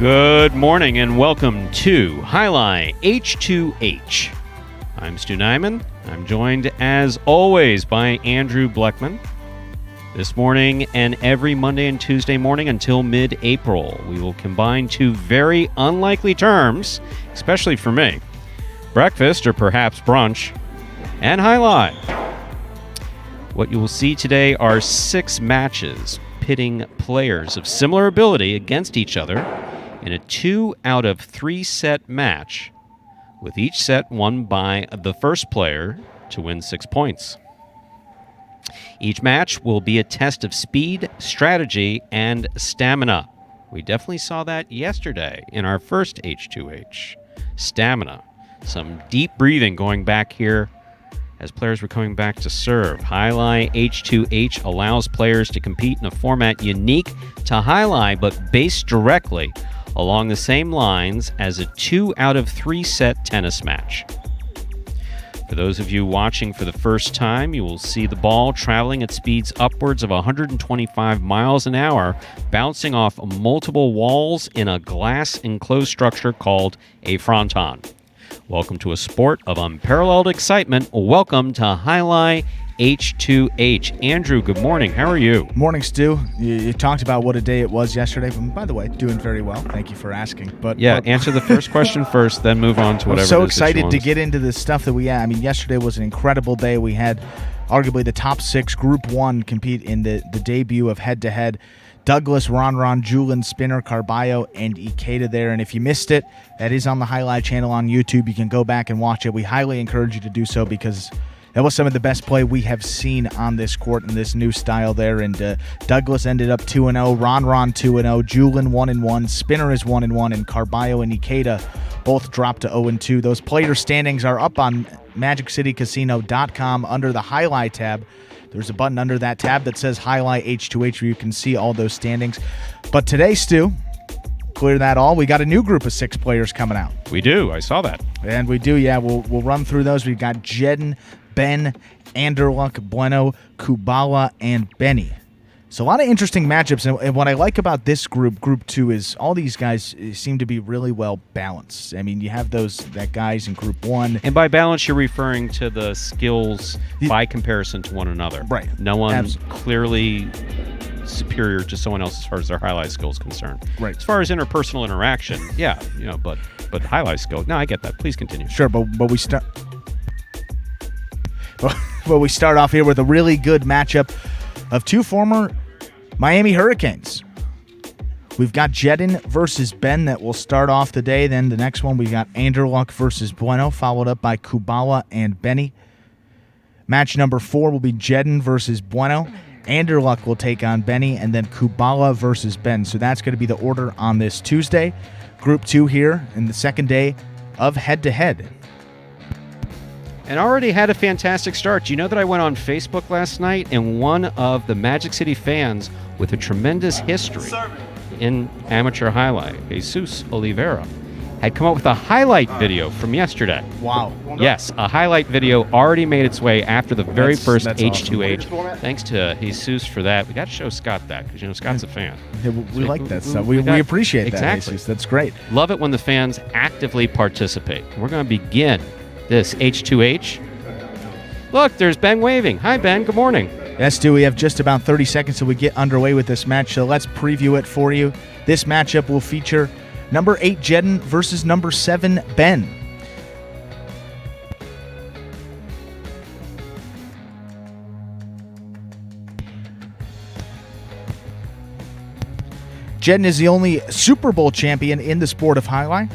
Good morning and welcome to Jai-Alai H2H. I'm Stu Nyman. I'm joined as always by Andrew Bleckman. This morning and every Monday and Tuesday morning until mid-April, we will combine two very unlikely terms, especially for me, breakfast or perhaps brunch, and Jai-Alai. What you will see today are 6 matches pitting players of similar ability against each other in a 2 out of 3 set match, with each set won by the first player to win 6 points. Each match will be a test of speed, strategy, and stamina. We definitely saw that yesterday in our first H2H. Stamina. Some deep breathing going back here as players were coming back to serve. Jai-Alai H2H allows players to compete in a format unique to Jai-Alai, but based directly along the same lines as a 2 out of 3 set tennis match. For those of you watching for the first time, you will see the ball traveling at speeds upwards of 125 miles an hour, bouncing off multiple walls in a glass enclosed structure called a fronton. Welcome to a sport of unparalleled excitement. Welcome to Jai-Alai H2H. Andrew, good morning. How are you? Morning, Stu. You talked about what a day it was yesterday. By the way, doing very well. Thank you for asking. Answer the first question first, then move on to whatever. I'm so excited to get into this stuff that we had. I mean, yesterday was an incredible day. We had arguably the top 6 Group 1 compete in the debut of Head-to-Head. Douglas, Ron, Julin, Spinner, Carballo, and Ikeda there. And if you missed it, that is on the Jai-Alai channel on YouTube. You can go back and watch it. We highly encourage you to do so because that was some of the best play we have seen on this court in this new style there. And Douglas ended up 2-0, Ron 2-0, Julin 1-1, Spinner is 1-1, and Carballo and Ikeda both dropped to 0-2. Those player standings are up on MagicCityCasino.com under the Jai-Alai tab. There's a button under that tab that says Jai-Alai H2H where you can see all those standings. But today, Stu, clear that all. We got a new group of 6 players coming out. We do. I saw that. And we do, yeah. We'll run through those. We've got Jedden, Ben, Anderluck, Bueno, Kubala, and Benny. So a lot of interesting matchups. And what I like about this group, Group 2, is all these guys seem to be really well balanced. I mean, you have that guys in Group 1. And by balance, you're referring to the skills by comparison to one another. Right. No one clearly superior to someone else as far as their Jai-Alai skill is concerned. Right. As far as interpersonal interaction, yeah, but Jai-Alai skill. No, I get that. Please continue. Sure, but we start. Well, we start off here with a really good matchup of 2 former Miami Hurricanes. We've got Jedden versus Ben that will start off the day. Then the next one, we got Anderluck versus Bueno, followed up by Kubala and Benny. Match number 4 will be Jedden versus Bueno. Anderluck will take on Benny, and then Kubala versus Ben. So that's going to be the order on this Tuesday. Group 2 here in the second day of Head-to-Head. And already had a fantastic start. Do you know that I went on Facebook last night and one of the Magic City fans with a tremendous history in amateur Jai-Alai, Jesus Oliveira, had come up with a highlight video from yesterday. Wow. Yes, a highlight video already made its way after the very first H2H. Awesome. Thanks to Jesus for that. We got to show Scott that because, Scott's a fan. Yeah, we like that stuff. We appreciate that. Exactly. Jesus. That's great. Love it when the fans actively participate. We're going to begin this H2H. Look, there's Ben waving. Hi, Ben. Good morning. Yes, Stu, we have just about 30 seconds till we get underway with this match, so let's preview it for you. This matchup will feature number 8 Jedden versus number 7 Ben. Jedden is the only Super Bowl champion in the sport of Jai-Alai.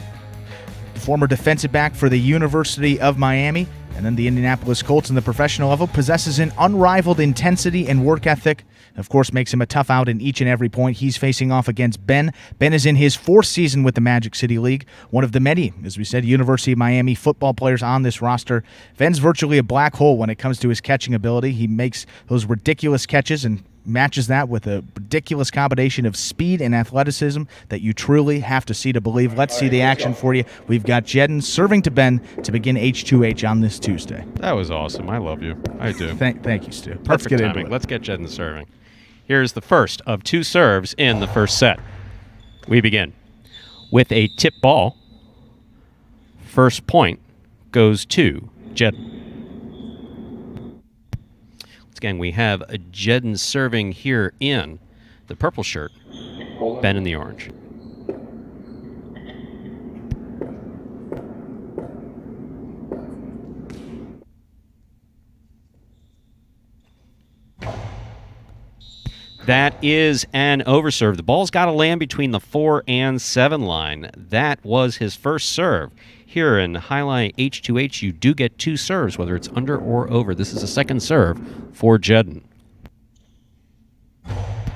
Former defensive back for the University of Miami and then the Indianapolis Colts in the professional level, possesses an unrivaled intensity and work ethic. Of course, makes him a tough out in each and every point. He's facing off against Ben. Ben is in his 4th season with the Magic City League, one of the many, as we said, University of Miami football players on this roster. Ben's virtually a black hole when it comes to his catching ability. He makes those ridiculous catches and matches that with a ridiculous combination of speed and athleticism that you truly have to see to believe. Let's see the action for you. We've got Jedden serving to Ben to begin H2H on this Tuesday. That was awesome. I love you. I do. Thank you, Stu. Perfect timing. Let's get Jedden serving. Here's the first of 2 serves in the first set. We begin. with a tip ball. First point goes to Jedden. Once again, we have a Jedden serving here in the purple shirt, Ben in the orange. That is an overserve. The ball's got to land between the 4 and 7 line. That was his first serve. Here in Jai-Alai H2H, you do get 2 serves, whether it's under or over. This is a second serve for Jedden.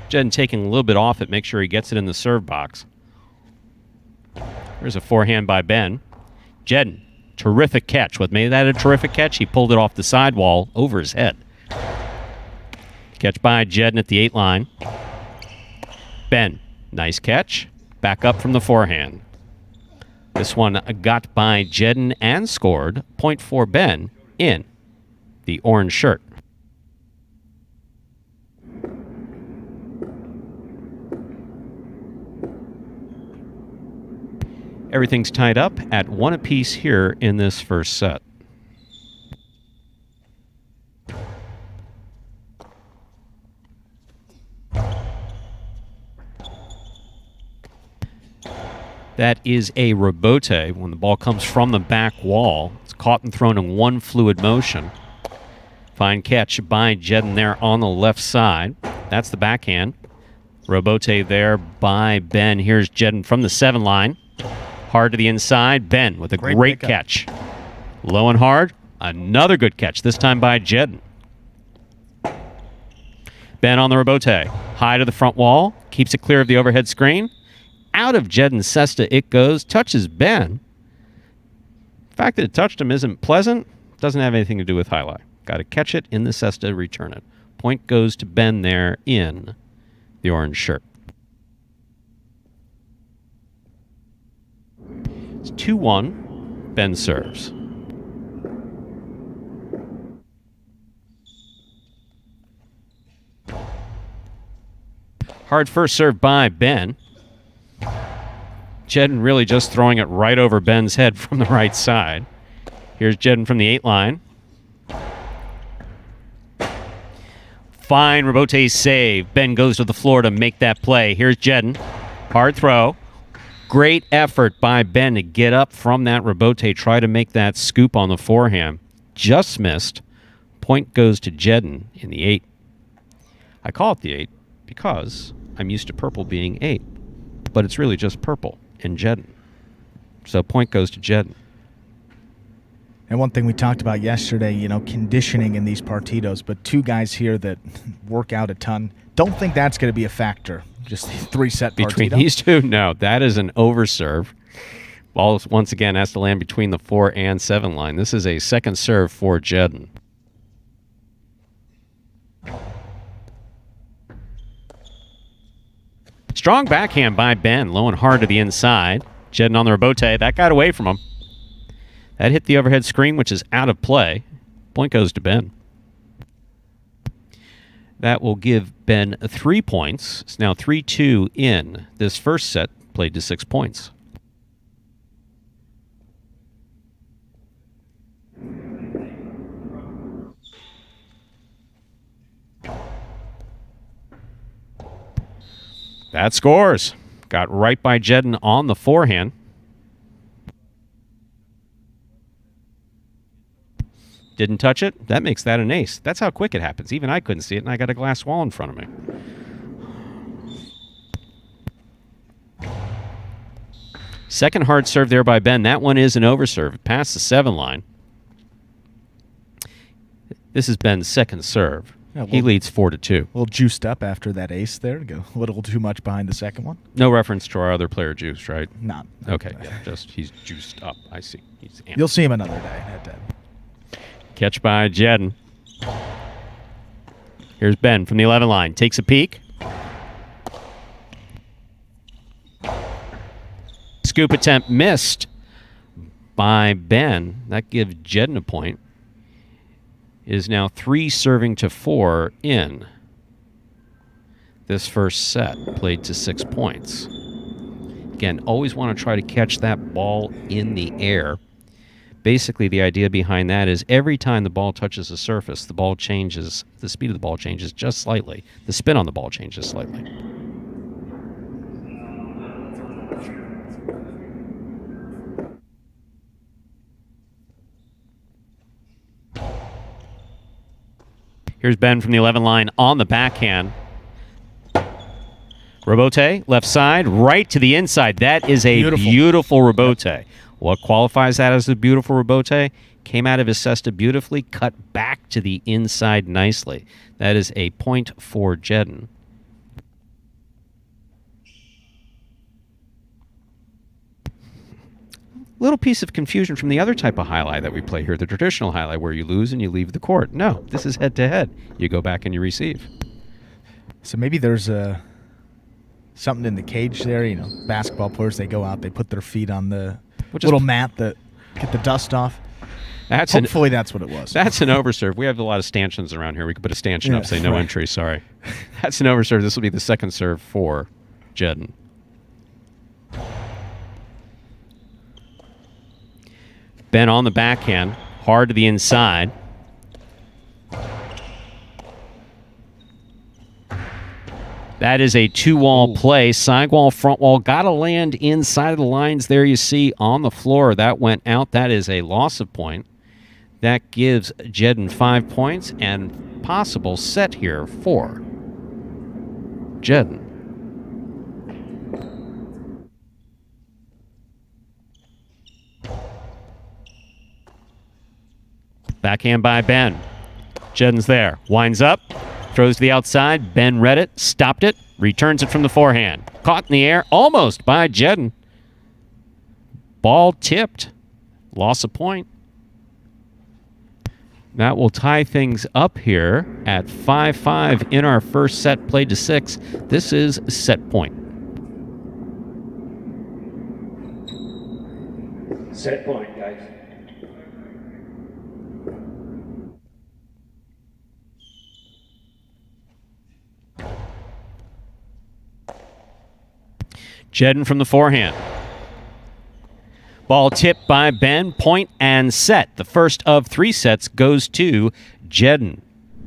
Jedden taking a little bit off it, make sure he gets it in the serve box. There's a forehand by Ben. Jedden, terrific catch. What made that a terrific catch? He pulled it off the sidewall over his head. Catch by Jedden at the 8 line. Ben, nice catch. Back up from the forehand. This one got by Jedden and scored. Point for Ben in the orange shirt. Everything's tied up at 1 apiece here in this first set. That is a rebote. When the ball comes from the back wall, it's caught and thrown in one fluid motion. Fine catch by Jedden there on the left side. That's the backhand. Rebote there by Ben. Here's Jedden from the 7 line. Hard to the inside. Ben with a great catch. Low and hard. Another good catch, this time by Jedden. Ben on the rebote. High to the front wall. Keeps it clear of the overhead screen. Out of Jedden's cesta it goes. Touches Ben. The fact that it touched him isn't pleasant. Doesn't have anything to do with Jai-Alai. Got to catch it in the cesta, return it. Point goes to Ben there in the orange shirt. It's 2-1. Ben serves. Hard first serve by Ben. Jedden really just throwing it right over Ben's head from the right side. Here's Jedden from the 8 line. Fine rebote save. Ben goes to the floor to make that play. Here's Jedden. Hard throw. Great effort by Ben to get up from that rebote, try to make that scoop on the forehand. Just missed. Point goes to Jedden in the 8. I call it the 8 because I'm used to purple being 8. But it's really just purple and Jedden. So point goes to Jedden. And one thing we talked about yesterday, conditioning in these partidos, but 2 guys here that work out a ton. Don't think that's going to be a factor. Just 3-set partido. Between these 2, no. That is an overserve. Ball, once again, has to land between the 4 and 7 line. This is a second serve for Jedden. Strong backhand by Ben, low and hard to the inside. Jedden on the rebote. That got away from him. That hit the overhead screen, which is out of play. Point goes to Ben. That will give Ben 3 points. It's now 3-2 in this first set, played to 6 points. That scores. Got right by Jedden on the forehand. Didn't touch it. That makes that an ace. That's how quick it happens. Even I couldn't see it, and I got a glass wall in front of me. Second hard serve there by Ben. That one is an overserve. Past the 7 line. This is Ben's second serve. Yeah, he leads 4-2. A little juiced up after that ace there. Go a little too much behind the second one. No reference to our other player, Juice, right? Not. Okay, yeah, just he's juiced up. I see. He's You'll see him another day. Head-to-head. Catch by Jedden. Here's Ben from the 11 line. Takes a peek. Scoop attempt missed by Ben. That gives Jedden a point. It is now 3-4 in this first set, played to 6 points. Again, always want to try to catch that ball in the air. Basically, the idea behind that is every time the ball touches the surface, the ball changes, the speed of the ball changes just slightly. The spin on the ball changes slightly. Here's Ben from the 11 line on the backhand. Rebote, left side, right to the inside. That is a beautiful rebote. Yep. What qualifies that as a beautiful rebote? Came out of his cesta beautifully, cut back to the inside nicely. That is a point for Jedden. Little piece of confusion from the other type of highlight that we play here, the traditional highlight where you lose and you leave the court. No, this is head-to-head. You go back and you receive. So maybe there's something in the cage there. You know, basketball players, they go out, they put their feet on the little mat that get the dust off. Hopefully that's what it was. That's an overserve. We have a lot of stanchions around here. We could put a stanchion up, say no entry, sorry. That's an overserve. This will be the second serve for Jedden. Ben on the backhand, hard to the inside. That is a two-wall play. Side wall, front wall. Got to land inside of the lines there you see on the floor. That went out. That is a loss of point. That gives Jedden 5 points and possible set here for Jedden. Backhand by Ben. Jedden's there. Winds up. Throws to the outside. Ben read it. Stopped it. Returns it from the forehand. Caught in the air. Almost by Jedden. Ball tipped. Loss of point. That will tie things up here at 5-5 in our first set, played to 6. This is set point. Set point, guys. Jedden from the forehand. Ball tipped by Ben. Point and set. The first of 3 sets goes to Jedden.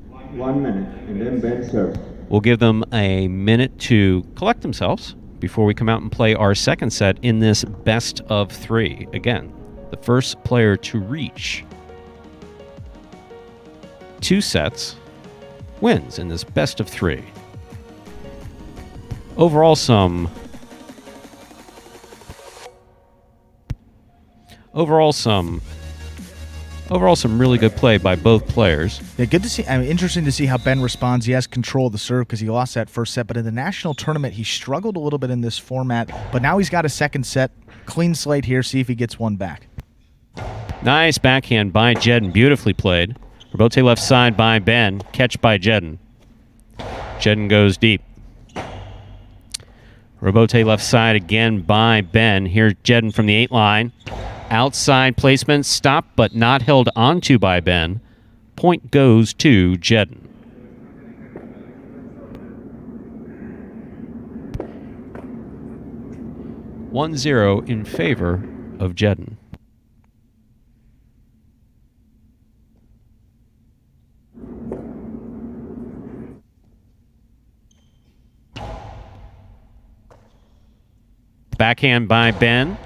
1 minute, and then Ben serves. We'll give them a minute to collect themselves before we come out and play our second set in this best of 3. Again, the first player to reach 2 sets wins in this best of 3. Overall some really good play by both players. Yeah, good to see. I mean, interesting to see how Ben responds. He has control of the serve because he lost that first set, but in the national tournament, he struggled a little bit in this format, but now he's got a second set. Clean slate here, see if he gets one back. Nice backhand by Jedden, beautifully played. Rebote left side by Ben, catch by Jedden. Jedden goes deep. Rebote left side again by Ben. Here's Jedden from the 8 line. Outside placement, stopped but not held onto by Ben. Point goes to Jedden. (1-0) in favor of Jedden. Backhand by Ben.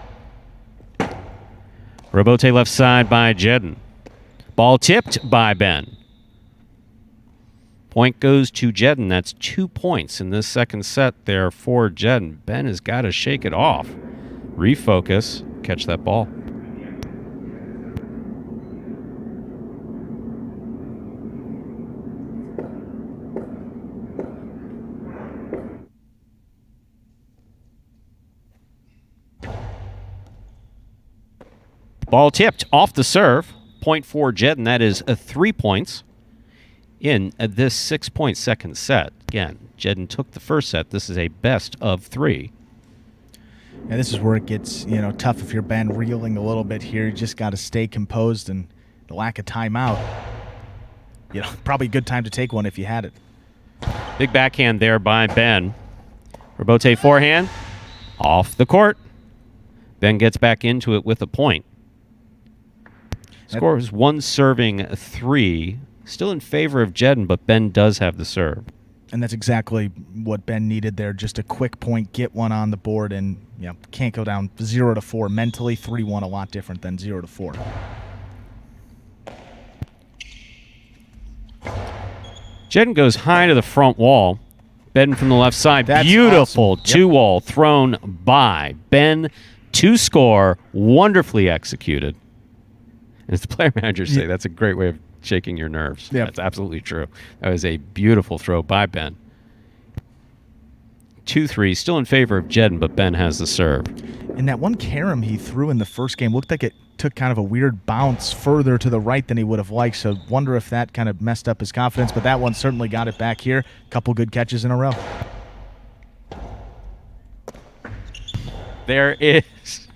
Rebote left side by Jedden. Ball tipped by Ben. Point goes to Jedden. That's 2 points in this second set there for Jedden. Ben has got to shake it off. Refocus. Catch that ball. Ball tipped off the serve. Point for Jedden. That is 3 points in this 6-point second set. Again, Jedden took the first set. This is a best of 3. And this is where it gets, tough if you're Ben, reeling a little bit here. You just got to stay composed, and the lack of timeout. Probably a good time to take one if you had it. Big backhand there by Ben. Rebote forehand. Off the court. Ben gets back into it with a point. Score is 1-3. Still in favor of Jedden, but Ben does have the serve. And that's exactly what Ben needed there. Just a quick point, get one on the board, and can't go down 0-4. Mentally, 3-1 a lot different than 0-4. Jedden goes high to the front wall. Ben from the left side. That's beautiful awesome. two-wall thrown by Ben to score. Wonderfully executed. And as the player managers say, that's a great way of shaking your nerves. Yep. That's absolutely true. That was a beautiful throw by Ben. 2-3, still in favor of Jedden, but Ben has the serve. And that one carom he threw in the first game looked like it took kind of a weird bounce further to the right than he would have liked, so wonder if that kind of messed up his confidence, but that one certainly got it back here. Couple good catches in a row. There is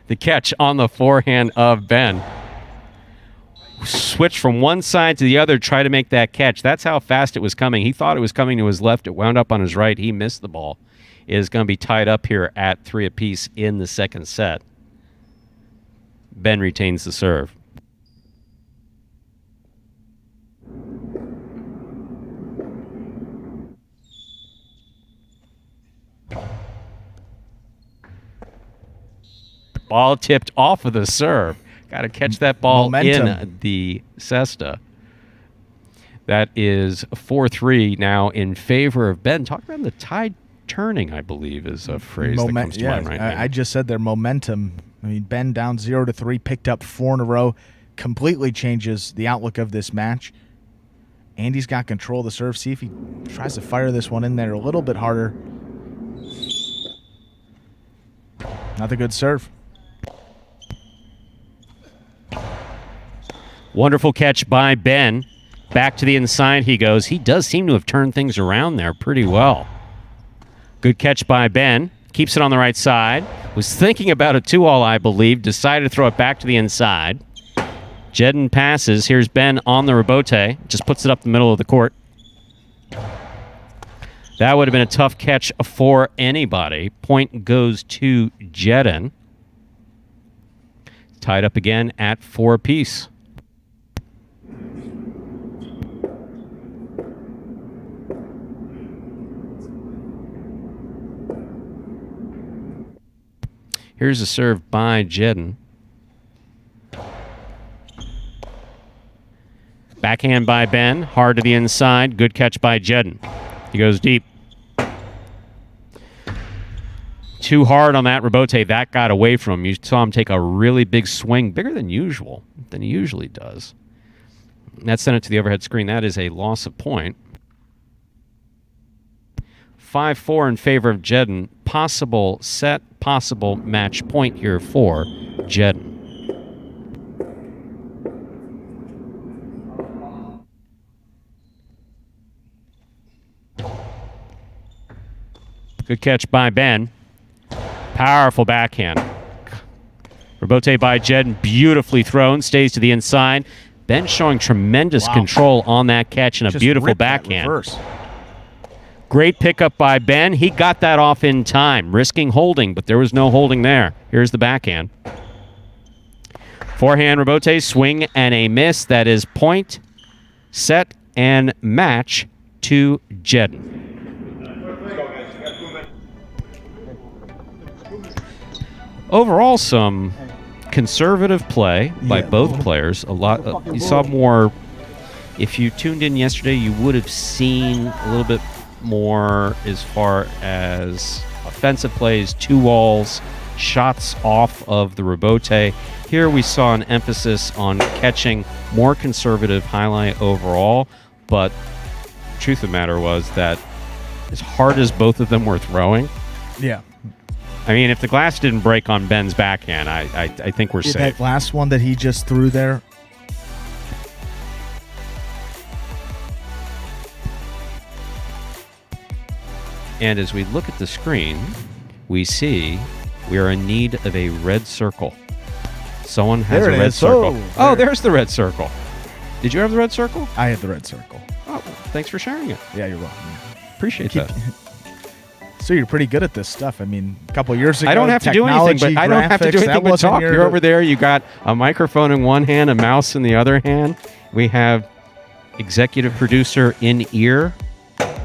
the catch on the forehand of Ben. Switched from one side to the other, try to make that catch. That's how fast it was coming. He thought it was coming to his left. It wound up on his right. He missed the ball. It is going to be tied up here at 3 apiece in the second set. Ben retains the serve. Ball tipped off of the serve. Got to catch that ball Momentum. in the cesta. That is 4-3 now in favor of Ben. Talk about the tide turning, I believe, is a phrase that comes to mind right now. I just said their momentum. I mean, Ben down 0-3, picked up 4 in a row, completely changes the outlook of this match. Andy's got control of the serve. See if he tries to fire this one in there a little bit harder. Not a good serve. Wonderful catch by Ben. Back to the inside he goes. He does seem to have turned things around there pretty well. Good catch by Ben. Keeps it on the right side. Was thinking about a 2-all, I believe. Decided to throw it back to the inside. Jedden passes. Here's Ben on the rebote. Just puts it up the middle of the court. That would have been a tough catch for anybody. Point goes to Jedden. Tied up again at 4 apiece. Here's a serve by Jedden. Backhand by Ben. Hard to the inside. Good catch by Jedden. He goes deep. Too hard on that rebote. That got away from him. You saw him take a really big swing, bigger than usual, than he usually does. And that sent it to the overhead screen. That is a loss of point. 5-4 in favor of Jedden. Possible set, possible match point here for Jedden. Good catch by Ben. Powerful backhand. Rebote by Jedden, beautifully thrown, stays to the inside. Ben showing tremendous control on that catch and a beautiful backhand. Great pickup by Ben. He got that off in time, risking holding, but there was no holding there. Here's the backhand. Forehand rebote, swing and a miss. That is point, set, and match to Jedden. Overall, some conservative play by both players. A lot. You saw more. If you tuned in yesterday, you would have seen a little bit more as far as offensive plays, 2-walls, shots off of the rebote. Here we saw an emphasis on catching, more conservative highlight overall. But the truth of the matter was that as hard as both of them were throwing, I mean, if the glass didn't break on Ben's backhand, I think we're safe. That last one that he just threw there. And as we look at the screen, we see we are in need of a red circle. Someone has a red circle. Oh, there's the red circle. Did you have the red circle? I had the red circle. Oh, well, thanks for sharing it. Yeah, you're welcome. Appreciate that. So you're pretty good at this stuff. I mean, a couple years ago, I don't have to do anything, but I don't have to do anything but talk. You're over there. You got a microphone in one hand, a mouse in the other hand. We have executive producer in ear.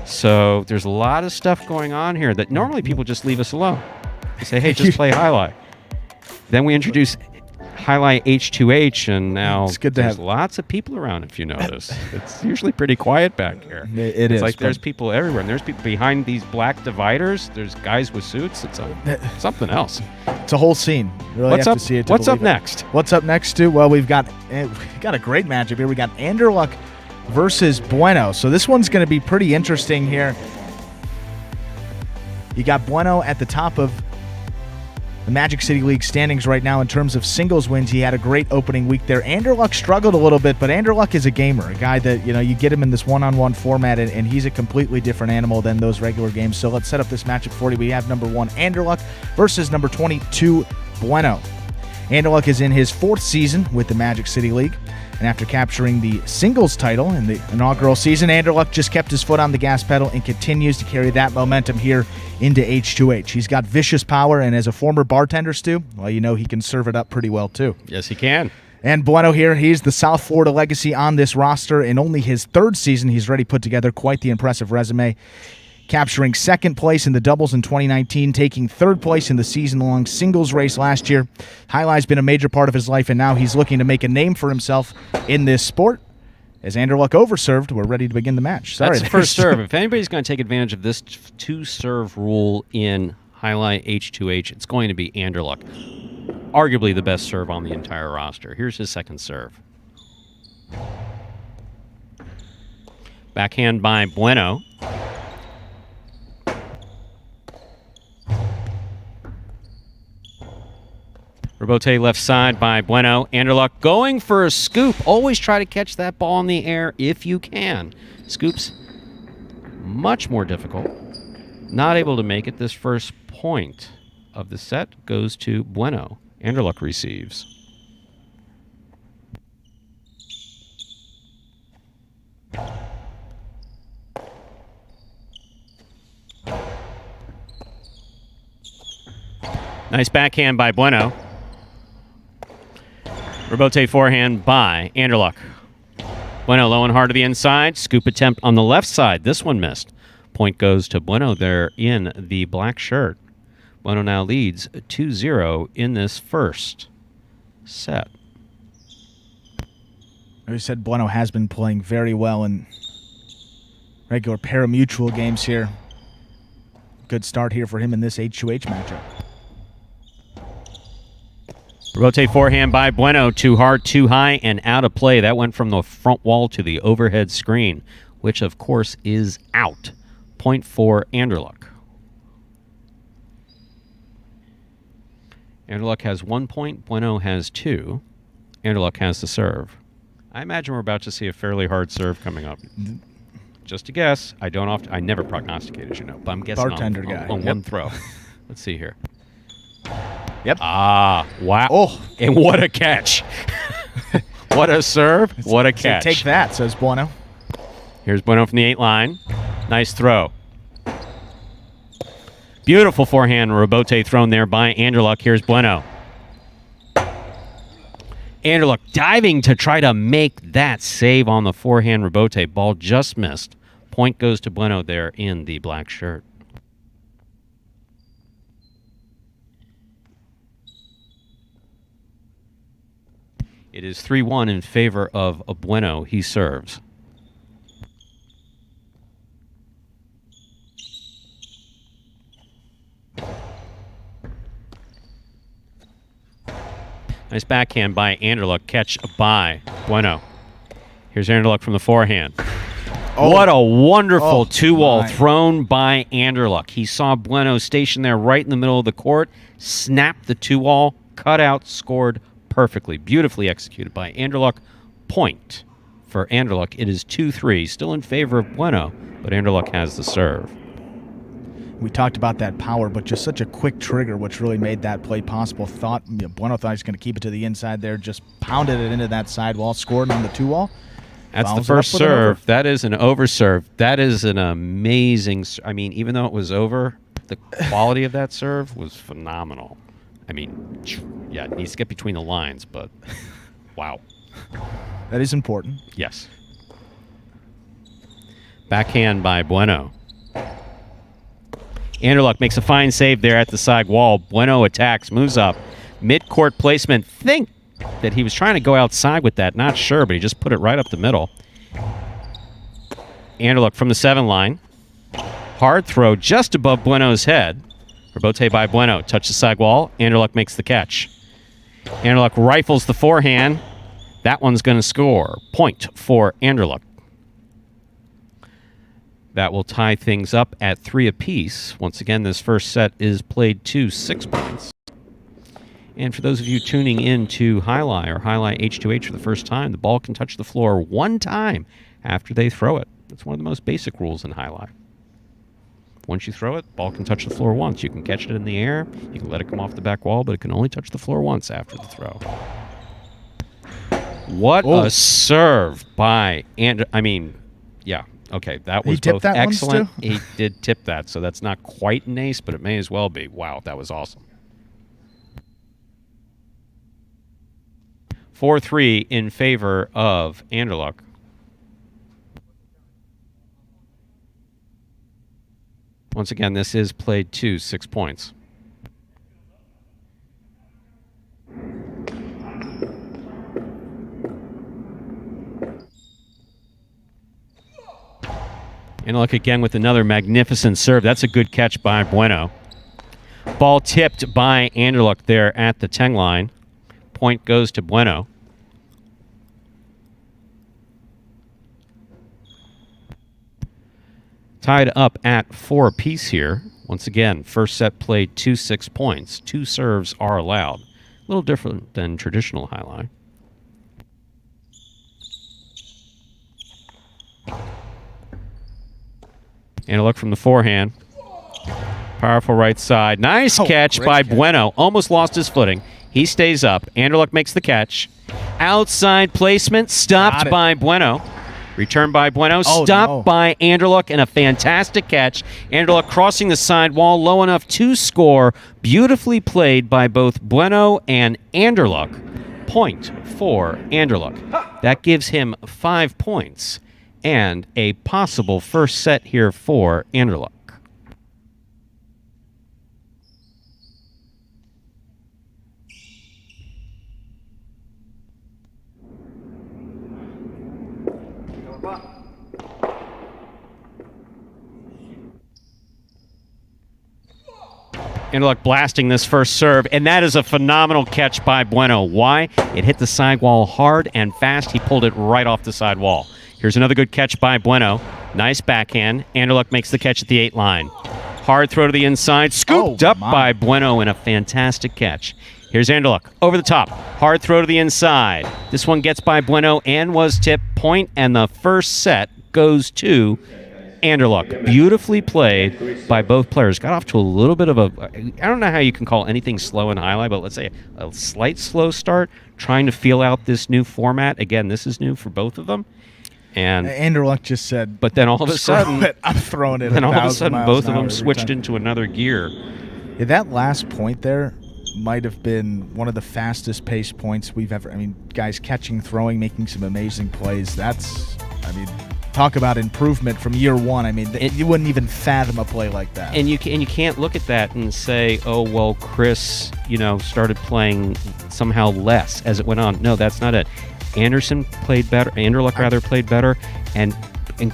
So there's a lot of stuff going on here that normally people just leave us alone. They say, hey, just play Jai-Alai. Then we introduce Jai-Alai H2H, and now it's good to there's have lots of people around, if you notice. It's usually pretty quiet back here. It it's is. Like there's people everywhere, and there's people behind these black dividers. There's guys with suits. It's something else. It's a whole scene. You really have to see it to What's up believe it. next? What's up next, Stu? Well, we've got a great matchup here. We got Anderluck versus Bueno. So this one's going to be pretty interesting here. You got Bueno at the top of the Magic City League standings right now in terms of singles wins. He had a great opening week there. Anderluck struggled a little bit, but Anderluck is a gamer, a guy that, you get him in this one-on-one format, and he's a completely different animal than those regular games. So let's set up this matchup for you. We have number 1, Anderluck, versus number 22, Bueno. Anderluck is in his 4th season with the Magic City League, and after capturing the singles title in the inaugural season, Anderluck just kept his foot on the gas pedal and continues to carry that momentum here into H2H. He's got vicious power, and as a former bartender, Stu, well, he can serve it up pretty well, too. Yes, he can. And Bueno here, he's the South Florida legacy on this roster. In only his 3rd season, he's already put together quite the impressive resume, capturing 2nd place in the doubles in 2019, taking 3rd place in the season-long singles race last year. Jai-Alai's been a major part of his life, and now he's looking to make a name for himself in this sport. As Anderluck overserved, we're ready to begin the match. That's the first serve. If anybody's going to take advantage of this 2-serve rule in Jai-Alai H2H, it's going to be Anderluck. Arguably the best serve on the entire roster. Here's his 2nd serve. Backhand by Bueno. Rebote left side by Bueno. Anderluck going for a scoop. Always try to catch that ball in the air if you can. Scoops much more difficult. Not able to make it. This first point of the set goes to Bueno. Anderluck receives. Nice backhand by Bueno. Rebote forehand by Anderluck. Bueno low and hard to the inside. Scoop attempt on the left side. This one missed. Point goes to Bueno there in the black shirt. Bueno now leads 2-0 in this first set. We said Bueno has been playing very well in regular pari-mutuel games here. Good start here for him in this H2H matchup. Rebote forehand by Bueno. Too hard, too high, and out of play. That went from the front wall to the overhead screen, which, of course, is out. Point for Anderluck. Anderluck has 1 point. Bueno has 2. Anderluck has the serve. I imagine we're about to see a fairly hard serve coming up. Just a guess. I never prognosticate, as you know, but I'm guessing Bartender guy. on one throw. Let's see here. Yep. Ah, wow. Oh. And what a catch. What a serve. What a catch. Take that, says Bueno. Here's Bueno from the 8 line. Nice throw. Beautiful forehand rebote thrown there by Anderluck. Here's Bueno. Anderluck diving to try to make that save on the forehand rebote. Ball just missed. Point goes to Bueno there in the black shirt. It is 3-1 in favor of Bueno. He serves. Nice backhand by Anderluck. Catch by Bueno. Here's Anderluck from the forehand. Oh. What a wonderful two-wall thrown by Anderluck. He saw Bueno stationed there right in the middle of the court, snapped the two-wall, cut out, scored perfectly. Beautifully executed by Anderluck. Point for Anderluck. It is 2-3. Still in favor of Bueno, but Anderluck has the serve. We talked about that power, but just such a quick trigger, which really made that play possible. Bueno thought he was going to keep it to the inside there, just pounded it into that sidewall, scored on the two-wall. That's the first serve. That is an over serve. That is an amazing. I mean, even though it was over, the quality of that serve was phenomenal. I mean, yeah, it needs to get between the lines, but wow. That is important. Yes. Backhand by Bueno. Anderluck makes a fine save there at the side wall. Bueno attacks, moves up. Mid-court placement. Think that he was trying to go outside with that. Not sure, but he just put it right up the middle. Anderluck from the 7 line. Hard throw just above Bueno's head. Rebote by Bueno. Touch the side wall. Anderluck makes the catch. Anderluck rifles the forehand. That one's going to score. Point for Anderluck. That will tie things up at 3 apiece. Once again, this first set is played to 6 points. And for those of you tuning in to Jai-Alai or Jai-Alai H2H for the first time, the ball can touch the floor 1 time after they throw it. That's one of the most basic rules in Jai-Alai. Once you throw it, the ball can touch the floor once. You can catch it in the air, you can let it come off the back wall, but it can only touch the floor once after the throw. What a serve by yeah. Okay, that was both excellent. He did tip that, so that's not quite an ace, but it may as well be. Wow, that was awesome. 4-3 in favor of Anderluck. Once again, this is played to 6 points. Anderluck again with another magnificent serve. That's a good catch by Bueno. Ball tipped by Anderluck there at the 10 line. Point goes to Bueno. Tied up at 4 apiece here. Once again, first set played to 6 points. 2 serves are allowed. A little different than traditional Jai-Alai. And a look from the forehand. Powerful right side. Nice catch by Bueno. Almost lost his footing. He stays up. Anderluck makes the catch. Outside placement. Stopped by Bueno. Return by Bueno. Stopped by Anderluck and a fantastic catch. Anderluck crossing the side wall low enough to score. Beautifully played by both Bueno and Anderluck. Point for Anderluck. That gives him 5 points. And a possible first set here for Anderluck. Anderluck blasting this first serve, and that is a phenomenal catch by Bueno. Why? It hit the side wall hard and fast. He pulled it right off the side wall. Here's another good catch by Bueno. Nice backhand. Anderluck makes the catch at the 8 line. Hard throw to the inside. Scooped up by Bueno and a fantastic catch. Here's Anderluck over the top. Hard throw to the inside. This one gets by Bueno and was tipped. Point, and the first set goes to Anderluck. Beautifully played by both players. Got off to a little bit of a, I don't know how you can call anything slow in Jai-Alai, but let's say a slight slow start, trying to feel out this new format. Again, this is new for both of them. And Anderluck just said, but then all of a sudden, I'm throwing it. Then all of a sudden, both of them switched into another gear. Yeah, that last point there might have been one of the fastest paced points we've ever. I mean, guys catching, throwing, making some amazing plays. That's, I mean, talk about improvement from year one. I mean, you wouldn't even fathom a play like that. And you can't look at that and say, oh well, Chris, started playing somehow less as it went on. No, that's not it. Anderluck played better, and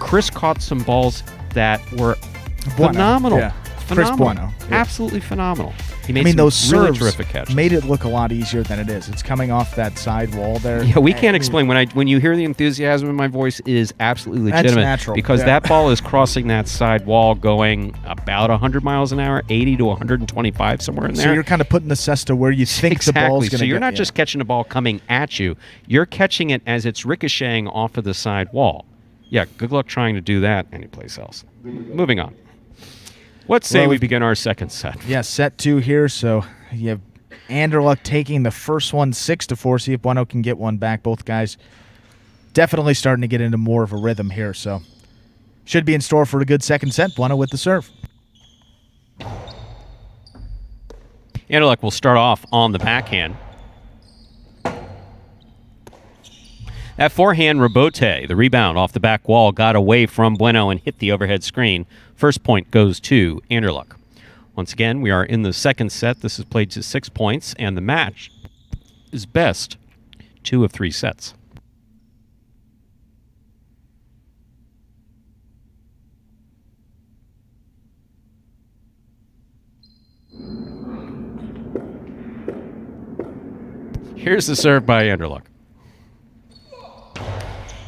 Chris caught some balls that were phenomenal. Yeah. Chris Bueno. Yeah. Absolutely phenomenal. He made those really serves terrific catches. Made it look a lot easier than it is. It's coming off that side wall there. Yeah, we can't explain. When you hear the enthusiasm in my voice, it is absolutely legitimate. That's natural. Because that ball is crossing that side wall going about 100 miles an hour, 80 to 125, somewhere in there. So you're kind of putting the cesta where you think the ball's going to go. So you're not just catching a ball coming at you. You're catching it as it's ricocheting off of the side wall. Yeah, good luck trying to do that anyplace else. Moving on. Let's say we begin our second set. Yeah, set 2 here. So you have Anderluck taking the first one 6-4. See if Bueno can get one back. Both guys definitely starting to get into more of a rhythm here. So should be in store for a good second set. Bueno with the serve. Anderluck will start off on the backhand. That forehand rebote, the rebound off the back wall, got away from Bueno and hit the overhead screen. First point goes to Anderluck. Once again, we are in the second set. This is played to 6 points, and the match is best 2 of 3 sets. Here's the serve by Anderluck.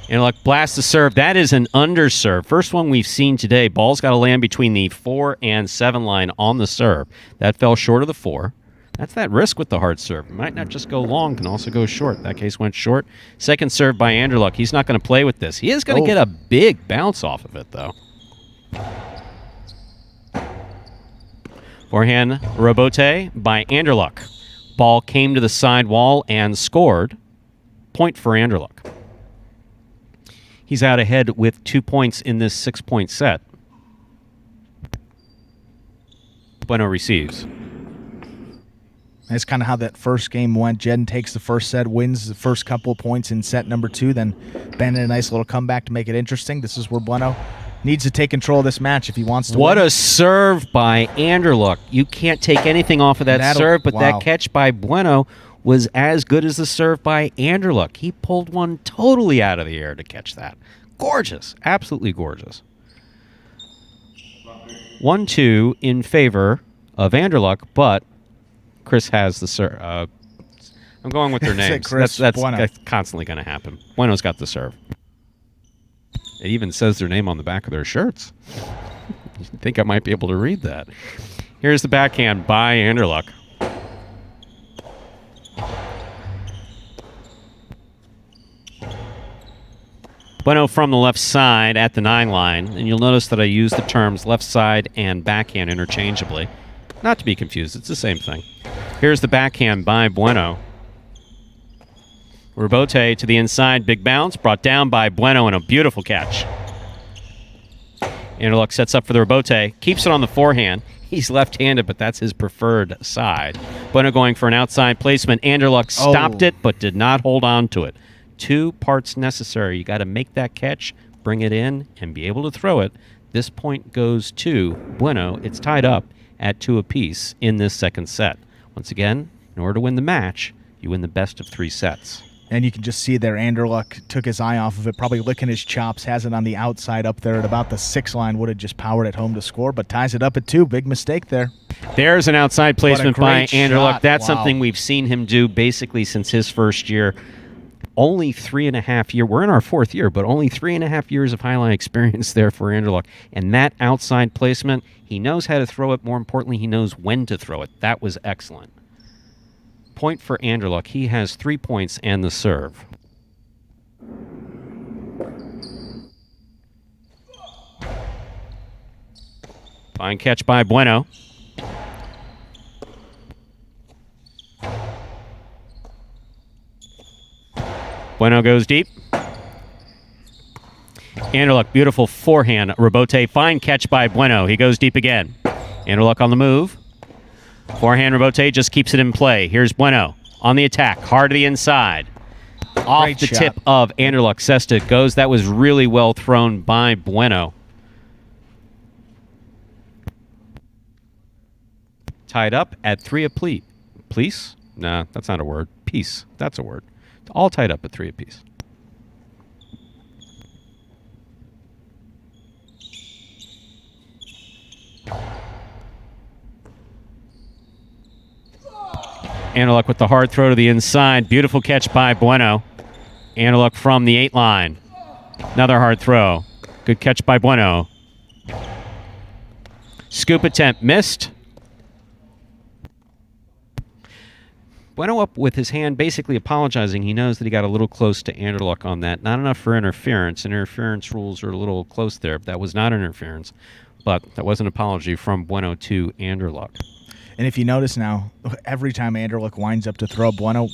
Anderluck blasts the serve. That is an underserve. First one we've seen today. Ball's got to land between the 4 and 7 line on the serve. That fell short of the 4. That's that risk with the hard serve. It might not just go long, can also go short. That case went short. Second serve by Anderluck. He's not going to play with this. He is going to get a big bounce off of it, though. Forehand rebote by Anderluck. Ball came to the side wall and scored. Point for Anderluck. He's out ahead with 2 points in this 6-point set. Bueno receives. That's kind of how that first game went. Jedden takes the first set, wins the first couple of points in set number 2, then Bennett a nice little comeback to make it interesting. This is where Bueno needs to take control of this match if he wants to What win. a serve by Anderluck. You can't take anything off of that serve, but that catch by Bueno was as good as the serve by Anderluck. He pulled one totally out of the air to catch that. Gorgeous. Absolutely gorgeous. 1-2 in favor of Anderluck, but Chris has the serve. I'm going with their names. That's constantly going to happen. Bueno's got the serve. It even says their name on the back of their shirts. You think I might be able to read that. Here's the backhand by Anderluck. Bueno from the left side at the 9 line, and you'll notice that I use the terms left side and backhand interchangeably. Not to be confused, it's the same thing. Here's the backhand by Bueno. Rebote to the inside, big bounce, brought down by Bueno, and a beautiful catch. Anderluck sets up for the rebote, keeps it on the forehand. He's left-handed, but that's his preferred side. Bueno going for an outside placement. Anderluck stopped it, but did not hold on to it. 2 parts necessary. You got to make that catch, bring it in, and be able to throw it. This point goes to Bueno. It's tied up at 2 apiece in this second set. Once again, in order to win the match, you win the best of 3 sets. And you can just see there, Anderluck took his eye off of it, probably licking his chops, has it on the outside up there at about the 6 line, would have just powered it home to score, but ties it up at 2. Big mistake there. There's an outside placement by Anderluck. Shot. That's something we've seen him do basically since his first year. Only 3.5 years. We're in our 4th year, but only 3.5 years of highline experience there for Anderluck. And that outside placement, he knows how to throw it. More importantly, he knows when to throw it. That was excellent. Point for Anderluck. He has 3 points and the serve. Fine catch by Bueno. Bueno goes deep. Anderluck, beautiful forehand. Rebote, fine catch by Bueno. He goes deep again. Anderluck on the move. Forehand Rebote just keeps it in play. Here's Bueno on the attack. Hard to the inside. Off the tip of Anderluck. Cesta goes. That was really well thrown by Bueno. Tied up at 3 apiece. Please? Nah, that's not a word. Piece. That's a word. All tied up at 3 apiece. Anderluck with the hard throw to the inside. Beautiful catch by Bueno. Anderluck from the 8 line. Another hard throw. Good catch by Bueno. Scoop attempt missed. Bueno up with his hand basically apologizing. He knows that he got a little close to Anderluck on that. Not enough for interference. Interference rules are a little close there. That was not interference, but that was an apology from Bueno to Anderluck. And if you notice now, every time Anderluck winds up to throw, Bueno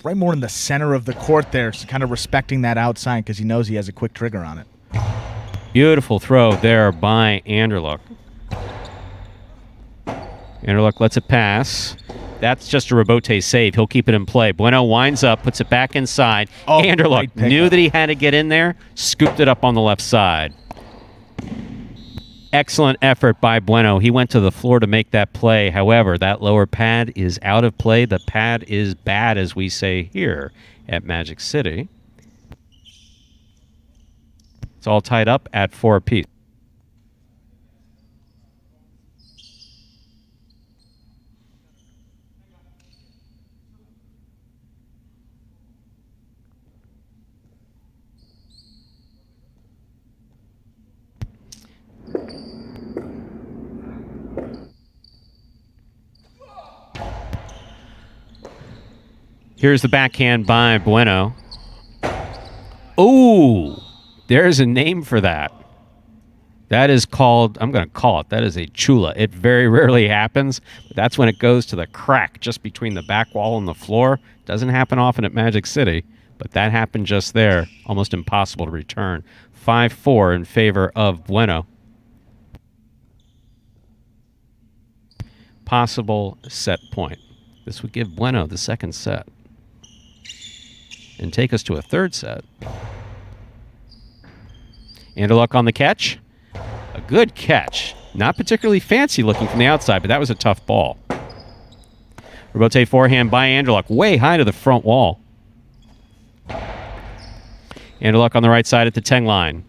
right more in the center of the court there, so kind of respecting that outside because he knows he has a quick trigger on it. Beautiful throw there by Anderluck. Anderluck lets it pass. That's just a Rebote save. He'll keep it in play. Bueno winds up, puts it back inside. Anderluck knew that he had to get in there, scooped it up on the left side. Excellent effort by Bueno. He went to the floor to make that play. However, that lower pad is out of play. The pad is bad, as we say here at Magic City. It's all tied up at 4 apiece. Here's the backhand by Bueno. Ooh, there's a name for that. That is called, I'm going to call it, that is a chula. It very rarely happens, but that's when it goes to the crack just between the back wall and the floor. Doesn't happen often at Magic City, but that happened just there. Almost impossible to return. 5-4 in favor of Bueno. Possible set point. This would give Bueno the second set and take us to a third set. Anderluck on the catch. A good catch. Not particularly fancy looking from the outside, but that was a tough ball. Rebote forehand by Anderluck, way high to the front wall. Anderluck on the right side at the 10 line.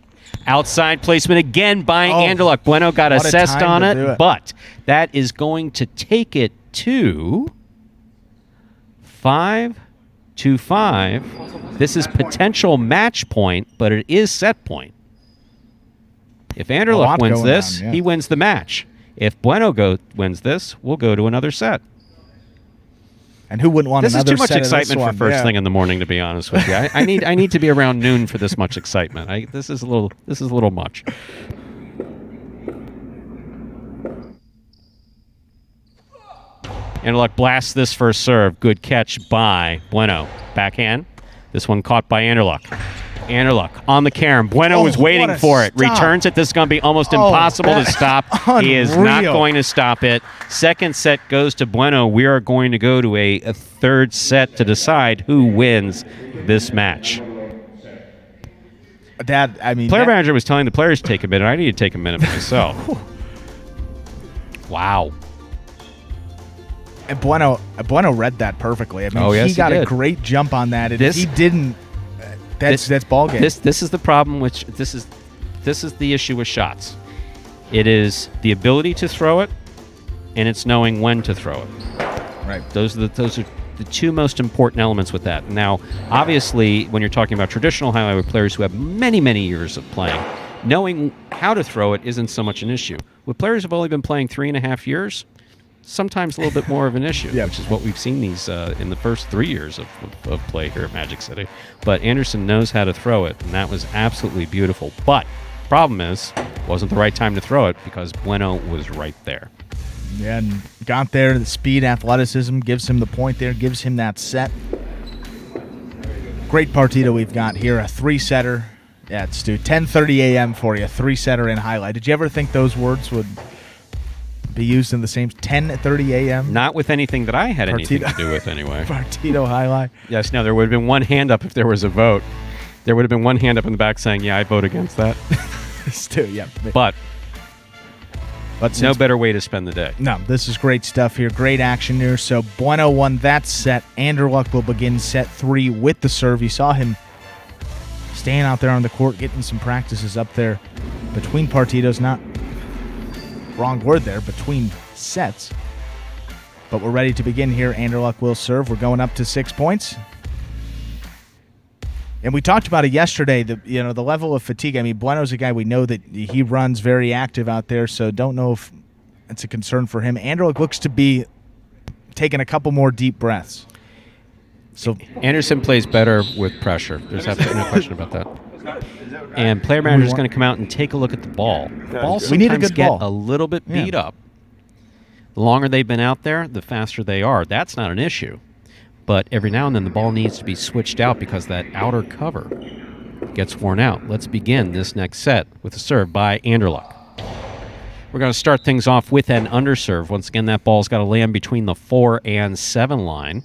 Outside placement again by Anderluck. Bueno got assessed on it, but that is going to take it to 5-5. This is potential match point, but it is set point. If Anderluck wins this, he wins the match. If Bueno wins this, we'll go to another set. And who wouldn't want another set? This is too much excitement for first thing in the morning, to be honest with you. I need to be around noon for this much excitement. This is a little much. Anderluck blasts this first serve. Good catch by Bueno. Backhand. This one caught by Anderluck. Anderluck on the carom. Bueno was waiting for it. Returns it. This is going to be almost impossible to stop. He is not going to stop it. Second set goes to Bueno. We are going to go to a third set to decide who wins this match. Dad, I mean, player manager was telling the players to take a minute. I need to take a minute myself. Wow. And Bueno read that perfectly. I mean, he got a great jump on that. And if he didn't, that's ball game. This is the problem. This is the issue with shots. It is the ability to throw it, and it's knowing when to throw it. Right. Those are the two most important elements with that. Now, obviously, when you're talking about traditional highlight players who have many years of playing, knowing how to throw it isn't so much an issue. With players who've only been playing 3.5 years, sometimes a little bit more of an issue, which is what we've seen these in the first 3 years of play here at Magic City. But Anderson knows how to throw it, and that was absolutely beautiful. But problem is, wasn't the right time to throw it because Bueno was right there. Yeah, and got there. The speed, athleticism gives him the point there, gives him that set. Great partita we've got here, a three-setter. Yeah, it's 10:30 a.m. for you, three-setter in highlight. Did you ever think those words would be used in the same 10:30 a.m.? Not with anything that I had anything to do with, anyway. Partito highlight. Yes, no, there would have been one hand up if there was a vote. There would have been one hand up in the back saying, yeah, I vote against that. Still, yeah. But no better way to spend the day. No, this is great stuff here. Great action here. So Bueno won that set. Anderluck will begin set 3 with the serve. You saw him staying out there on the court, getting some practices up there between partitos. Not wrong word there, between sets. But we're ready to begin here. Anderluck will serve. We're going up to 6 points. And we talked about it yesterday, the level of fatigue. I mean, Bueno's a guy we know that he runs very active out there, so don't know if it's a concern for him. Anderluck looks to be taking a couple more deep breaths. So Anderson plays better with pressure. There's absolutely no question about that. And player manager is going to come out and take a look at the ball. The ball sometimes get a little bit beat up. The longer they've been out there, the faster they are. That's not an issue. But every now and then the ball needs to be switched out because that outer cover gets worn out. Let's begin this next set with a serve by Anderluck. We're going to start things off with an underserve. Once again, that ball's got to land between the 4 and 7 line.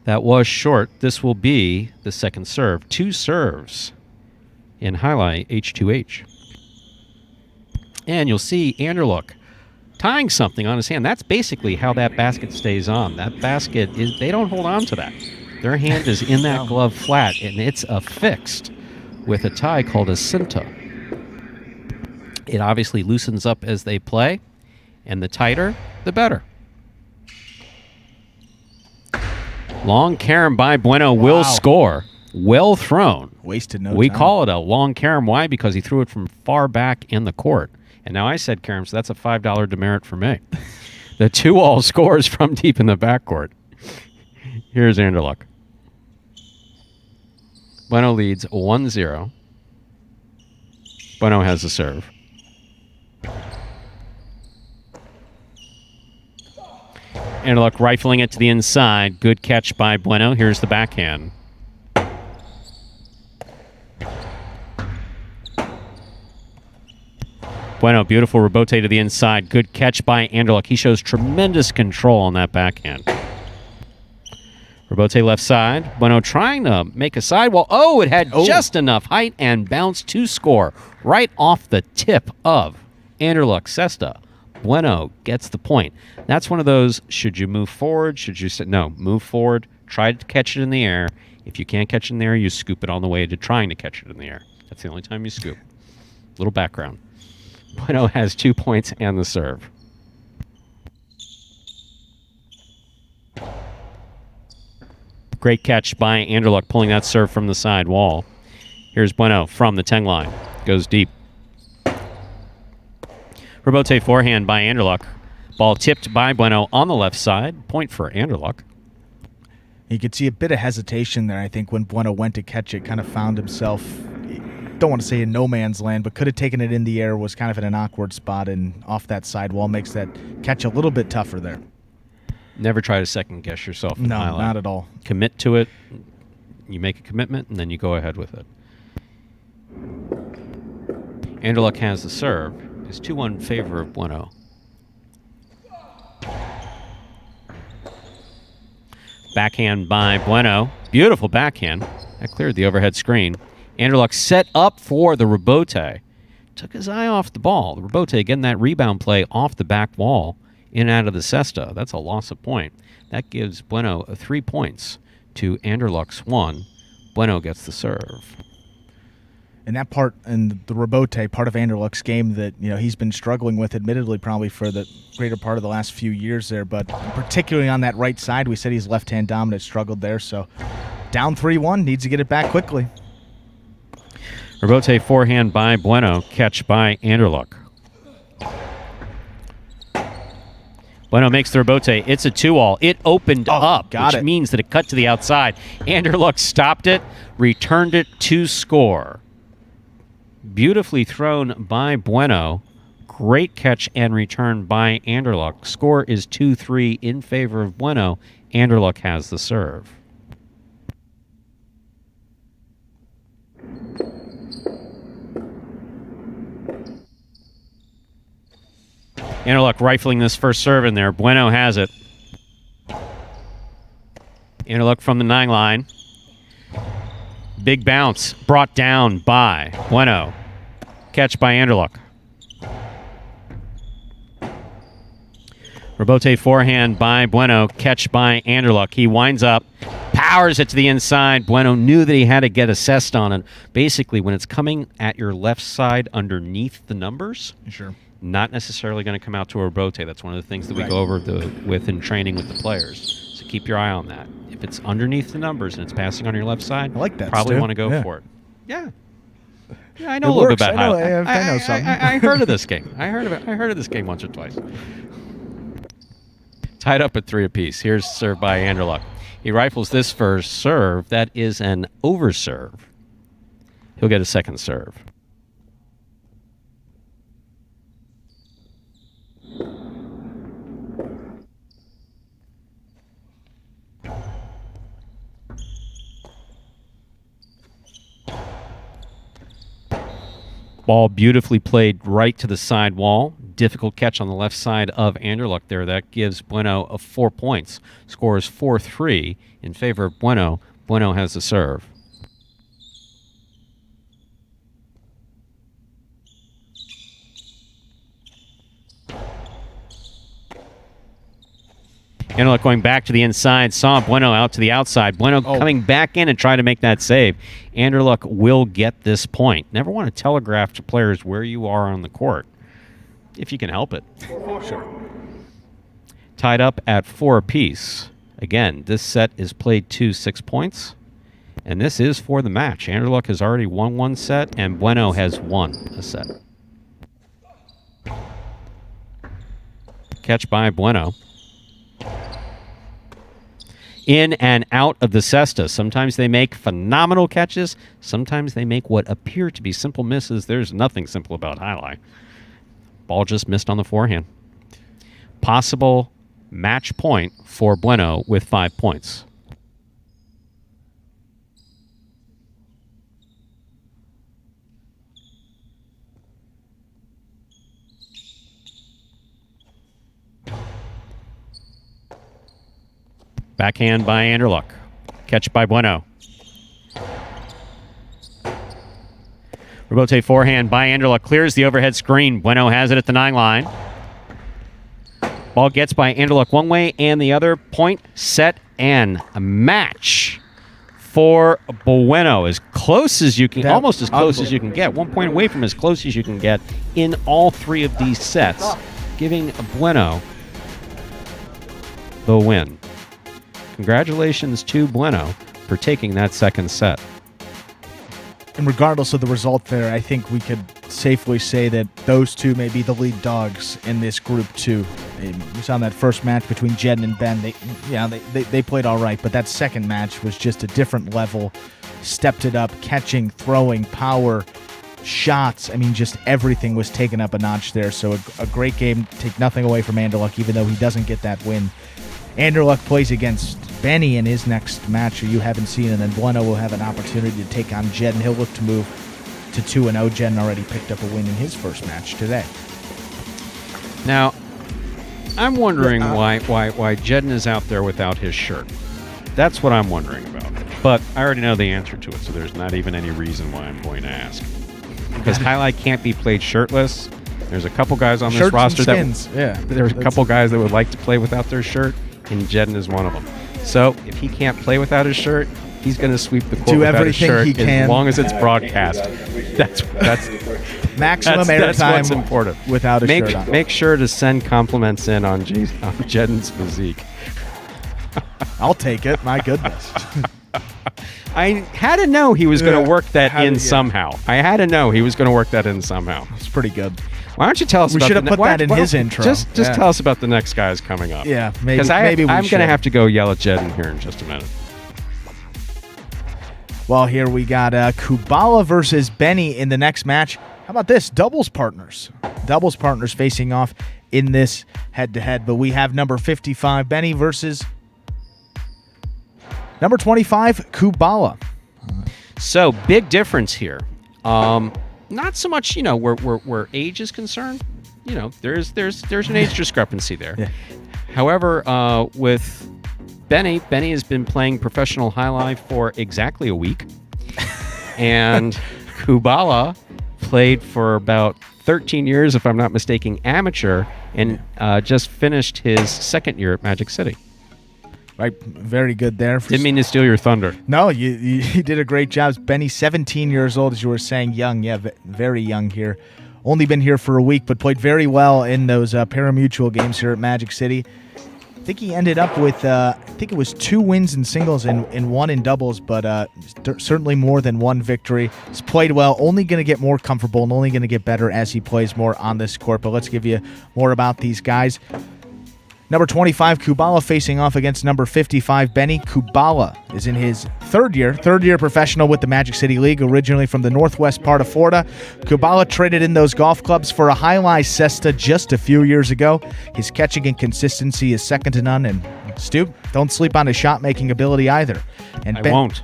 That was short. This will be the second serve. 2 serves in Jai-Alai H2H. And you'll see Anderluck tying something on his hand. That's basically how that basket stays on. That basket is, they don't hold on to that. Their hand is in that glove flat, and it's affixed with a tie called a cinta. It obviously loosens up as they play, and the tighter, the better. Long carom by Bueno will score. Well thrown. Wasted no We time. call it a long carom. Why? Because he threw it from far back in the court. And now I said carom, so that's a $5 demerit for me. The 2-all scores from deep in the backcourt. Here's Anderluck. Bueno leads 1-0. Bueno has the serve. Anderluck rifling it to the inside. Good catch by Bueno. Here's the backhand. Bueno, beautiful rebote to the inside. Good catch by Anderluck. He shows tremendous control on that backhand. Rebote left side. Bueno trying to make a sidewall. Oh, it had just enough height and bounce to score right off the tip of Anderluck Cesta. Bueno gets the point. That's one of those, should you move forward? Should you say, no, move forward. Try to catch it in the air. If you can't catch it in the air, you scoop it on the way to trying to catch it in the air. That's the only time you scoop. Little background. Bueno has 2 points and the serve. Great catch by Anderluck, pulling that serve from the side wall. Here's Bueno from the 10 line. Goes deep. Rebote forehand by Anderluck. Ball tipped by Bueno on the left side. Point for Anderluck. You could see a bit of hesitation there, I think, when Bueno went to catch it. Kind of found himself, don't want to say in no man's land, but could have taken it in the air, was kind of in an awkward spot, and off that sidewall makes that catch a little bit tougher there. Never try to second guess yourself. No, not at all. Commit to it. You make a commitment, and then you go ahead with it. Anderluck has the serve. It's 2-1 in favor of Bueno. Backhand by Bueno. Beautiful backhand. That cleared the overhead screen. Anderluck set up for the rebote. Took his eye off the ball. The rebote getting that rebound play off the back wall in and out of the cesta. That's a loss of point. That gives Bueno 3 points to Anderluck's 1. Bueno gets the serve. And that part, and the rebote, part of Anderluck's game that he's been struggling with, admittedly, probably for the greater part of the last few years there, but particularly on that right side, we said he's left-hand dominant, struggled there. So down 3-1, needs to get it back quickly. Rebote forehand by Bueno, catch by Anderluck. Bueno makes the rebote. It's a 2-all. It opened up, which means that it cut to the outside. Anderluck stopped it, returned it to score. Beautifully thrown by Bueno. Great catch and return by Anderluck. Score is 2-3 in favor of Bueno. Anderluck has the serve. Anderluck rifling this first serve in there. Bueno has it. Anderluck from the 9 line. Big bounce brought down by Bueno. Catch by Anderluck. Rebote forehand by Bueno. Catch by Anderluck. He winds up, powers it to the inside. Bueno knew that he had to get assessed on it. Basically, when it's coming at your left side underneath the numbers, not necessarily going to come out to a rebote. That's one of the things that we go over with in training with the players. So keep your eye on that. If it's underneath the numbers and it's passing on your left side, I like that, probably Stu. want to go for it. Yeah, I know It a little works. bit about how. I know something. I heard of this game. I heard of this game once or twice. Tied up at 3 apiece. Here's serve by Anderluck. He rifles this first serve. That is an over serve. He'll get a second serve. Ball beautifully played right to the side wall. Difficult catch on the left side of Anderluck there. That gives Bueno 4 points. Score is 4-3 in favor of Bueno. Bueno has the serve. Anderluck going back to the inside, saw Bueno out to the outside. Bueno coming back in and trying to make that save. Anderluck will get this point. Never want to telegraph to players where you are on the court, if you can help it. Sure. Tied up at 4 apiece. Again, this set is played to 6 points, and this is for the match. Anderluck has already won 1 set, and Bueno has won a set. Catch by Bueno. In and out of the cesta. Sometimes they make phenomenal catches. Sometimes they make what appear to be simple misses. There's nothing simple about Jai-Alai. Ball just missed on the forehand. Possible match point for Bueno with 5 points. Backhand by Anderluck. Catch by Bueno. Rebote forehand by Anderluck. Clears the overhead screen. Bueno has it at the 9 line. Ball gets by Anderluck one way and the other. Point, set, and a match for Bueno. As close as you can, almost as close as you can get. 1 point away from as close as you can get in all 3 of these sets, giving Bueno the win. Congratulations to Bueno for taking that second set. And regardless of the result there, I think we could safely say that those two may be the lead dogs in this group two. We saw in that first match between Jed and Ben. They played all right, but that second match was just a different level. Stepped it up, catching, throwing, power, shots. I mean, just everything was taken up a notch there. So a great game. Take nothing away from Anderluck, even though he doesn't get that win. Anderluck plays against Benny in his next match, or you haven't seen, and then Bueno will have an opportunity to take on Jed, and he'll look to move to 2-0. Jed already picked up a win in his first match today. Now, I'm wondering why Jedden is out there without his shirt. That's what I'm wondering about. But I already know the answer to it, so there's not even any reason why I'm going to ask. Because Jai-Alai can't be played shirtless. There's a couple guys on this roster there's a couple guys that would like to play without their shirt, and Jedden is one of them. So if he can't play without his shirt, he's going to sweep the court without his shirt as long as it's broadcast. That's maximum airtime. That's what's important. Without a shirt on. Make sure to send compliments in on Jedden's physique. I'll take it. My goodness. I had to know he was going to work that in somehow. I had to know he was going to work that in somehow. It's pretty good. Why don't you tell us? We should have put that in his intro. Just tell us about the next guys coming up. Yeah, maybe. Because I'm going to have to go yell at Jedden here in just a minute. Well, here we got Kubala versus Benny in the next match. How about this? Doubles partners. Doubles partners facing off in this head-to-head. But we have number 55, Benny, versus number 25, Kubala. So, big difference here. Not so much, where age is concerned. There's an age discrepancy there. Yeah. However, with Benny has been playing professional Jai-Alai for exactly a week, and Kubala played for about 13 years, if I'm not mistaken, amateur, and just finished his second year at Magic City. Right, very good there. Didn't mean to steal your thunder. No, you did a great job. Benny, 17 years old, as you were saying, young. Yeah, very young here. Only been here for a week, but played very well in those pari-mutuel games here at Magic City. I think he ended up with, I think it was 2 wins in singles and 1 in doubles, but certainly more than 1 victory. He's played well, only going to get more comfortable and only going to get better as he plays more on this court. But let's give you more about these guys. Number 25, Kubala, facing off against number 55, Benny. Kubala is in his third year professional with the Magic City League, originally from the northwest part of Florida. Kubala traded in those golf clubs for a Jai-Alai cesta just a few years ago. His catching and consistency is second to none, and Stu, don't sleep on his shot-making ability either. And I won't.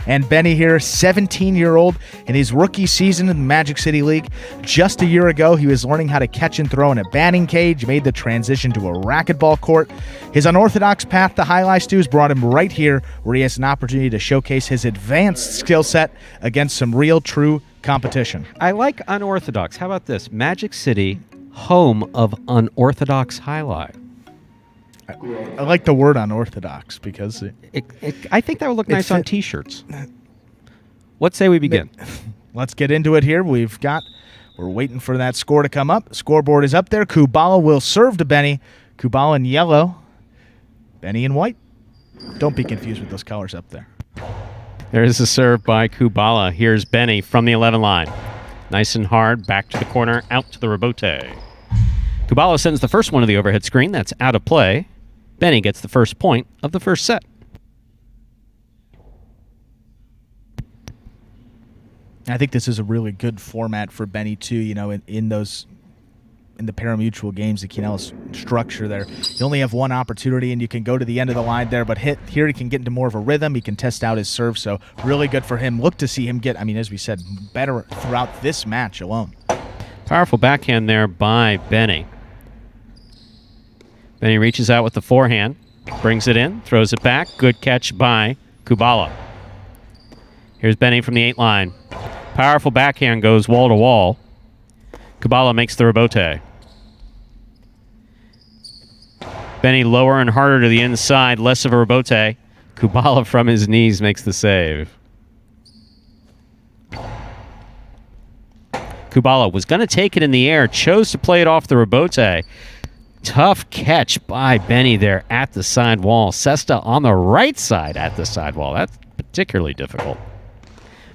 And Benny here, 17-year-old in his rookie season in the Magic City League. Just a year ago, he was learning how to catch and throw in a batting cage, made the transition to a racquetball court. His unorthodox path to highlights has brought him right here where he has an opportunity to showcase his advanced skill set against some real, true competition. I like unorthodox. How about this? Magic City, home of unorthodox highlight. I like the word unorthodox because I think that would look nice on T-shirts. What say we begin? Let's get into it here. We're waiting for that score to come up. Scoreboard is up there. Kubala will serve to Benny. Kubala in yellow. Benny in white. Don't be confused with those colors up there. There's a serve by Kubala. Here's Benny from the 11 line. Nice and hard. Back to the corner. Out to the rebote. Kubala sends the first one to the overhead screen. That's out of play. Benny gets the first point of the first set. I think this is a really good format for Benny too. You know, in the pari-mutuel games, the Quinel's structure there, you only have one opportunity and you can go to the end of the line there, but here he can get into more of a rhythm. He can test out his serve, so really good for him. Look to see him get, as we said, better throughout this match alone. Powerful backhand there by Benny. Benny reaches out with the forehand, brings it in, throws it back. Good catch by Kubala. Here's Benny from the 8 line. Powerful backhand goes wall to wall. Kubala makes the rebote. Benny lower and harder to the inside, less of a rebote. Kubala from his knees makes the save. Kubala was going to take it in the air, chose to play it off the rebote. Tough catch by Benny there at the side wall. Sesta on the right side at the side wall. That's particularly difficult.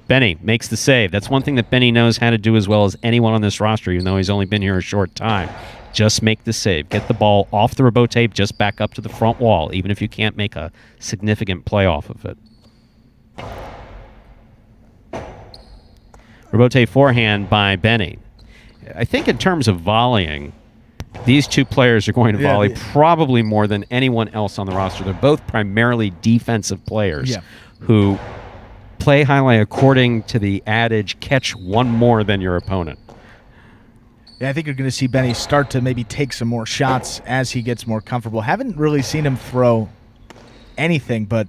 Benny makes the save. That's one thing that Benny knows how to do as well as anyone on this roster, even though he's only been here a short time. Just make the save. Get the ball off the rebote, just back up to the front wall, even if you can't make a significant play off of it. Rebote forehand by Benny. I think in terms of volleying, these two players are going to volley probably more than anyone else on the roster. They're both primarily defensive players who play highlight according to the adage, catch one more than your opponent. Yeah, I think you're going to see Benny start to maybe take some more shots as he gets more comfortable. Haven't really seen him throw anything, but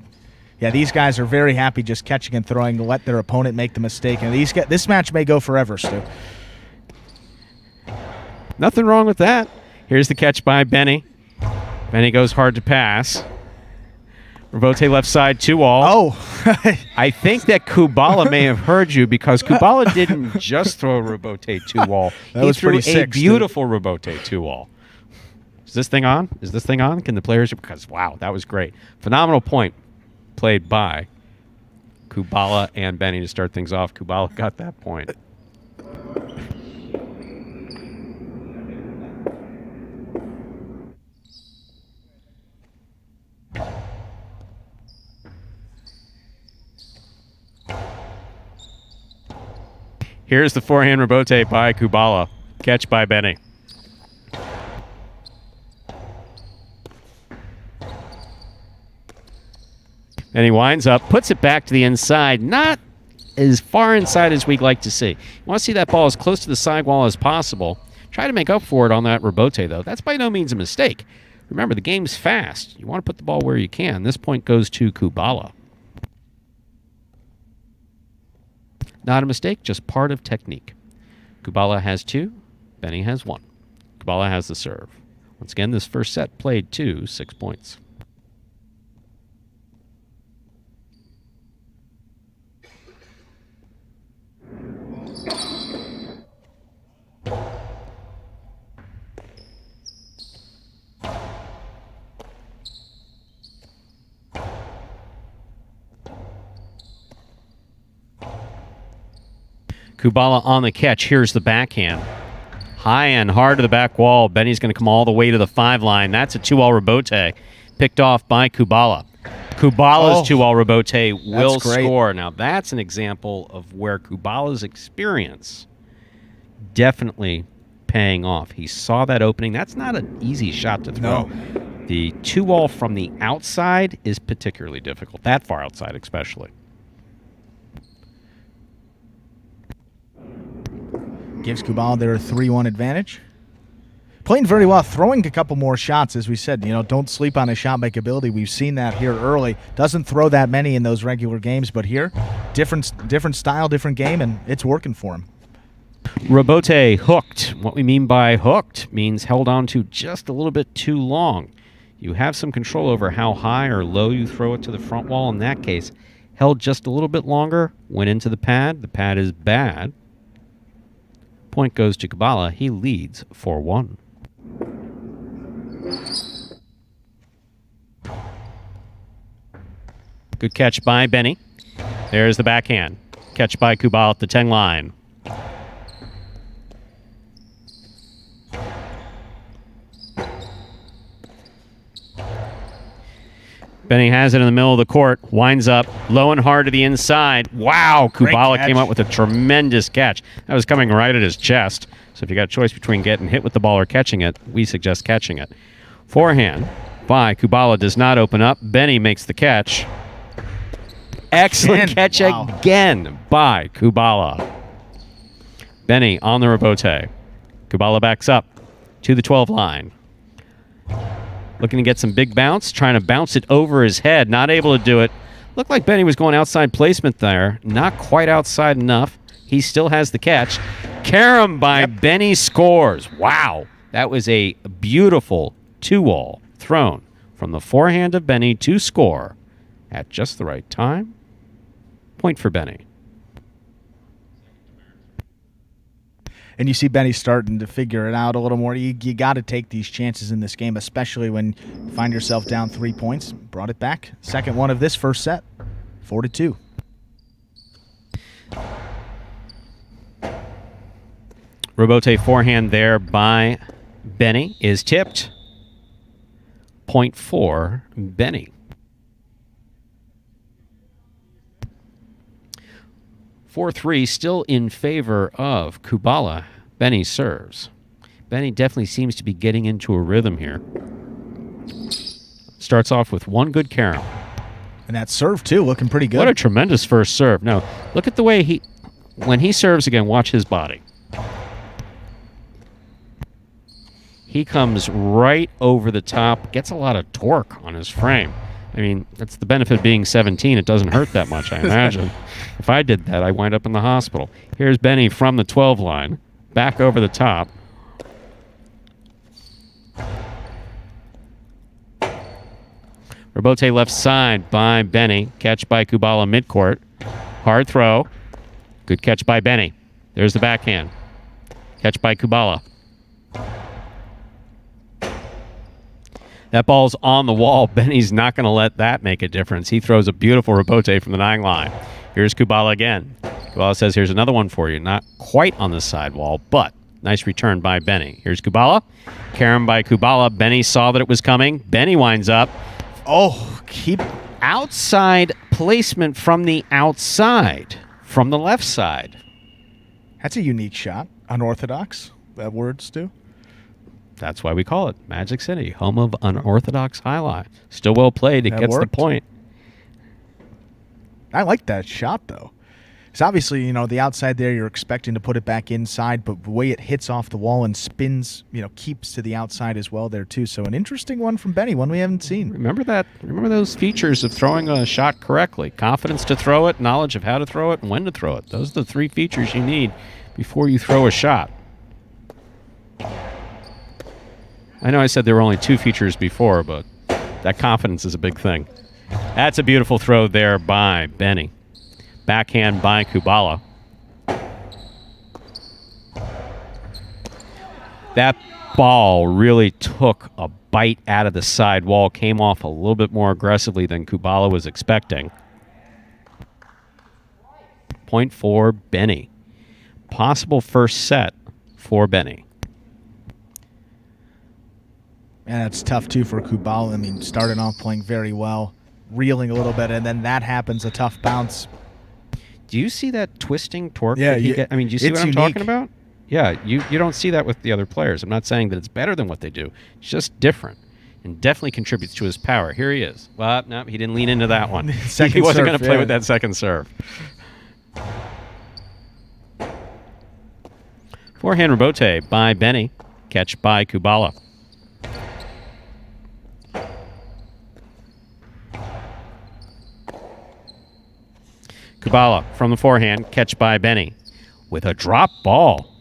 yeah, these guys are very happy just catching and throwing to let their opponent make the mistake. And this match may go forever, Stu. Nothing wrong with that. Here's the catch by Benny. Benny goes hard to pass. Rebote left side, 2-all. Oh. I think that Kubala may have heard you because Kubala didn't just throw a Rebote 2-all. He threw a beautiful Rebote 2-all. Is this thing on? Is this thing on? Can the players? Because, wow, that was great. Phenomenal point played by Kubala and Benny to start things off. Kubala got that point. Here's the forehand rebote by Kubala. Catch by Benny. And he winds up, puts it back to the inside. Not as far inside as we'd like to see. You want to see that ball as close to the sidewall as possible. Try to make up for it on that rebote, though. That's by no means a mistake. Remember, the game's fast. You want to put the ball where you can. This point goes to Kubala. Not a mistake, just part of technique. Kubala has 2, Benny has 1. Kubala has the serve. Once again, this first set played to 6 points. Kubala on the catch. Here's the backhand. High and hard to the back wall. Benny's going to come all the way to the 5 line. That's a 2-all rebote picked off by Kubala. Kubala's 2-all rebote will score. Now, that's an example of where Kubala's experience definitely paying off. He saw that opening. That's not an easy shot to throw. No. The 2-all from the outside is particularly difficult. That far outside especially. Gives Kubala their 3-1 advantage. Playing very well, throwing a couple more shots, as we said. Don't sleep on his shot make ability. We've seen that here early. Doesn't throw that many in those regular games, but here, different style, different game, and it's working for him. Robote hooked. What we mean by hooked means held on to just a little bit too long. You have some control over how high or low you throw it to the front wall. In that case, held just a little bit longer, went into the pad. The pad is bad. Point goes to Kubala. He leads 4-1. Good catch by Benny. There's the backhand. Catch by Kubala at the 10 line. Benny has it in the middle of the court. Winds up low and hard to the inside. Wow, Kubala came up with a tremendous catch. That was coming right at his chest. So if you got a choice between getting hit with the ball or catching it, we suggest catching it. Forehand by Kubala does not open up. Benny makes the catch. Excellent catch again by Kubala. Benny on the rebote. Kubala backs up to the 12 line. Looking to get some big bounce, trying to bounce it over his head. Not able to do it. Looked like Benny was going outside placement there. Not quite outside enough. He still has the catch. Carom by Benny scores. Wow. That was a beautiful 2-all thrown from the forehand of Benny to score at just the right time. Point for Benny. And you see Benny starting to figure it out a little more. You got to take these chances in this game, especially when you find yourself down 3 points. Brought it back. Second one of this first set, 4-2. Robote forehand there by Benny is tipped. Point for Benny. 4-3 still in favor of Kubala. Benny serves. Benny definitely seems to be getting into a rhythm here. Starts off with one good carom. And that serve, too, looking pretty good. What a tremendous first serve. No, look at the way when he serves again, watch his body. He comes right over the top, gets a lot of torque on his frame. I mean, that's the benefit of being 17. It doesn't hurt that much, I imagine. If I did that, I'd wind up in the hospital. Here's Benny from the 12 line, back over the top. Robote left side by Benny. Catch by Kubala midcourt. Hard throw. Good catch by Benny. There's the backhand. Catch by Kubala. That ball's on the wall. Benny's not going to let that make a difference. He throws a beautiful rebote from the 9 line. Here's Kubala again. Kubala says, here's another one for you. Not quite on the sidewall, but nice return by Benny. Here's Kubala. Carom by Kubala. Benny saw that it was coming. Benny winds up. Oh, keep outside placement from the outside, from the left side. That's a unique shot. Unorthodox. That word, Stu? That's why we call it Magic City, home of unorthodox highlight. Still well played. It gets the point. I like that shot, though. It's obviously, the outside there, you're expecting to put it back inside, but the way it hits off the wall and spins, keeps to the outside as well there, too. So an interesting one from Benny, one we haven't seen. Remember that? Remember those features of throwing a shot correctly. Confidence to throw it, knowledge of how to throw it, and when to throw it. Those are the 3 features you need before you throw a shot. I know I said there were only 2 features before, but that confidence is a big thing. That's a beautiful throw there by Benny. Backhand by Kubala. That ball really took a bite out of the side wall, came off a little bit more aggressively than Kubala was expecting. Point for Benny. Possible first set for Benny. And that's tough, too, for Kubala. I mean, starting off playing very well, reeling a little bit, and then that happens, a tough bounce. Do you see that twisting torque? Yeah. Do you see what I'm talking about? Yeah, you don't see that with the other players. I'm not saying that it's better than what they do. It's just different and definitely contributes to his power. Here he is. Well, no, he didn't lean into that one. He wasn't going to play with that second serve. Forehand rebote by Benny. Catch by Kubala. Kubala from the forehand. Catch by Benny. With a drop ball.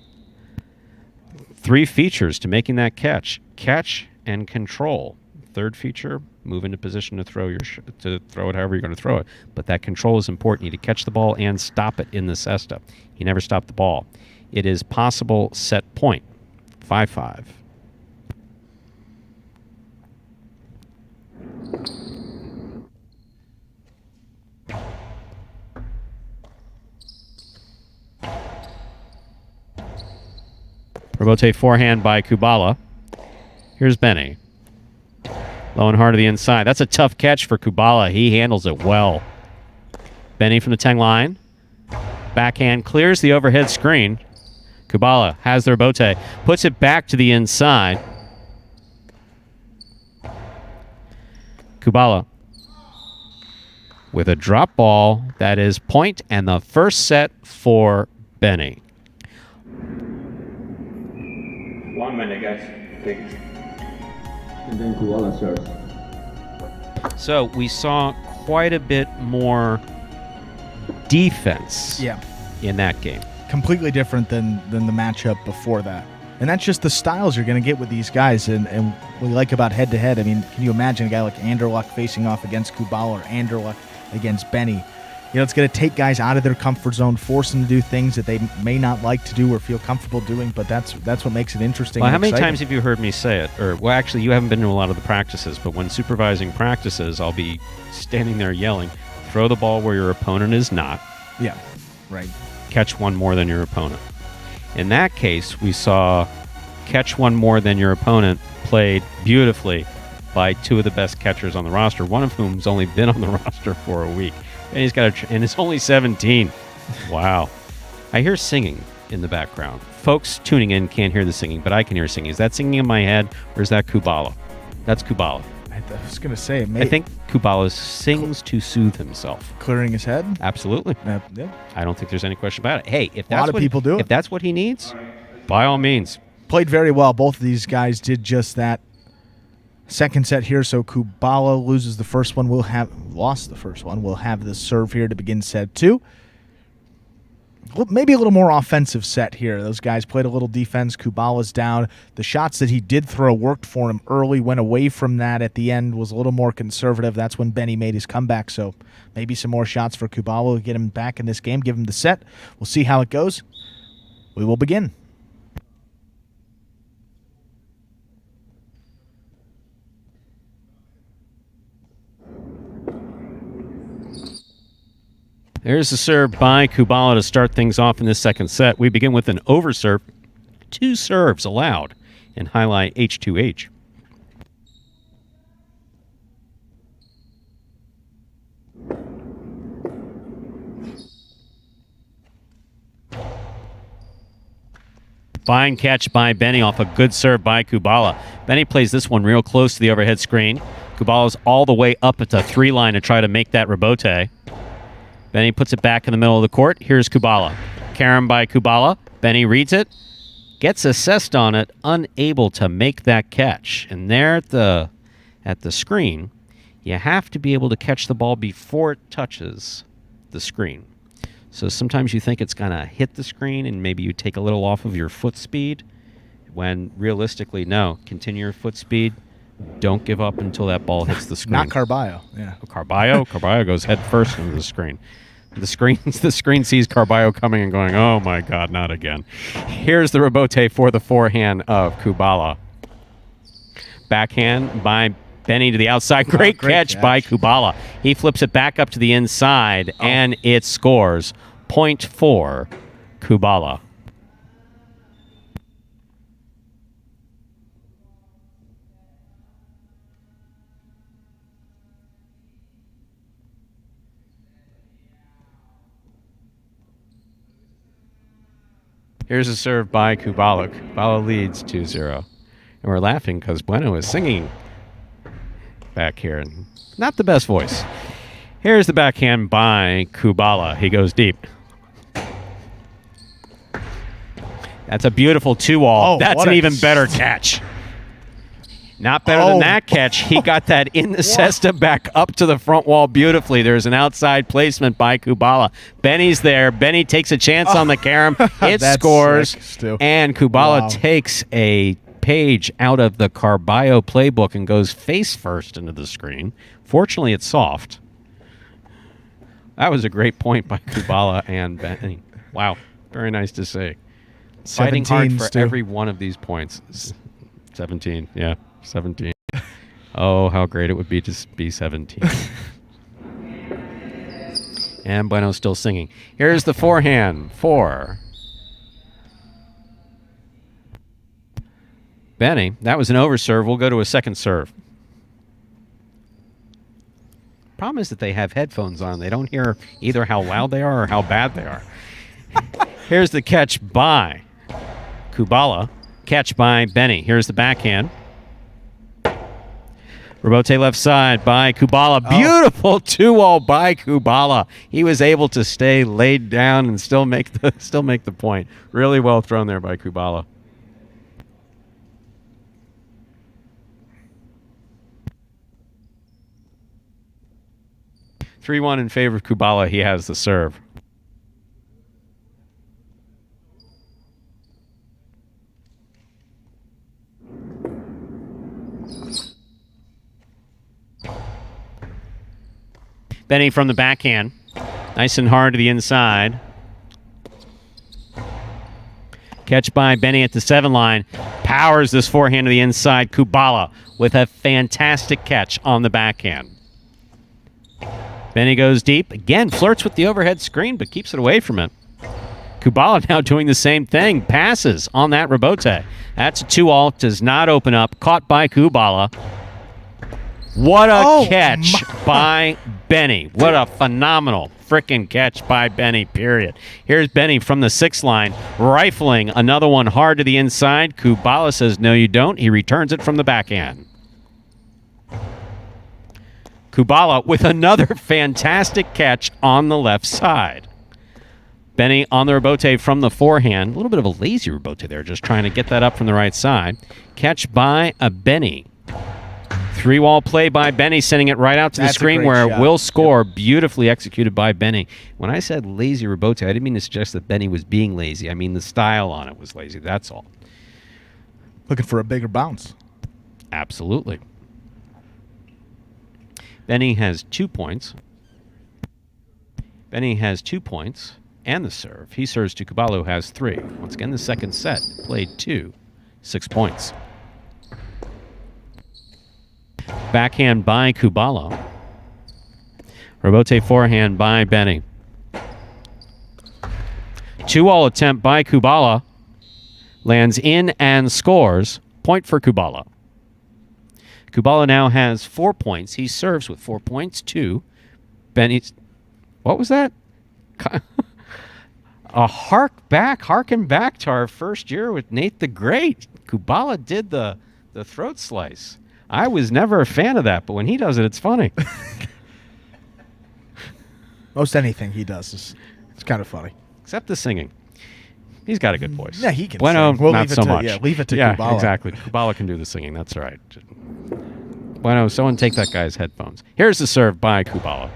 3 features to making that catch. Catch and control. Third feature, move into position to throw to throw it however you're going to throw it. But that control is important. You need to catch the ball and stop it in the cesta. He never stopped the ball. It is possible set point. 5-5. Rebote forehand by Kubala. Here's Benny. Low and hard to the inside. That's a tough catch for Kubala. He handles it well. Benny from the 10 line. Backhand clears the overhead screen. Kubala has the rebote. Puts it back to the inside. Kubala with a drop ball. That is point and the first set for Benny. 1 minute, guys. Take it. And then Kubala serves. So we saw quite a bit more defense in that game. Completely different than the matchup before that. And that's just the styles you're going to get with these guys. And what we like about head-to-head, I mean, can you imagine a guy like Anderluck facing off against Kubala or Anderluck against Benny? You know, it's going to take guys out of their comfort zone, force them to do things that they may not like to do or feel comfortable doing, but that's what makes it interesting. Well, and how many exciting. times have you heard me say it? Or, well, actually, you haven't been to a lot of the practices, but when supervising practices, I'll be standing there yelling, throw the ball where your opponent is not. Yeah, right. Catch one more than your opponent. In that case, we saw catch one more than your opponent played beautifully by 2 of the best catchers on the roster, one of whom's only been on the roster for a week. And and it's only 17. Wow. I hear singing in the background. Folks tuning in can't hear the singing, but I can hear singing. Is that singing in my head, or is that Kubala? That's Kubala. I was going to say, I think Kubala sings to soothe himself. Clearing his head? Absolutely. Yeah. I don't think there's any question about it. Hey, if A lot of people do it. If that's what he needs, by all means. Played very well. Both of these guys did just that. Second set here, so Kubala loses the first one. Lost the first one. We'll have the serve here to begin set 2. Maybe a little more offensive set here. Those guys played a little defense. Kubala's down. The shots that he did throw worked for him early, went away from that at the end, was a little more conservative. That's when Benny made his comeback, so maybe some more shots for Kubala to get him back in this game, give him the set. We'll see how it goes. We will begin. There's the serve by Kubala to start things off in this second set. We begin with an overserve. 2 serves allowed in Jai-Alai H2H. Fine catch by Benny off a good serve by Kubala. Benny plays this one real close to the overhead screen. Kubala's all the way up at the 3 line to try to make that rebote. Benny puts it back in the middle of the court. Here's Kubala. Carom by Kubala. Benny reads it. Gets assessed on it. Unable to make that catch. And there at the screen, you have to be able to catch the ball before it touches the screen. So sometimes you think it's going to hit the screen and maybe you take a little off of your foot speed. When realistically, no. Continue your foot speed. Don't give up until that ball hits the screen. Not Carballo. Yeah. Carballo goes head first into the screen. The screen sees Carballo coming and going, oh my God, not again. Here's the rebote for the forehand of Kubala. Backhand by Benny to the outside. Great catch by Kubala. He flips it back up to the inside, and it scores. Point for Kubala. Here's a serve by Kubala. Kubala leads 2-0. And we're laughing because Bueno is singing back here. Not the best voice. Here's the backhand by Kubala. He goes deep. That's a beautiful 2-all. Oh, That's what an a even better catch. Not better than that catch. He got that in the cesta back up to the front wall beautifully. There's an outside placement by Kubala. Benny's there. Benny takes a chance on the carom. It scores. And Kubala takes a page out of the Carballo playbook and goes face first into the screen. Fortunately, it's soft. That was a great point by Kubala and Benny. Wow. Very nice to see. Fighting hard for every one of these points. 17, yeah, 17. Oh, how great it would be to be 17. And Bueno's still singing. Here's the forehand for Benny. That was an overserve. We'll go to a second serve. Problem is that they have headphones on. They don't hear either how loud they are or how bad they are. Here's the catch by Kubala. Catch by Benny. Here's the backhand. Rebote left side by Kubala. Beautiful 2-all by Kubala. He was able to stay laid down and still make the point. Really well thrown there by Kubala. (3-1) in favor of Kubala. He has the serve. Benny from the backhand. Nice and hard to the inside. Catch by Benny at the 7 line. Powers this forehand to the inside. Kubala with a fantastic catch on the backhand. Benny goes deep. Again, flirts with the overhead screen, but keeps it away from it. Kubala now doing the same thing. Passes on that rebote. That's a 2-all. Does not open up. Caught by Kubala. What a catch by Benny. What a phenomenal frickin' catch by Benny, period. Here's Benny from the 6 line, rifling another one hard to the inside. Kubala says, no, you don't. He returns it from the backhand. Kubala with another fantastic catch on the left side. Benny on the rebote from the forehand. A little bit of a lazy rebote there, just trying to get that up from the right side. Catch by a Benny. 3-wall play by Benny, sending it right out to the screen where it will score. Yep. Beautifully executed by Benny. When I said lazy rebote, I didn't mean to suggest that Benny was being lazy. I mean the style on it was lazy. That's all. Looking for a bigger bounce. Absolutely. Benny has 2 points. Benny has 2 points and the serve. He serves to Kubala, who has 3. Once again, the second set played 2, 6 points. Backhand by Kubala. Rebote forehand by Benny. 2-all attempt by Kubala. Lands in and scores. Point for Kubala. Kubala now has 4 points. He serves with 4 points. 2. Benny's... What was that? Harken back to our first year with Nate the Great. Kubala did the throat slice. I was never a fan of that, but when he does it, it's funny. Most anything he does is it's kind of funny. Except the singing. He's got a good voice. Yeah, he can Bueno, sing. We'll not so much. Yeah, leave it to yeah, Kubala. Exactly. Kubala can do the singing. That's right. Bueno, someone take that guy's headphones. Here's the serve by Kubala.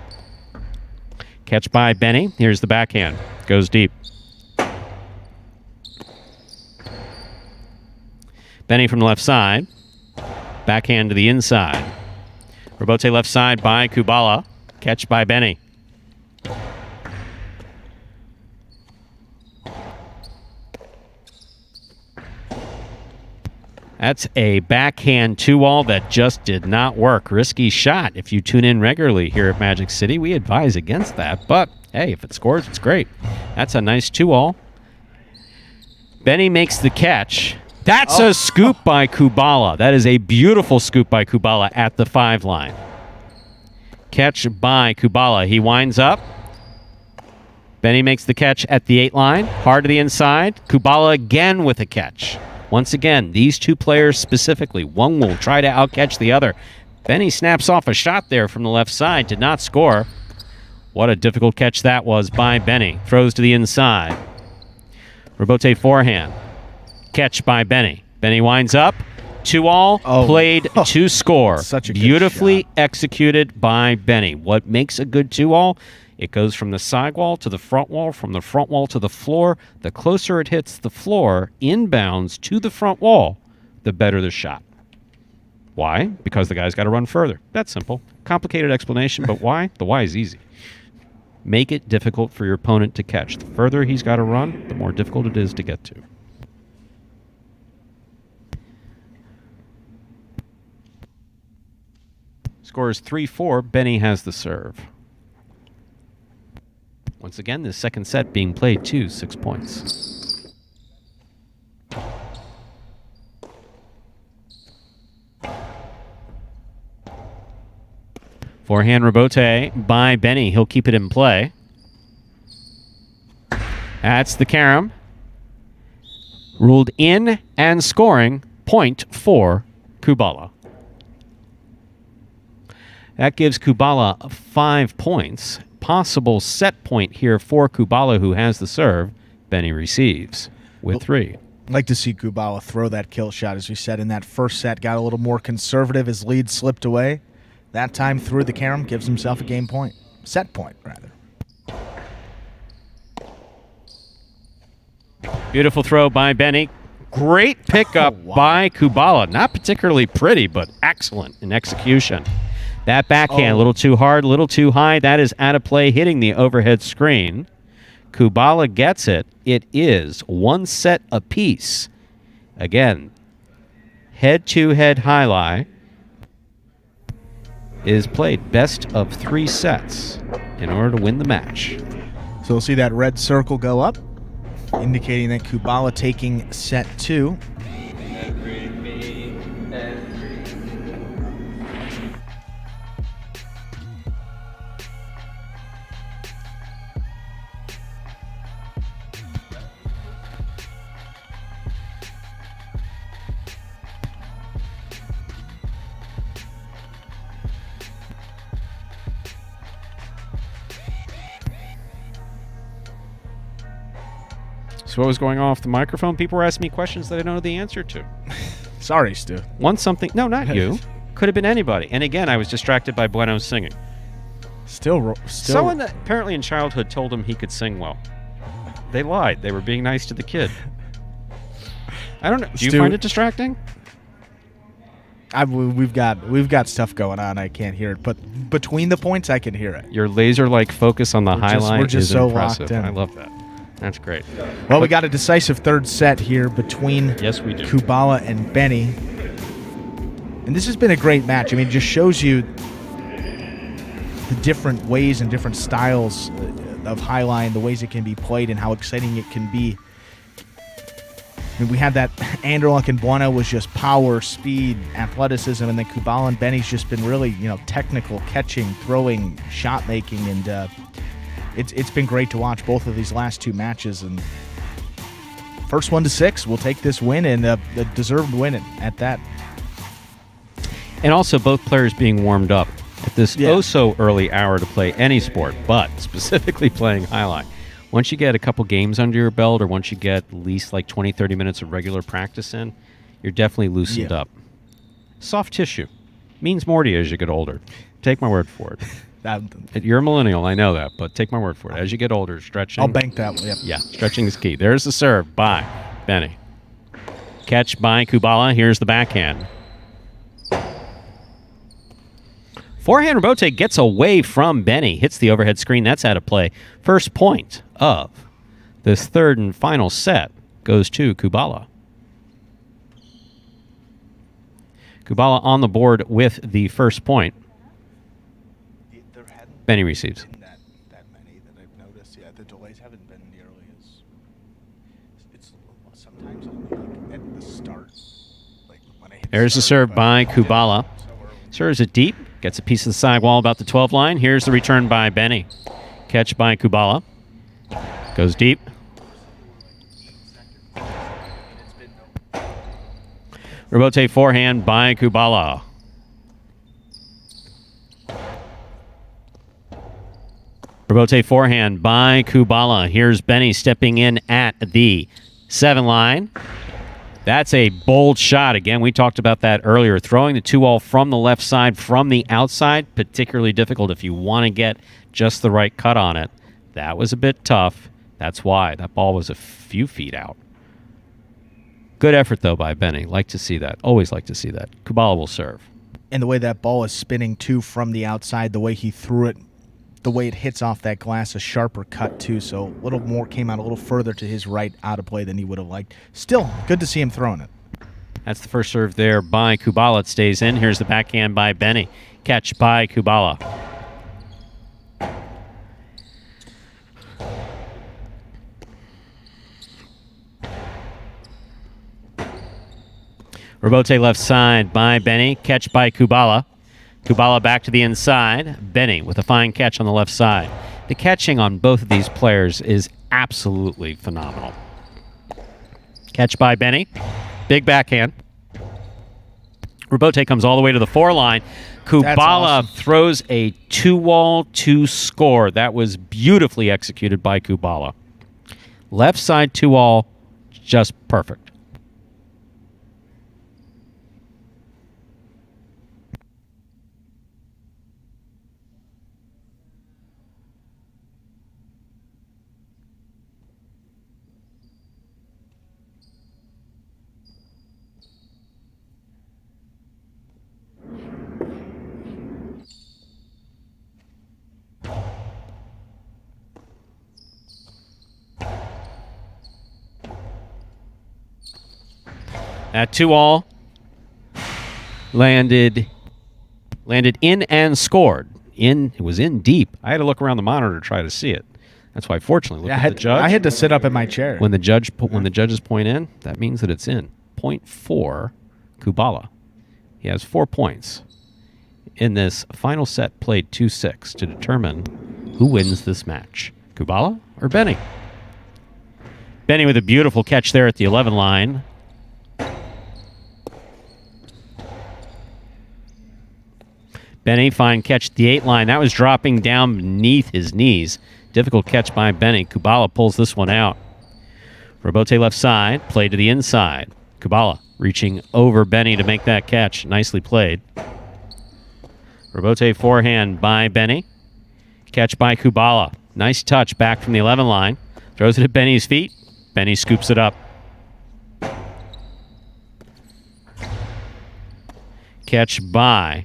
Catch by Benny. Here's the backhand. Goes deep. Benny from the left side. Backhand to the inside. Rebote left side by Kubala. Catch by Benny. That's a backhand 2-all that just did not work. Risky shot. If you tune in regularly here at Magic City, we advise against that. But, hey, if it scores, it's great. That's a nice 2-all. Benny makes the catch. That's a scoop by Kubala. That is a beautiful scoop by Kubala at the 5 line. Catch by Kubala. He winds up. Benny makes the catch at the 8 line. Hard to the inside. Kubala again with a catch. Once again, these 2 players specifically, one will try to outcatch the other. Benny snaps off a shot there from the left side. Did not score. What a difficult catch that was by Benny. Throws to the inside. Rebote forehand. Catch by Benny. Benny winds up. 2-all, played to score. Such a good Beautifully shot. executed by Benny. What makes a good 2-all? It goes from the sidewall to the front wall, from the front wall to the floor. The closer it hits the floor, inbounds to the front wall, the better the shot. Why? Because the guy's got to run further. That's simple. Complicated explanation, but why? The why is easy. Make it difficult for your opponent to catch. The further he's got to run, the more difficult it is to get to. Score is 3-4. Benny has the serve. Once again, the second set being played to 6 points. Forehand rebote by Benny. He'll keep it in play. That's the carom. Ruled in and scoring, point for Kubala. That gives Kubala 5 points. Possible set point here for Kubala, who has the serve. Benny receives with 3. I'd like to see Kubala throw that kill shot, as we said in that first set. Got a little more conservative. His lead slipped away. That time through the carom, gives himself a game point. Set point, rather. Beautiful throw by Benny. Great pickup by Kubala. Not particularly pretty, but excellent in execution. That backhand, a little too hard, a little too high. That is out of play, hitting the overhead screen. Kubala gets it. It is 1 set apiece. Again, head-to-head Jai-Alai is played best of 3 sets in order to win the match. So we'll see that red circle go up, indicating that Kubala taking set 2. So what was going on off the microphone? People were asking me questions that I don't know the answer to. Sorry, Stu. Want something? No, not you. Could have been anybody. And again, I was distracted by Bueno singing. Still. Someone that apparently in childhood told him he could sing well. They lied. They were being nice to the kid. I don't know. Do you find it distracting? We've got stuff going on. I can't hear it, but between the points, I can hear it. Your laser-like focus on the highlight we're just is so impressive. locked in. I love that. That's great. Well, we got a decisive third set here between Yes, we do. Kubala and Benny. And this has been a great match. I mean, it just shows you the different ways and different styles of Jai-Alai and the ways it can be played and how exciting it can be. I mean, we had that Anderluck and Bueno was just power, speed, athleticism, and then Kubala and Benny's just been really, technical, catching, throwing, shot making, and it's been great to watch both of these last 2 matches. And first one to 6, we'll take this win, and a deserved win at that. And also both players being warmed up at this so early hour to play any sport, but specifically playing Jai-Alai. Once you get a couple games under your belt, or once you get at least like 20, 30 minutes of regular practice in, you're definitely loosened up. Soft tissue. Means more to you as you get older. Take my word for it. You're a millennial, I know that, but take my word for it. As you get older, stretching. I'll bank that one. Yep. Yeah, stretching is key. There's the serve by Benny. Catch by Kubala. Here's the backhand. Forehand rebote gets away from Benny. Hits the overhead screen. That's out of play. First point of this third and final set goes to Kubala. Kubala on the board with the first point. Benny receives. That many that I've noticed. Yeah, the delays haven't been nearly as. It's sometimes only at the start. Like when I hit There's the serve by Kubala. Serves it deep. Gets a piece of the sidewall about the 12 line. Here's the return by Benny. Catch by Kubala. Goes deep. Rebote forehand by Kubala. Rebote forehand by Kubala. Here's Benny stepping in at the 7 line. That's a bold shot. Again, we talked about that earlier. Throwing the 2-all from the left side, from the outside, particularly difficult if you want to get just the right cut on it. That was a bit tough. That's why. That ball was a few feet out. Good effort, though, by Benny. Like to see that. Always like to see that. Kubala will serve. And the way that ball is spinning, too, from the outside, the way he threw it, the way it hits off that glass, a sharper cut, too. So a little more came out a little further to his right out of play than he would have liked. Still, good to see him throwing it. That's the first serve there by Kubala. It stays in. Here's the backhand by Benny. Catch by Kubala. Rebote left side by Benny. Catch by Kubala. Kubala back to the inside. Benny with a fine catch on the left side. The catching on both of these players is absolutely phenomenal. Catch by Benny. Big backhand. Rebote comes all the way to the 4 line. Kubala awesome. throws a 2-wall to score. That was beautifully executed by Kubala. Left side 2-all, just perfect. That 2-all landed in and scored. It was in deep. I had to look around the monitor to try to see it. That's why, fortunately, look at the judge. I had to sit up in my chair. When the judges point in, that means that it's in. Point for Kubala. He has 4 points in this final set played 2-6 to determine who wins this match, Kubala or Benny. Benny with a beautiful catch there at the 11 line. Benny, fine catch at the 8 line. That was dropping down beneath his knees. Difficult catch by Benny. Kubala pulls this one out. Rebote left side, play to the inside. Kubala reaching over Benny to make that catch. Nicely played. Rebote forehand by Benny. Catch by Kubala. Nice touch back from the 11 line. Throws it at Benny's feet. Benny scoops it up. Catch by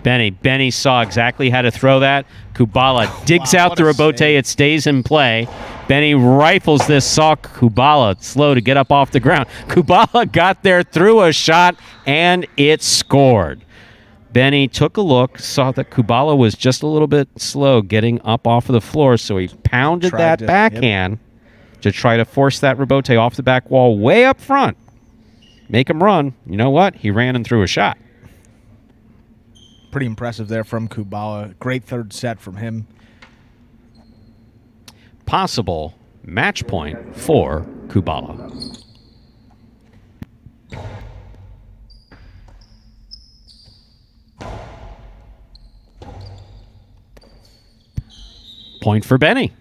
Benny. Benny saw exactly how to throw that. Kubala digs out the rebote. It stays in play. Benny rifles this, saw Kubala slow to get up off the ground. Kubala got there, threw a shot, and it scored. Benny took a look, saw that Kubala was just a little bit slow getting up off of the floor, so he pounded that backhand to try to force that rebote off the back wall way up front. Make him run. You know what? He ran and threw a shot. Pretty impressive there from Kubala. Great third set from him. Possible match point for Kubala. Point for Benny.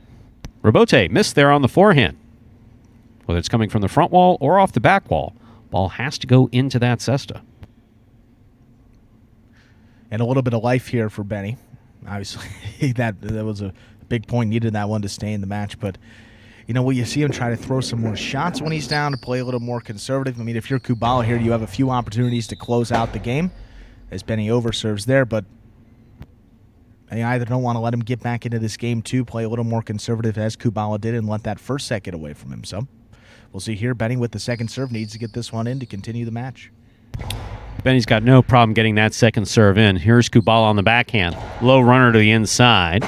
Rebote missed there on the forehand. Whether it's coming from the front wall or off the back wall, ball has to go into that cesta. And a little bit of life here for Benny. Obviously, that was a big point. Needed that one to stay in the match. But, you know, you see him try to throw some more shots when he's down to play a little more conservative. I mean, if you're Kubala here, you have a few opportunities to close out the game as Benny overserves there. But I either don't want to let him get back into this game, too, play a little more conservative as Kubala did and let that first set get away from him. So we'll see here. Benny with the second serve needs to get this one in to continue the match. Benny's got no problem getting that second serve in. Here's Kubala on the backhand. Low runner to the inside.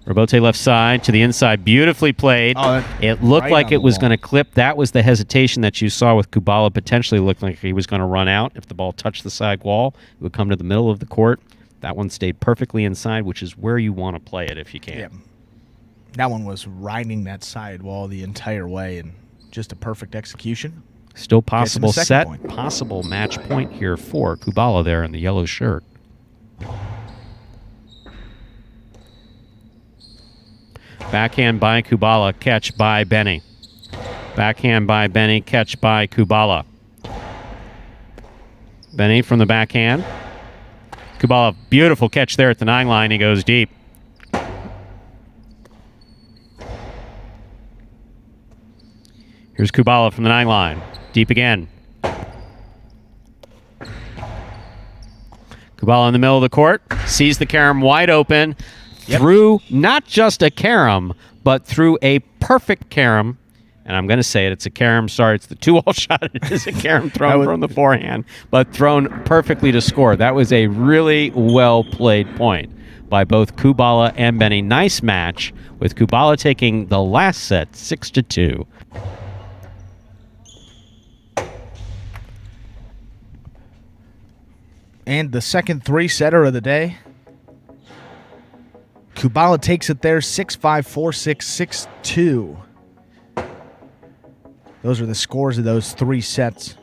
Rebote left side to the inside. Beautifully played. It looked right like it was wall. going to clip. That was the hesitation that you saw with Kubala. Potentially looked like he was going to run out. If the ball touched the side wall, it would come to the middle of the court. That one stayed perfectly inside, which is where you want to play it if you can. Yeah. That one was riding that side wall the entire way, and just a perfect execution. Still possible set, point. possible match point here for Kubala there in the yellow shirt. Backhand by Kubala, catch by Benny. Backhand by Benny, catch by Kubala. Benny from the backhand. Kubala, beautiful catch there at the 9 line. He goes deep. Here's Kubala from the 9 line. Deep again. Kubala in the middle of the court. Sees the carom wide open. Yep. Through not just a carom, but through a perfect carom. And I'm going to say it. It's a carom. Sorry, it's the 2-all shot. It is a carom thrown from the forehand, but thrown perfectly to score. That was a really well-played point by both Kubala and Benny. Nice match, with Kubala taking the last set 6-2. And the second 3-setter of the day. Kubala takes it there, 6-5, 4-6, 6-2. Those are the scores of those 3 sets.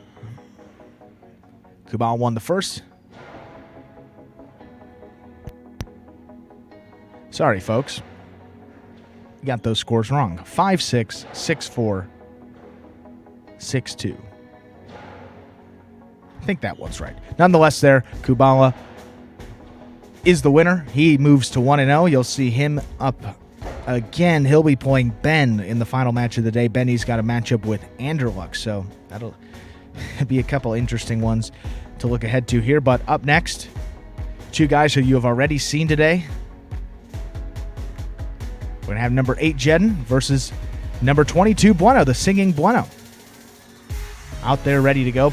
Kubala won the first. Sorry, folks. You got those scores wrong. 5-6, 6-4, 6-2. I think that one's right. Nonetheless, there, Kubala is the winner. He moves to 1-0. You'll see him up again. He'll be playing Ben in the final match of the day. Benny's got a matchup with Anderluck, so that'll be a couple interesting ones to look ahead to here. But up next, 2 guys who you have already seen today. We're going to have number 8, Jedden, versus number 22, Bueno, the singing Bueno. Out there ready to go.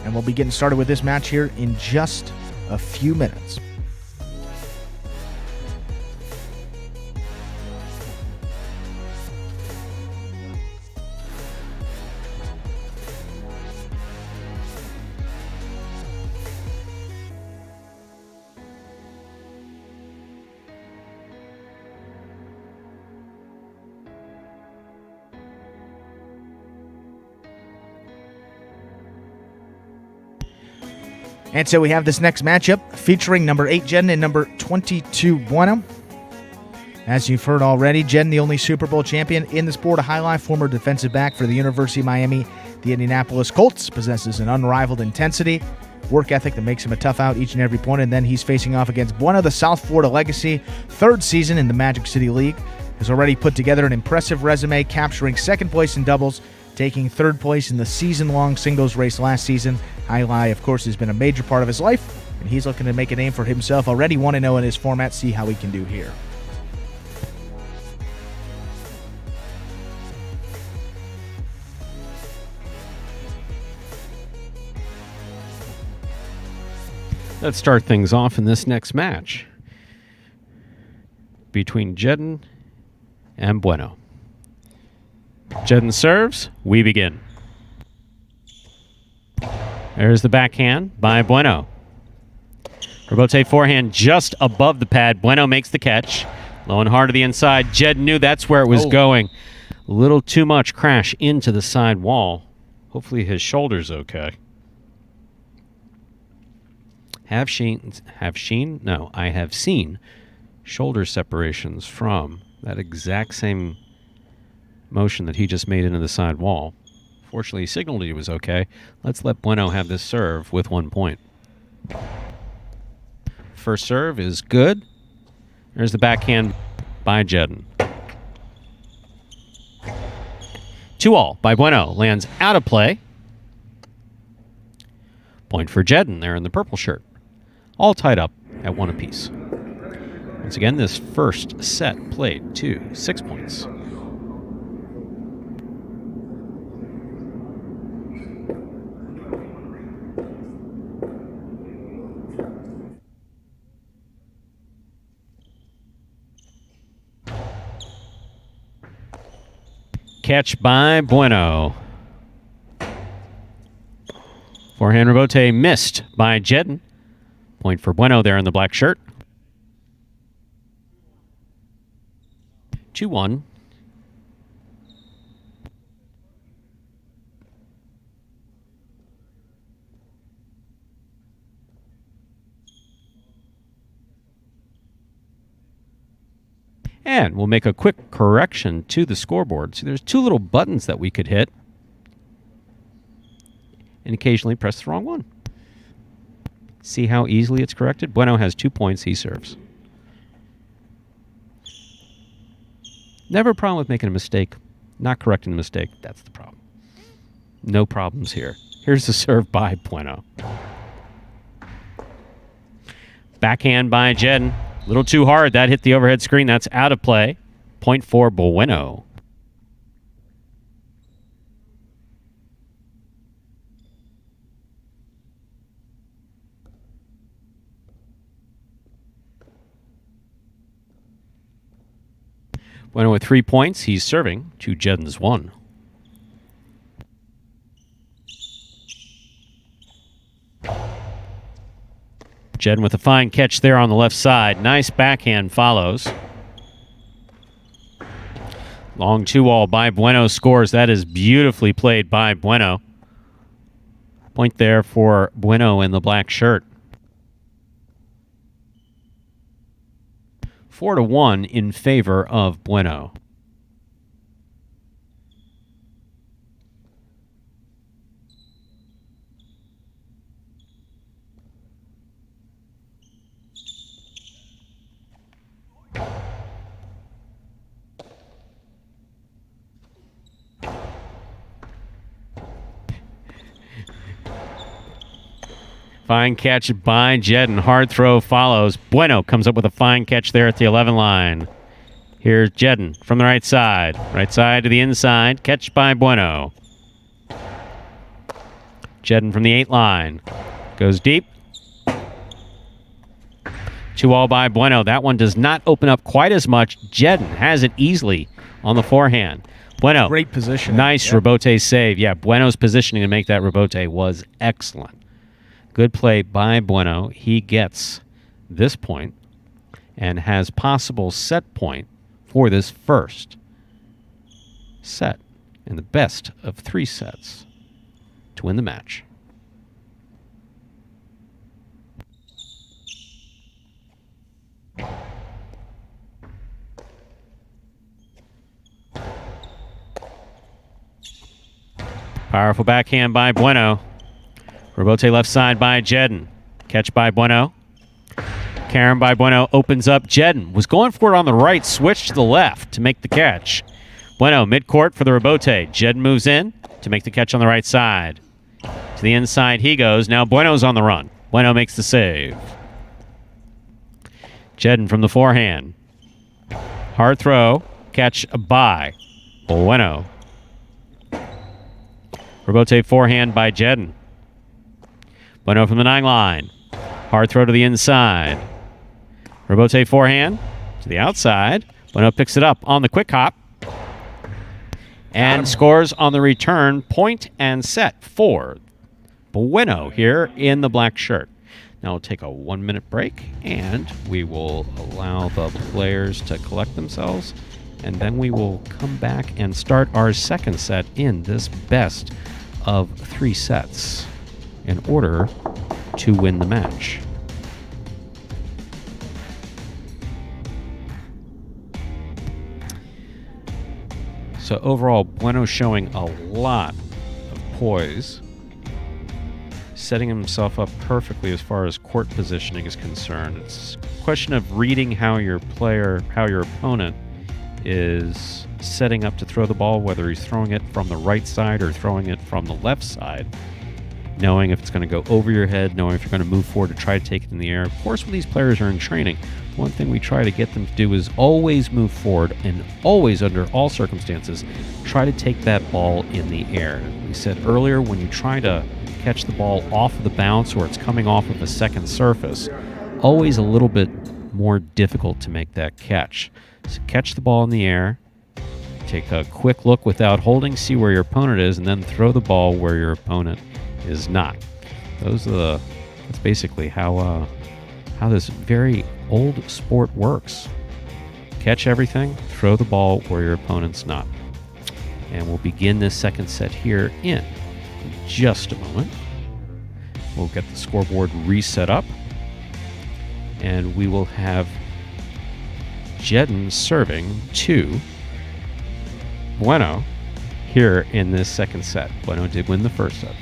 And we'll be getting started with this match here in just a few minutes. And so we have this next matchup featuring number 8, Jedden, and number 22, Bueno. As you've heard already, Jedden, the only Super Bowl champion in the sport of highlight, former defensive back for the University of Miami, the Indianapolis Colts, possesses an unrivaled intensity, work ethic that makes him a tough out each and every point. And then he's facing off against Bueno, the South Florida legacy, 3rd season in the Magic City League, has already put together an impressive resume, capturing 2nd place in doubles, taking 3rd place in the season-long singles race last season. Jai-Alai, of course, has been a major part of his life, and he's looking to make a name for himself. Already 1-0 in his format. See how he can do here. Let's start things off in this next match between Jedden and Bueno. Jedden serves. We begin. There's the backhand by Bueno. Rebote forehand just above the pad. Bueno makes the catch. Low and hard to the inside. Jedden knew that's where it was going. A little too much crash into the side wall. Hopefully his shoulder's okay. I have seen shoulder separations from that exact same motion that he just made into the side wall. Fortunately, he signaled he was okay. Let's let Bueno have this serve with 1 point. First serve is good. There's the backhand by Jedden. 2-all by Bueno. Lands out of play. Point for Jedden there in the purple shirt. All tied up at 1 apiece. Once again, this first set played to 6 points. Catch by Bueno. Forehand rebote missed by Jedden. Point for Bueno there in the black shirt. 2-1. And we'll make a quick correction to the scoreboard. So there's two little buttons that we could hit and occasionally press the wrong one. See how easily it's corrected? Bueno has 2 points. He serves. Never a problem with making a mistake. Not correcting the mistake. That's the problem. No problems here. Here's the serve by Bueno. Backhand by Jedden. A little too hard. That hit the overhead screen. That's out of play. Point for Bueno. Bueno with 3 points. He's serving to Jedden's 1. Jedden with a fine catch there on the left side. Nice backhand follows. Long 2-all by Bueno scores. That is beautifully played by Bueno. Point there for Bueno in the black shirt. 4-1 in favor of Bueno. Fine catch by Jedden. Hard throw follows. Bueno comes up with a fine catch there at the 11 line. Here's Jedden from the right side. Right side to the inside. Catch by Bueno. Jedden from the 8 line. Goes deep. 2-all by Bueno. That one does not open up quite as much. Jedden has it easily on the forehand. Bueno. Great position. Nice rebote save. Yeah, Bueno's positioning to make that rebote was excellent. Good play by Bueno. He gets this point and has possible set point for this first set in the best of 3 sets to win the match. Powerful backhand by Bueno. Rebote left side by Jedden. Catch by Bueno. Carom by Bueno opens up. Jedden was going for it on the right, switched to the left to make the catch. Bueno midcourt for the rebote. Jedden moves in to make the catch on the right side. To the inside he goes. Now Bueno's on the run. Bueno makes the save. Jedden from the forehand. Hard throw. Catch by Bueno. Rebote forehand by Jedden. Bueno from the 9 line. Hard throw to the inside. Rebote forehand to the outside. Bueno picks it up on the quick hop. And scores on the return. Point and set for Bueno here in the black shirt. Now we'll take a 1-minute break and we will allow the players to collect themselves. And then we will come back and start our second set in this best of 3 sets in order to win the match. So overall, Bueno showing a lot of poise, setting himself up perfectly as far as court positioning is concerned. It's a question of reading how your opponent is setting up to throw the ball, whether he's throwing it from the right side or throwing it from the left side. Knowing if it's going to go over your head, knowing if you're going to move forward to try to take it in the air. Of course, when these players are in training, one thing we try to get them to do is always move forward and always, under all circumstances, try to take that ball in the air. We said earlier, when you try to catch the ball off of the bounce or it's coming off of a second surface, always a little bit more difficult to make that catch. So catch the ball in the air, take a quick look without holding, see where your opponent is, and then throw the ball where your opponent is not. That's basically how this very old sport works. Catch everything, throw the ball where your opponent's not. And we'll begin this second set here in just a moment. We'll get the scoreboard reset up and we will have Jedden serving to Bueno here in this second set. Bueno did win the first set.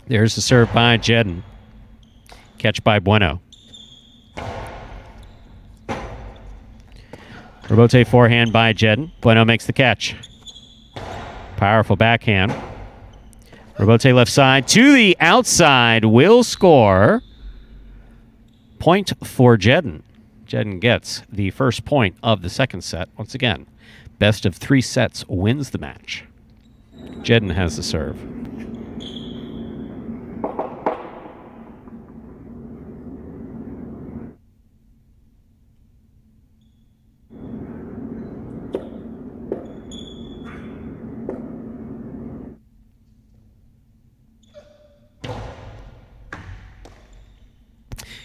There's the serve by Jedden. Catch by Bueno. Rebote forehand by Jedden. Bueno makes the catch. Powerful backhand. Rebote left side to the outside. Will score. Point for Jedden. Jedden gets the first point of the second set. Once again, best of 3 sets wins the match. Jedden has the serve.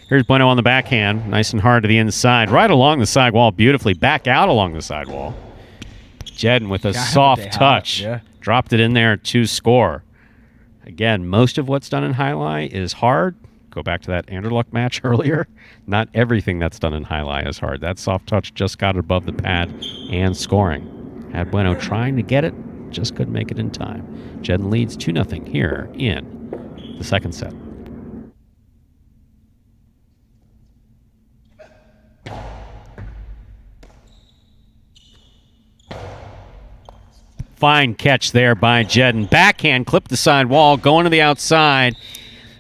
Here's Bueno on the backhand. Nice and hard to the inside. Right along the sidewall beautifully. Back out along the sidewall. Jedden with a soft touch. Yeah. Dropped it in there to score. Again, most of what's done in Jai-Alai is hard. Go back to that Anderluck match earlier. Not everything that's done in Jai-Alai is hard. That soft touch just got it above the pad and scoring. Had Bueno trying to get it. Just couldn't make it in time. Jedden leads 2-0 here in the second set. Fine catch there by Jedden. Backhand, clipped the side wall, going to the outside.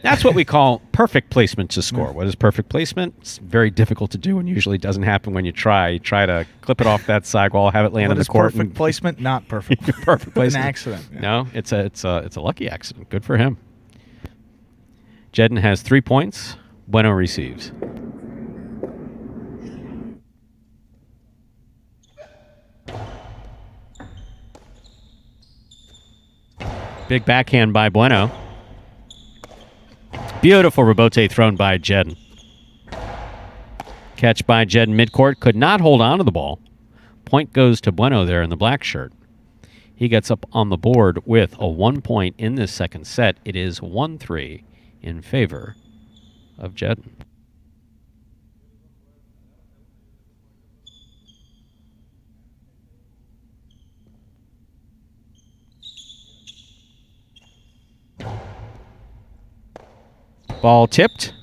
That's what we call perfect placement to score. What is perfect placement? It's very difficult to do and usually doesn't happen when you try. You try to clip it off that side wall, have it land on the court. Perfect placement? Not perfect. Perfect placement. An accident. Yeah. No, it's a lucky accident. Good for him. Jedden has 3 points. Bueno receives. Big backhand by Bueno. Beautiful rebote thrown by Jedden. Catch by Jedden midcourt. Could not hold on to the ball. Point goes to Bueno there in the black shirt. He gets up on the board with a 1 point in this second set. It is 1-3 in favor of Jedden. Ball tipped.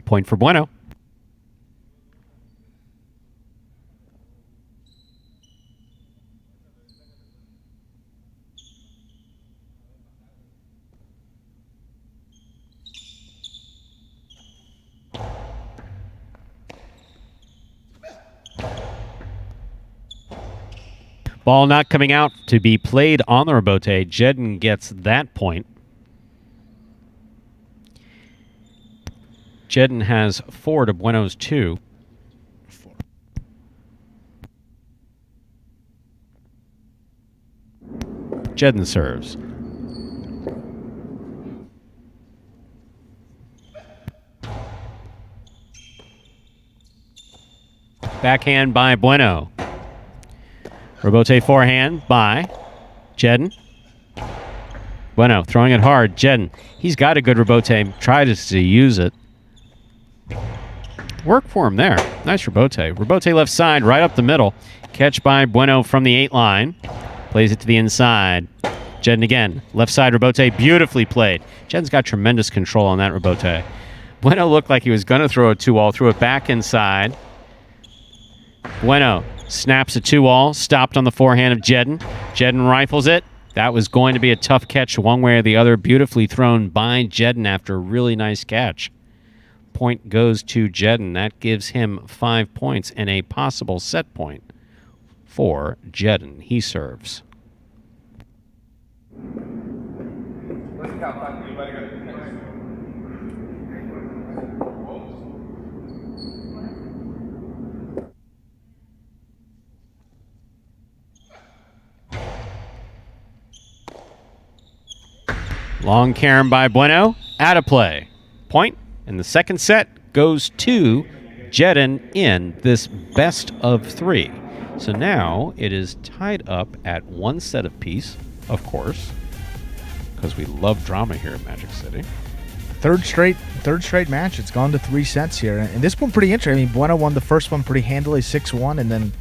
Point for Bueno. Ball not coming out to be played on the rebote. Jedden gets that point. Jedden has 4 to Bueno's 2. Jedden serves. Backhand by Bueno. Rebote forehand by Jedden. Bueno throwing it hard. Jedden, he's got a good rebote. Tries to use it. Work for him there. Nice rebote. Rebote left side, right up the middle. Catch by Bueno from the 8 line. Plays it to the inside. Jedden again. Left side rebote. Beautifully played. Jedden's got tremendous control on that rebote. Bueno looked like he was going to throw a 2-all. Threw it back inside. Bueno snaps a 2-all. Stopped on the forehand of Jedden. Jedden rifles it. That was going to be a tough catch one way or the other. Beautifully thrown by Jedden after a really nice catch. Point goes to Jedden. That gives him 5 points and a possible set point for Jedden. He serves. Long carom by Bueno. Out of play. Point. And the second set goes to Jedden in this best of 3. So now it is tied up at 1 set apiece, of course. because we love drama here at Magic City. Third straight match. It's gone to 3 sets here. And this one pretty interesting. I mean, Bueno won the first one pretty handily, 6-1, and then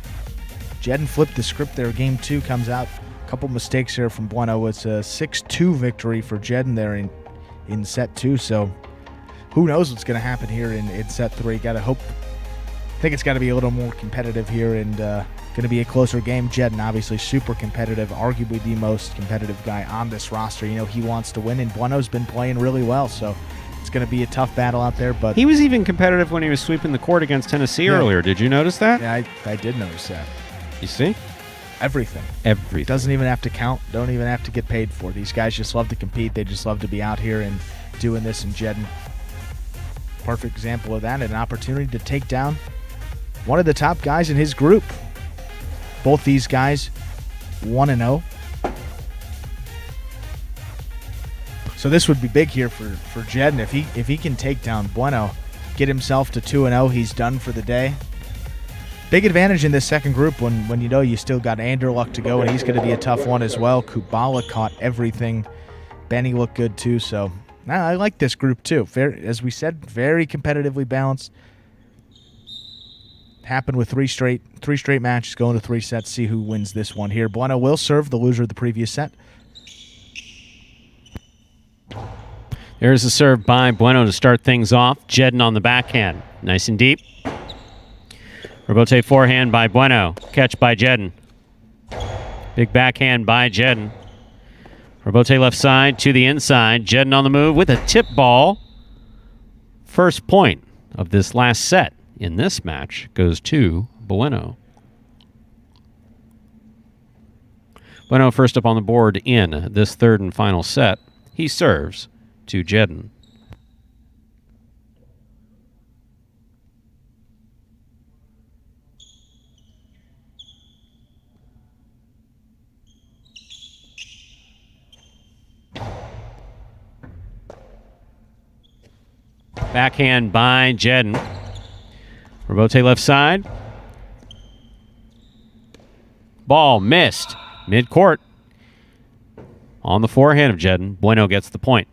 Jedden flipped the script there. Game 2 comes out. A couple mistakes here from Bueno. It's a 6-2 victory for Jedden there in set 2. So who knows what's going to happen here in set 3. Got to hope. I think it's got to be a little more competitive here and going to be a closer game. Jedden obviously super competitive, arguably the most competitive guy on this roster. You know, he wants to win, and Bueno's been playing really well, so it's going to be a tough battle out there. But he was even competitive when he was sweeping the court against Tennessee earlier. Did you notice that? Yeah, I did notice that. You see? Everything. Doesn't even have to count. Don't even have to get paid for. These guys just love to compete. They just love to be out here and doing this. And Jedden, perfect example of that, and an opportunity to take down one of the top guys in his group. Both these guys 1-0. So this would be big here for Jedden. If he can take down Bueno, get himself to 2-0, he's done for the day. Big advantage in this second group when you know you still got Anderluck to go, and he's going to be a tough one as well. Kubala caught everything. Benny looked good too. So I like this group too. As we said, very competitively balanced. Happened with three straight matches, going to 3 sets. See who wins this one here. Bueno will serve the loser of the previous set. There's a serve by Bueno to start things off. Jedden on the backhand. Nice and deep. Rebote forehand by Bueno. Catch by Jedden. Big backhand by Jedden. Rebote left side to the inside. Jedden on the move with a tip ball. First point of this last set in this match goes to Bueno. Bueno first up on the board in this third and final set. He serves to Jedden. Backhand by Jedden. Rebote left side. Ball missed. Mid-court. On the forehand of Jedden. Bueno gets the point.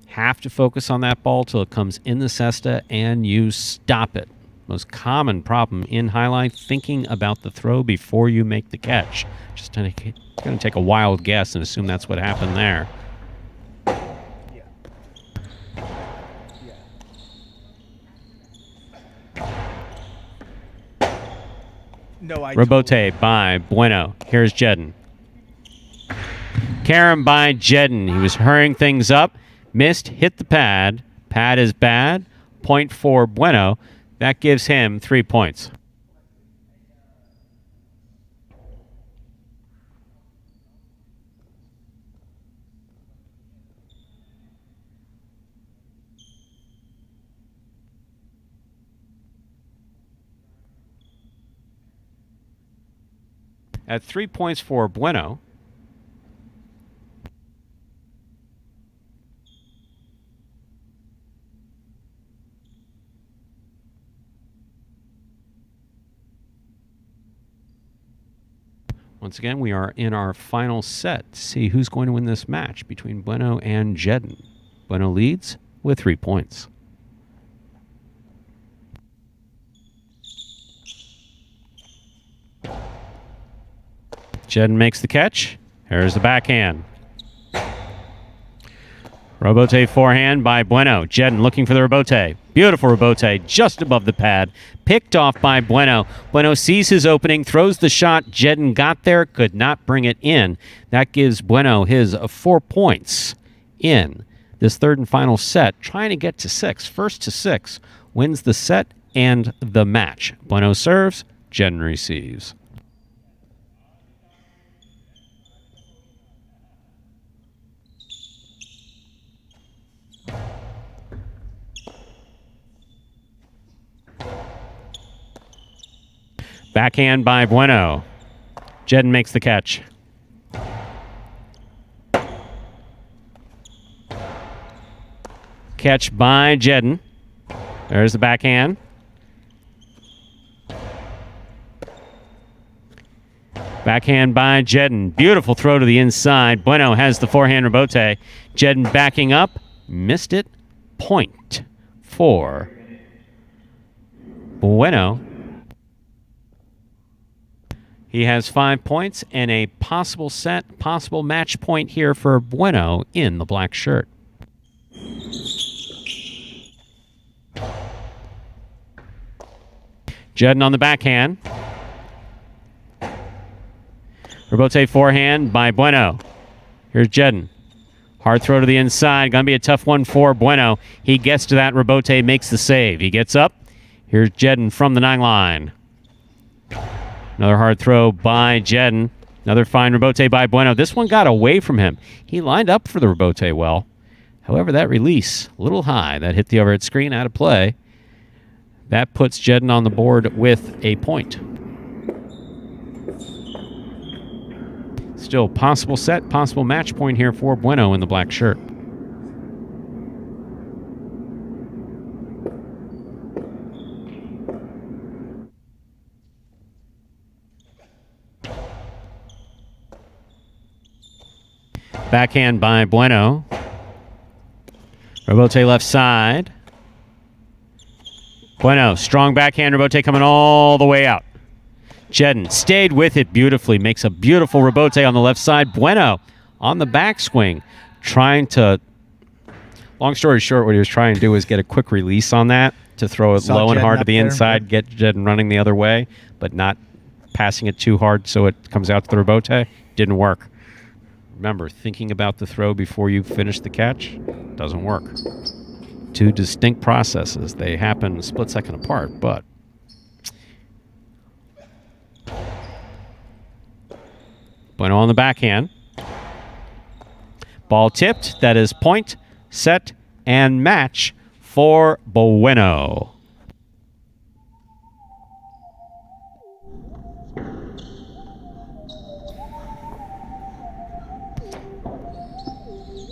Have to focus on that ball till it comes in the cesta and you stop it. Most common problem in highlight, thinking about the throw before you make the catch. Just going to take a wild guess and assume that's what happened there. Rebote by Bueno. Here's Jedden. Carom by Jedden. He was hurrying things up. Missed, hit the pad. Pad is bad. Point for Bueno. That gives him 3 points. At 3 points for Bueno. Once again, we are in our final set to see who's going to win this match between Bueno and Jedden. Bueno leads with 3 points. Jedden makes the catch. Here's the backhand. Rebote forehand by Bueno. Jedden looking for the rebote. Beautiful rebote just above the pad. Picked off by Bueno. Bueno sees his opening, throws the shot. Jedden got there, could not bring it in. That gives Bueno his 4 points in this third and final set. Trying to get to 6. First to 6 wins the set and the match. Bueno serves. Jedden receives. Backhand by Bueno. Jedden makes the catch. Catch by Jedden. There's the backhand. Backhand by Jedden. Beautiful throw to the inside. Bueno has the forehand rebote. Jedden backing up. Missed it. Point for Bueno. He has 5 points and a possible match point here for Bueno in the black shirt. Jedden on the backhand. Rebote forehand by Bueno. Here's Jedden. Hard throw to the inside. Going to be a tough one for Bueno. He gets to that. Rebote makes the save. He gets up. Here's Jedden from the 9 line. Another hard throw by Jedden. Another fine rebote by Bueno. This one got away from him. He lined up for the rebote well. However, that release, a little high. That hit the overhead screen, out of play. That puts Jedden on the board with a point. Still possible set, possible match point here for Bueno in the black shirt. Backhand by Bueno. Rebote left side. Bueno, strong backhand rebote coming all the way out. Jedden stayed with it beautifully. Makes a beautiful rebote on the left side. Bueno on the backswing. Trying to, long story short, what he was trying to do was get a quick release on that to throw it low and hard to the inside, get Jedden running the other way, but not passing it too hard so it comes out to the rebote. Didn't work. Remember, thinking about the throw before you finish the catch doesn't work. Two distinct processes. They happen a split second apart, but Bueno on the backhand. Ball tipped. That is point, set, and match for Bueno.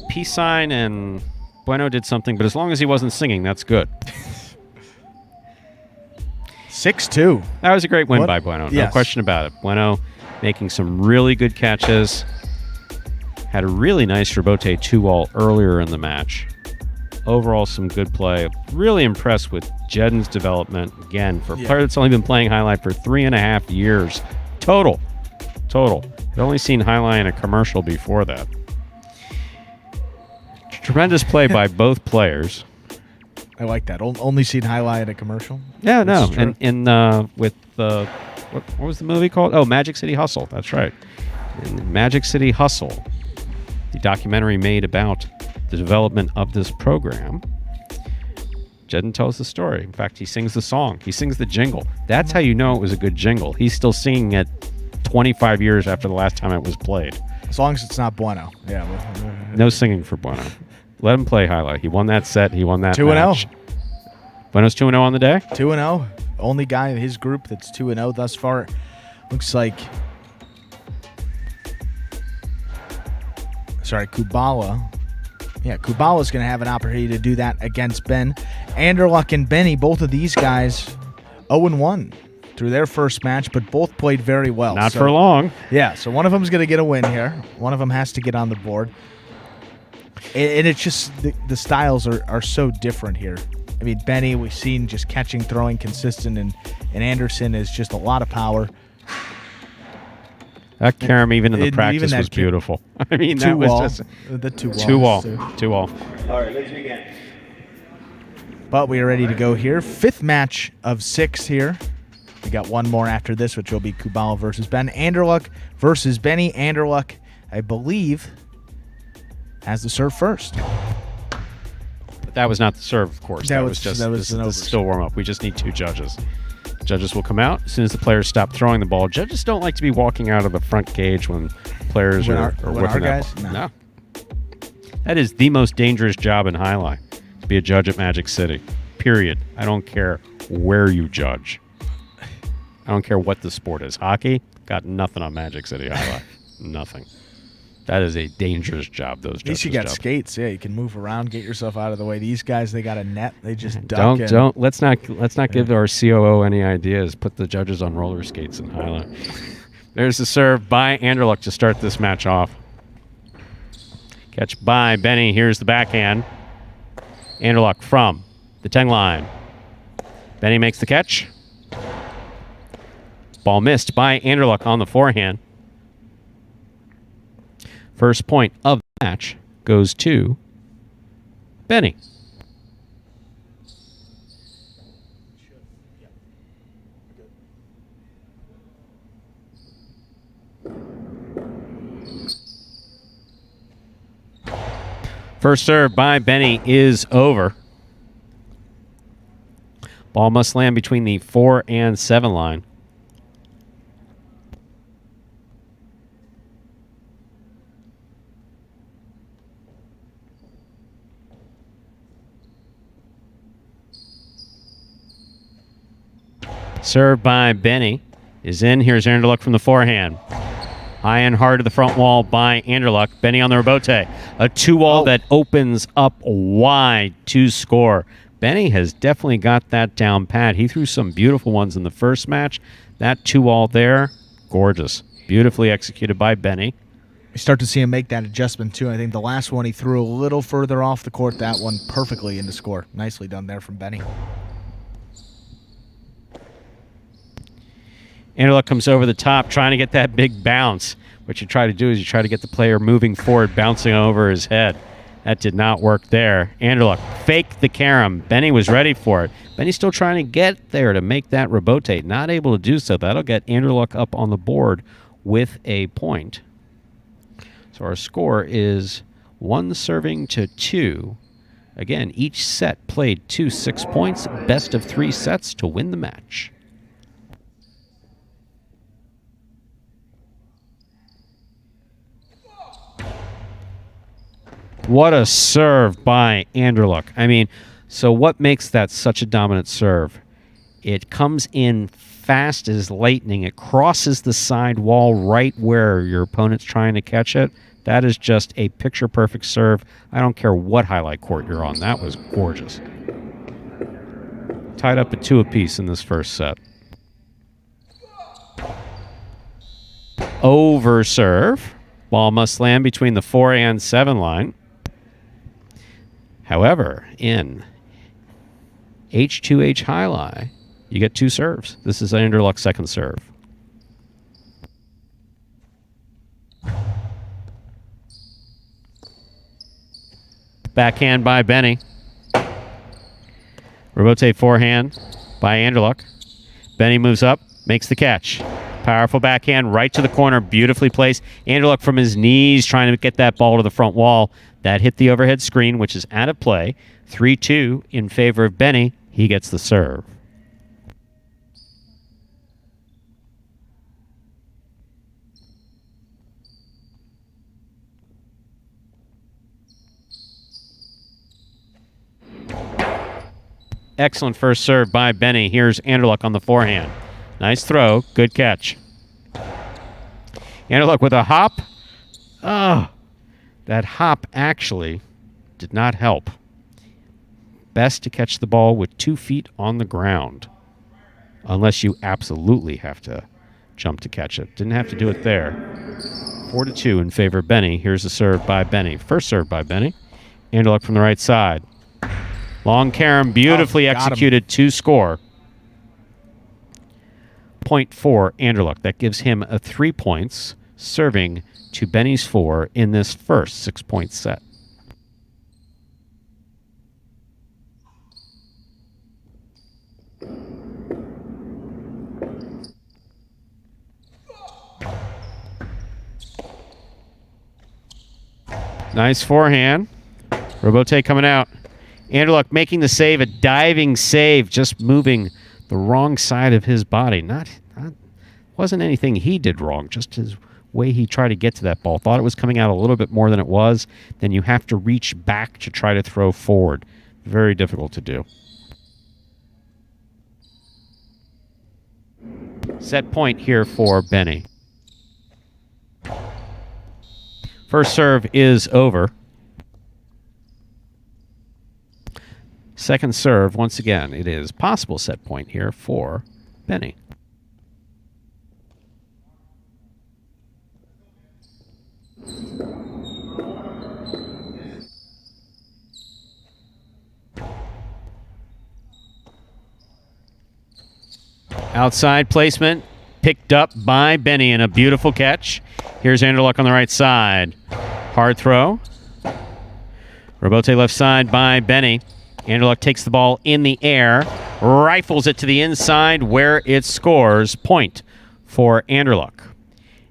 Peace sign, and Bueno did something, but as long as he wasn't singing, that's good. 6-2. That was a great win by Bueno. No question about it. Bueno making some really good catches. Had a really nice rebote 2-all earlier in the match. Overall, some good play. Really impressed with Jedden's development. Again, for a player that's only been playing Highlight for 3.5 years. Total. I'd only seen Highlight in a commercial before that. Tremendous play by both players. I like that. Only seen Highlight at a commercial. Yeah, no. And with what was the movie called? Oh, Magic City Hustle. That's right. In Magic City Hustle, the documentary made about the development of this program, Jedden tells the story. In fact, he sings the song. He sings the jingle. That's how you know it was a good jingle. He's still singing it 25 years after the last time it was played. As long as it's not Bueno. Yeah. No singing for Bueno. Let him play Highlight. He won that set. He won that 2-0. Bueno's 2-0 on the day? 2-0. Only guy in his group that's 2-0 thus far. Looks like... Sorry, Kubala. Yeah, Kubala's going to have an opportunity to do that against Ben. Anderluck and Benny, both of these guys 0-1 through their first match, but both played very well. Not for long. Yeah, so one of them's going to get a win here. One of them has to get on the board. And it's just the styles are so different here. I mean, Benny, we've seen just catching, throwing consistent, and Anderson is just a lot of power. That carom even in the practice was beautiful. I mean, that was just the 2-all. 2-all. All right, let's begin. But we are ready to go here. Fifth match of 6 here. We got one more after this, which will be Kubala versus Ben. Anderluck versus Benny. Anderluck, I believe, has the serve first. But that was not the serve, of course. That was this is still warm up. We just need 2 judges. Judges will come out as soon as the players stop throwing the ball. Judges don't like to be walking out of the front cage when players are whipping that ball. No. That is the most dangerous job in Highlight, to be a judge at Magic City. Period. I don't care where you judge. I don't care what the sport is. Hockey, got nothing on Magic City Highlight. Nothing. That is a dangerous job, those judges. At least you got skates. Yeah, you can move around, get yourself out of the way. These guys, they got a net. They just duck in. Let's not give our COO any ideas. Put the judges on roller skates and Highlight. There's the serve by Anderluck to start this match off. Catch by Benny. Here's the backhand. Anderluck from the 10 line. Benny makes the catch. Ball missed by Anderluck on the forehand. First point of the match goes to Benny. First serve by Benny is over. Ball must land between the 4 and 7 line. Serve by Benny is in. Here's Anderluck from the forehand. High and hard to the front wall by Anderluck. Benny on the rebote. A 2-wall that opens up wide to score. Benny has definitely got that down pat. He threw some beautiful ones in the first match. That 2-wall there, gorgeous. Beautifully executed by Benny. We start to see him make that adjustment, too. I think the last one he threw a little further off the court. That one perfectly into score. Nicely done there from Benny. Anderluck comes over the top trying to get that big bounce. What you try to do is you try to get the player moving forward, bouncing over his head. That did not work there. Anderluck faked the carom. Benny was ready for it. Benny's still trying to get there to make that rebote. Not able to do so. That'll get Anderluck up on the board with a point. So our score is 1-2. Again, each set played 2 6 points. Best of 3 sets to win the match. What a serve by Anderluck. I mean, so what makes that such a dominant serve? It comes in fast as lightning. It crosses the side wall right where your opponent's trying to catch it. That is just a picture-perfect serve. I don't care what highlight court you're on. That was gorgeous. Tied up at 2 apiece in this first set. Over serve. Ball must land between the 4 and 7 line. However, in H2H Jai-Alai, you get 2 serves. This is Anderluck's second serve. Backhand by Benny. Rebote forehand by Anderluck. Benny moves up, makes the catch. Powerful backhand right to the corner, beautifully placed. Anderluck from his knees trying to get that ball to the front wall. That hit the overhead screen, which is out of play. 3-2 in favor of Benny. He gets the serve. Excellent first serve by Benny. Here's Anderluck on the forehand. Nice throw. Good catch. Anderluck with a hop. Oh, that hop actually did not help. Best to catch the ball with 2 feet on the ground. Unless you absolutely have to jump to catch it. Didn't have to do it there. 4-2 in favor of Benny. Here's the serve by Benny. First serve by Benny. Anderluck from the right side. Long carom, beautifully executed to score. Point for Anderluck. That gives him a 3 points, serving to Benny's 4 in this first 6-point set. Nice forehand. Rebote coming out. Anderluck making the save, a diving save, just moving the wrong side of his body. Wasn't anything he did wrong, just his way he tried to get to that ball. Thought it was coming out a little bit more than it was. Then you have to reach back to try to throw forward. Very difficult to do. Set point here for Benny. First serve is over. Second serve, once again, it is possible set point here for Benny. Outside placement, picked up by Benny in a beautiful catch. Here's Anderluck on the right side. Hard throw. Rebote left side by Benny. Anderluck takes the ball in the air, rifles it to the inside where it scores. Point for Anderluck.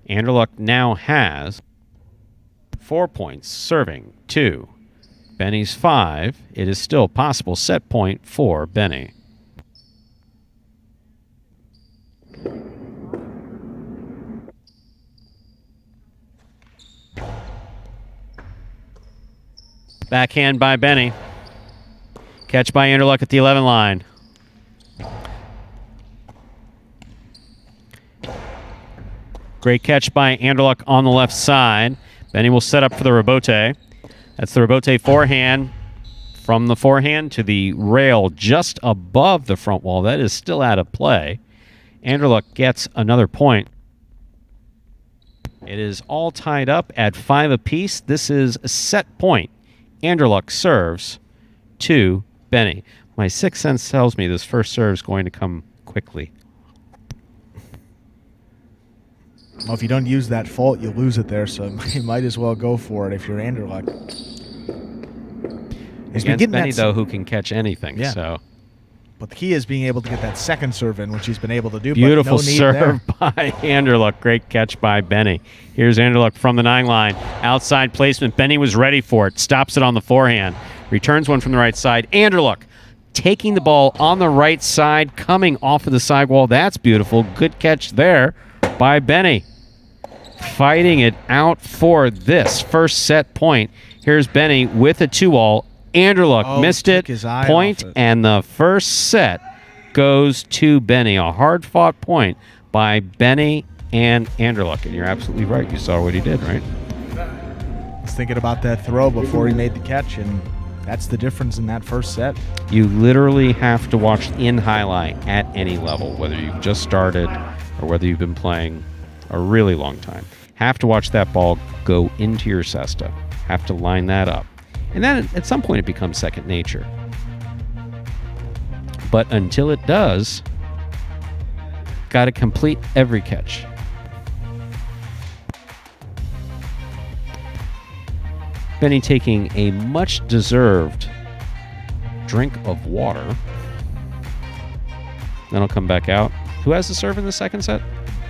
Anderluck now has 4 points, serving 2. Benny's 5. It is still possible set point for Benny. Backhand by Benny. Catch by Anderluck at the 11 line. Great catch by Anderluck on the left side. Benny will set up for the rebote. That's the rebote forehand. From the forehand to the rail just above the front wall. That is still out of play. Anderluck gets another point. It is all tied up at 5 apiece. This is a set point. Anderluck serves to Benny. My sixth sense tells me this first serve is going to come quickly. Well, if you don't use that fault, you lose it there, so you might as well go for it if you're Anderluck. Against Benny, though, who can catch anything. Yeah. So. But the key is being able to get that second serve in, which he's been able to do. Beautiful but no need serve there. by Anderluck. Great catch by Benny. Here's Anderluck from the 9 line. Outside placement. Benny was ready for it. Stops it on the forehand. Returns one from the right side. Anderluck taking the ball on the right side, coming off of the sidewall. That's beautiful. Good catch there by Benny. Fighting it out for this first set point. Here's Benny with a 2-all. Anderluck missed it. Point, and the first set goes to Benny. A hard-fought point by Benny and Anderluck. And you're absolutely right. You saw what he did, right? I was thinking about that throw before he made the catch, and that's the difference in that first set. You literally have to watch in highlight at any level, whether you've just started or whether you've been playing a really long time. Have to watch that ball go into your cesta. Have to line that up. And then at some point it becomes second nature. But until it does, got to complete every catch. Benny taking a much-deserved drink of water. Then I'll come back out. Who has the serve in the second set?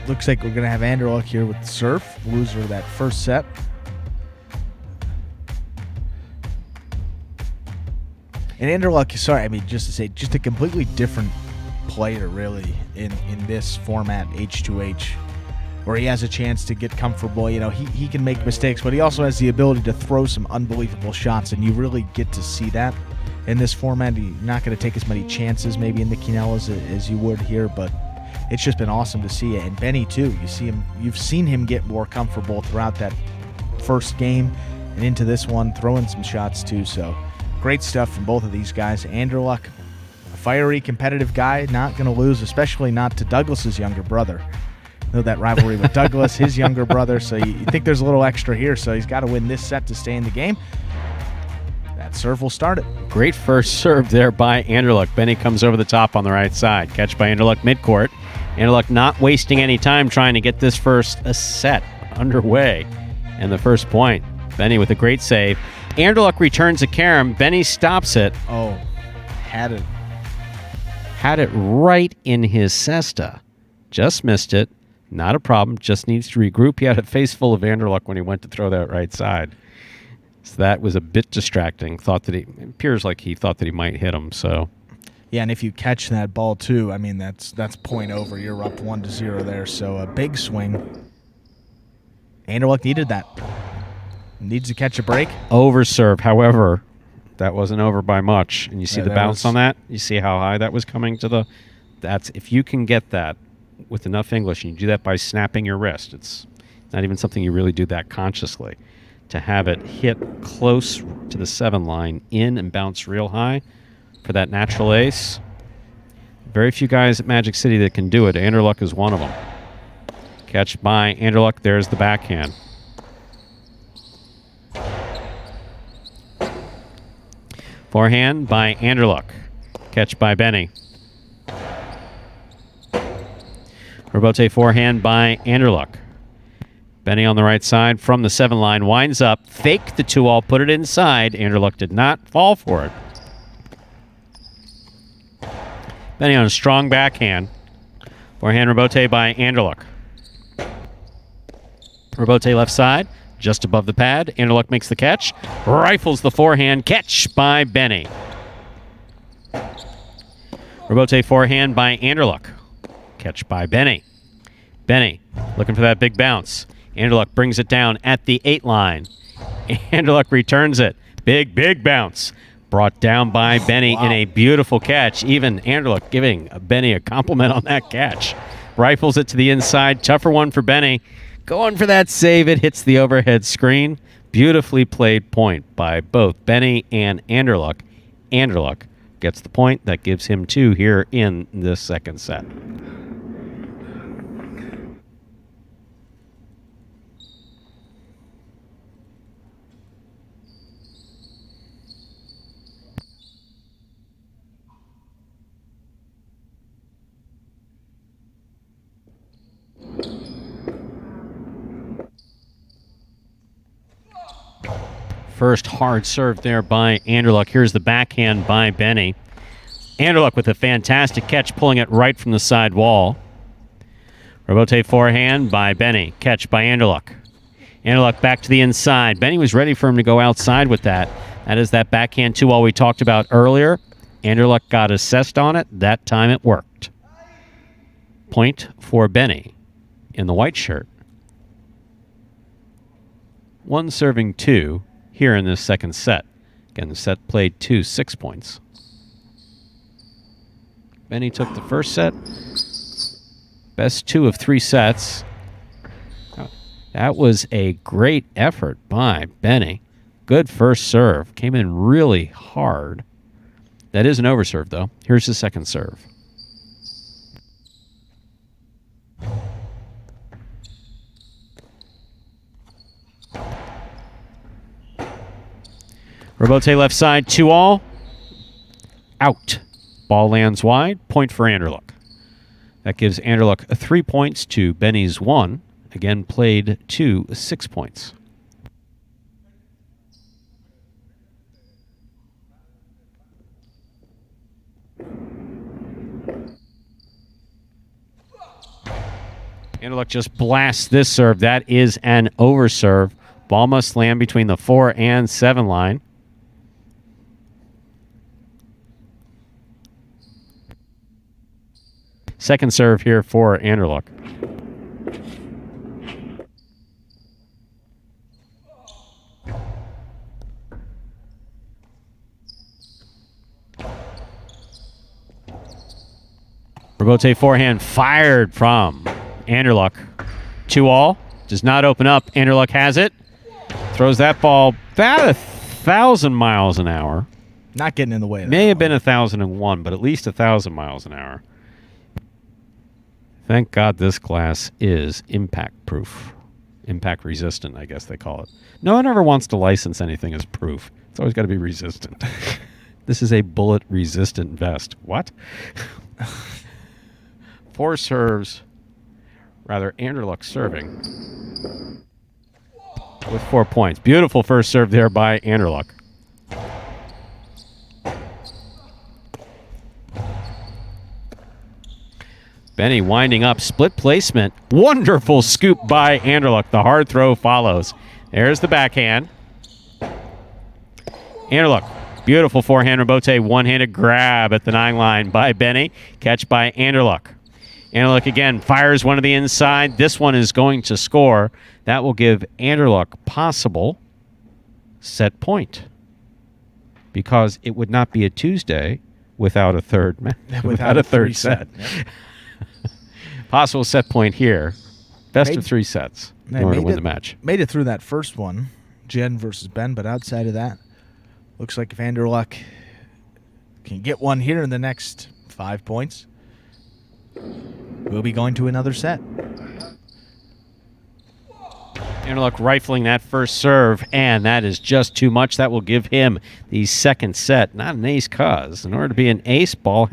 Looks like we're going to have Anderluck here with the serve. Loser of that first set. And Anderluck, sorry, I mean, just to say, just a completely different player, really, in this format, H2H, where he has a chance to get comfortable. You know, he can make mistakes, but he also has the ability to throw some unbelievable shots, and you really get to see that in this format. You're not going to take as many chances maybe in the Quinellas as you would here, but it's just been awesome to see it. And Benny, too. You've seen him get more comfortable throughout that first game and into this one, throwing some shots, too, so great stuff from both of these guys. Anderluck, a fiery, competitive guy, not going to lose, especially not to Douglas's younger brother. Know that rivalry with Douglas, his younger brother, so you think there's a little extra here, so he's got to win this set to stay in the game. That serve will start it. Great first serve there by Anderluck. Benny comes over the top on the right side. Catch by Anderluck midcourt. Anderluck not wasting any time trying to get this first set underway. And the first point, Benny with a great save. Anderluck returns a carom. Benny stops it. Oh, had it. Had it right in his cesta. Just missed it. Not a problem. Just needs to regroup. He had a face full of Anderluck when he went to throw that right side. So that was a bit distracting. It appears like he thought that he might hit him. So, yeah, and if you catch that ball too, I mean that's point over. You're up 1-0 there. So a big swing. Anderluck needed that. Needs to catch a break. Overserve, however, that wasn't over by much. And you see the bounce on that? You see how high that was coming to the... If you can get that with enough English, and you do that by snapping your wrist, it's not even something you really do that consciously. To have it hit close to the 7 line, in and bounce real high for that natural ace. Very few guys at Magic City that can do it. Anderluck is one of them. Catch by Anderluck. There's the backhand. Forehand by Anderluck. Catch by Benny. Robote forehand by Anderluck. Benny on the right side from the 7 line, winds up, fake the 2-all, put it inside. Anderluck did not fall for it. Benny on a strong backhand. Forehand Robote by Anderluck. Robote left side, just above the pad. Anderluck makes the catch, rifles the forehand, catch by Benny. Robote forehand by Anderluck. Catch by Benny. Benny looking for that big bounce. Anderluck brings it down at the 8 line. Anderluck returns it. Big bounce. Brought down by Benny in a beautiful catch. Even Anderluck giving Benny a compliment on that catch. Rifles it to the inside. Tougher one for Benny. Going for that save. It hits the overhead screen. Beautifully played point by both Benny and Anderluck. Anderluck gets the point. That gives him 2 here in this second set. First hard serve there by Anderluck. Here's the backhand by Benny. Anderluck with a fantastic catch, pulling it right from the side wall. Robote forehand by Benny. Catch by Anderluck. Anderluck back to the inside. Benny was ready for him to go outside with that. That is that backhand 2-all we talked about earlier. Anderluck got assessed on it. That time it worked. Point for Benny in the white shirt. 1 serving 2 here in this second set. Again, the set played 2 6 points. Benny took the first set. Best 2 of 3 sets. That was a great effort by Benny. Good first serve. Came in really hard. That is an overserve, though. Here's the second serve. Robote left side, 2-all. Out. Ball lands wide. Point for Anderluck. That gives Anderluck 3 points to Benny's 1. Again, played 2 6 points. Anderluck just blasts this serve. That is an overserve. Ball must land between the 4 and 7 line. Second serve here for Anderluck. Robote forehand fired from Anderluck. 2-all. Does not open up. Anderluck has it. Throws that ball about 1,000 miles an hour. Not getting in the way. May have been 1,001, but at least 1,000 miles an hour. Thank God this glass is impact proof. Impact resistant, I guess they call it. No one ever wants to license anything as proof. It's always got to be resistant. This is a bullet resistant vest. What? 4 serves. Rather, Anderluck serving with 4 points. Beautiful first serve there by Anderluck. Benny winding up, split placement. Wonderful scoop by Anderluck. The hard throw follows. There's the backhand. Anderluck, beautiful forehand Robote, one-handed grab at the 9 line by Benny. Catch by Anderluck. Anderluck again fires one to the inside. This one is going to score. That will give Anderluck possible set point, because it would not be a Tuesday without a third without a third set. Yep. Possible set point here. Best of 3 sets in order to win the match. Made it through that first one, Jen versus Ben, but outside of that, looks like if Anderluck can get one here in the next 5 points, we'll be going to another set. Anderluck rifling that first serve, and that is just too much. That will give him the second set. Not an ace, cause in order to be an ace, ball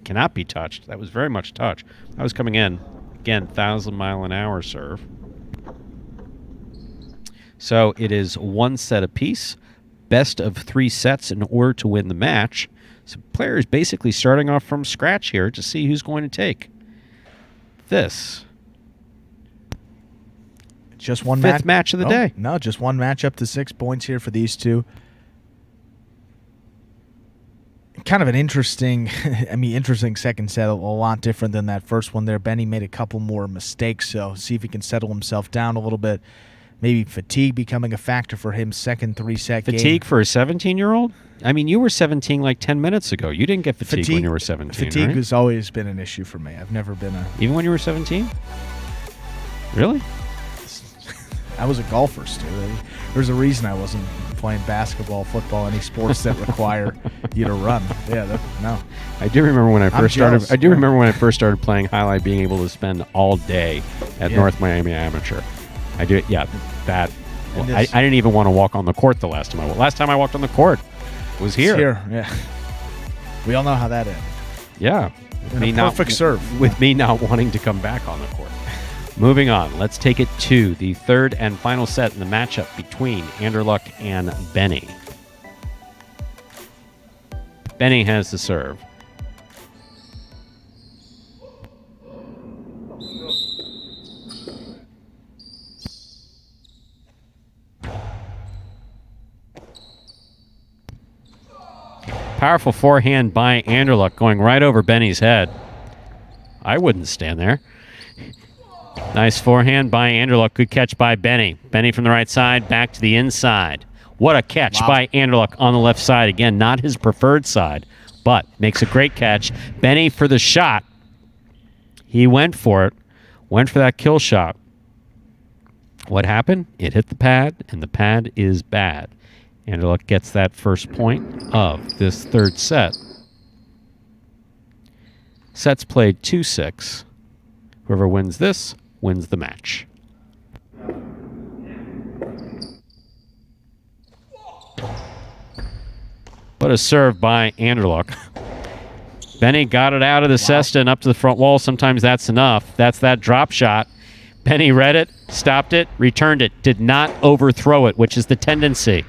cannot be touched. That was very much touch. That was coming in Again, 1,000-mile-an-hour serve. So it is 1 set apiece. Best of 3 sets in order to win the match. So player is basically starting off from scratch here to see who's going to take this. Just one fifth match of the day. No, just one match up to 6 points here for these two. Kind of an interesting, interesting second set. A lot different than that first one there. Benny made a couple more mistakes, so see if he can settle himself down a little bit. Maybe fatigue becoming a factor for him. Second 3-set game. Fatigue for a 17-year-old? I mean, you were 17 like 10 minutes ago. You didn't get fatigue when you were 17, Fatigue right? has always been an issue for me. I've never been a... Even when you were 17? Really? I was a golfer, Stu. There's a reason I wasn't playing basketball, football, any sports that require you to run. Yeah, no. I do remember when I first started. jealous. I do remember when I first started playing highlight, being able to spend all day at North Miami Amateur. I do. Yeah, that. Well, I didn't even want to walk on the court the last time I. Last time I walked on the court was here. It's here, yeah. We all know how that ended. Yeah, Perfect serve. With me not wanting to come back on the court. Moving on, let's take it to the third and final set in the matchup between Anderluck and Benny. Benny has the serve. Powerful forehand by Anderluck going right over Benny's head. I wouldn't stand there. Nice forehand by Anderluck. Good catch by Benny. Benny from the right side, back to the inside. What a catch by Anderluck on the left side. Again, not his preferred side, but makes a great catch. Benny for the shot. He went for it. Went for that kill shot. What happened? It hit the pad, and the pad is bad. Anderluck gets that first point of this third set. Sets played 2-6. Whoever wins this wins the match. What a serve by Anderluck. Benny got it out of the cesta and up to the front wall. Sometimes that's enough. That's that drop shot. Benny read it, stopped it, returned it. Did not overthrow it, which is the tendency.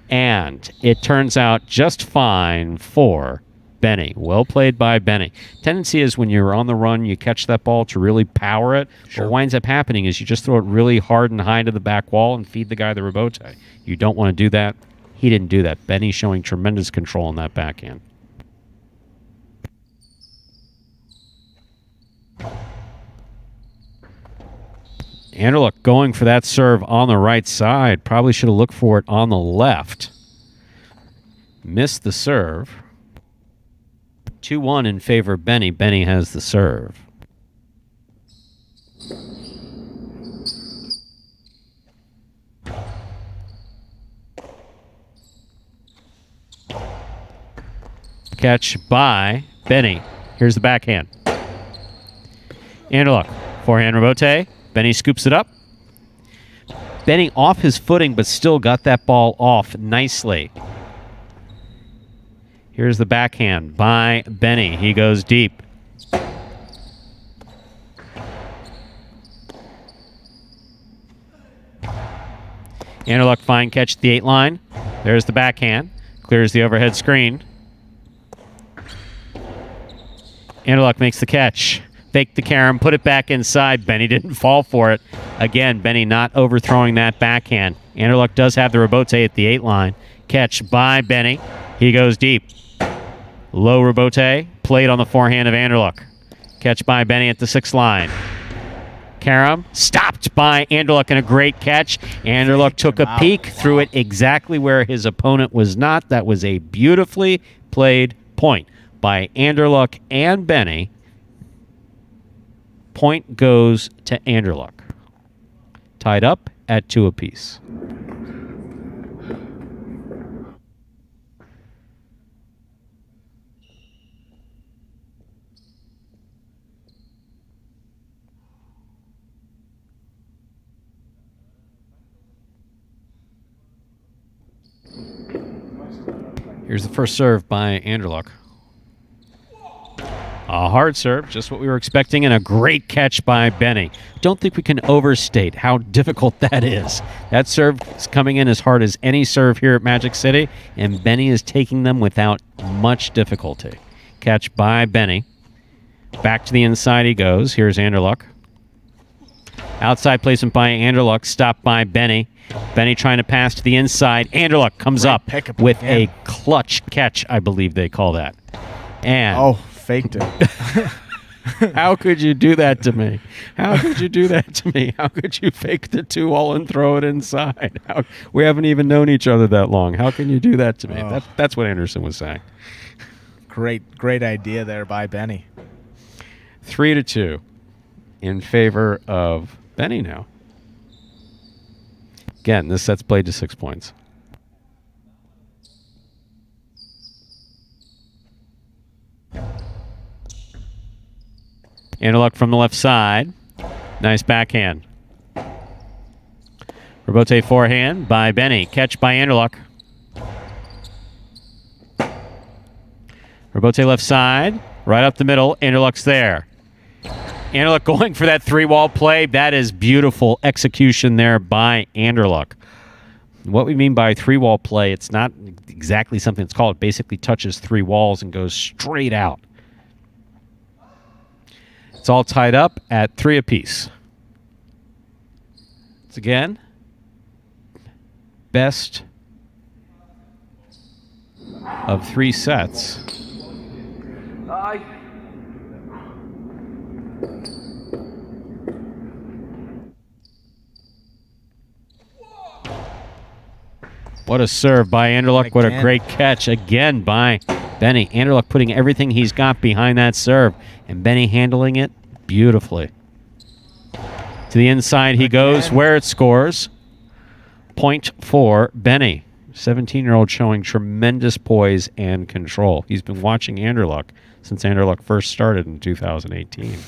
And it turns out just fine for Benny. Well played by Benny. Tendency is when you're on the run, you catch that ball to really power it. Sure. What winds up happening is you just throw it really hard and high to the back wall and feed the guy the rebote. You don't want to do that. He didn't do that. Benny showing tremendous control on that backhand. Anderluck going for that serve on the right side. Probably should have looked for it on the left. Missed the serve. 2-1 in favor of Benny. Benny has the serve. Catch by Benny. Here's the backhand. Anderluck. Forehand rebote. Benny scoops it up. Benny off his footing, but still got that ball off nicely. Here's the backhand by Benny. He goes deep. Anderluck fine catch at the 8 line. There's the backhand. Clears the overhead screen. Anderluck makes the catch. Fake the carom, put it back inside. Benny didn't fall for it. Again, Benny not overthrowing that backhand. Anderluck does have the rebote at the 8 line. Catch by Benny. He goes deep. Low rebote, played on the forehand of Anderluck. Catch by Benny at the 6 line. Carom stopped by Anderluck and a great catch. Anderluck took a peek, threw it exactly where his opponent was not. That was a beautifully played point by Anderluck and Benny. Point goes to Anderluck. Tied up at 2 apiece. Here's the first serve by Anderluck. A hard serve, just what we were expecting, and a great catch by Benny. Don't think we can overstate how difficult that is. That serve is coming in as hard as any serve here at Magic City, and Benny is taking them without much difficulty. Catch by Benny. Back to the inside he goes. Here's Anderluck. Outside placement by Anderluck, stopped by Benny. Benny trying to pass to the inside. Anderluck comes up with a clutch catch, I believe they call that. And faked it. how could you do that to me? How could you do that to me? How could you fake the 2-all and throw it inside? We haven't even known each other that long. How can you do that to me? That's what Anderson was saying. Great idea there by Benny. 3-2 in favor of Benny now. Again, this set's played to 6 points. Anderluck from the left side. Nice backhand. Rebote forehand by Benny. Catch by Anderluck. Rebote left side. Right up the middle. Anderluck's there. Anderluck going for that 3-wall play. That is beautiful execution there by Anderluck. What we mean by 3-wall play, it's not exactly something it's called. It basically touches 3 walls and goes straight out. It's all tied up at 3 apiece. It's again best of 3 sets. What a serve by Anderluck. What a great catch again by Benny. Anderluck putting everything he's got behind that serve, and Benny handling it beautifully. To the inside he goes, where it scores. Point for Benny. 17-year-old showing tremendous poise and control. He's been watching Anderluck since Anderluck first started in 2018.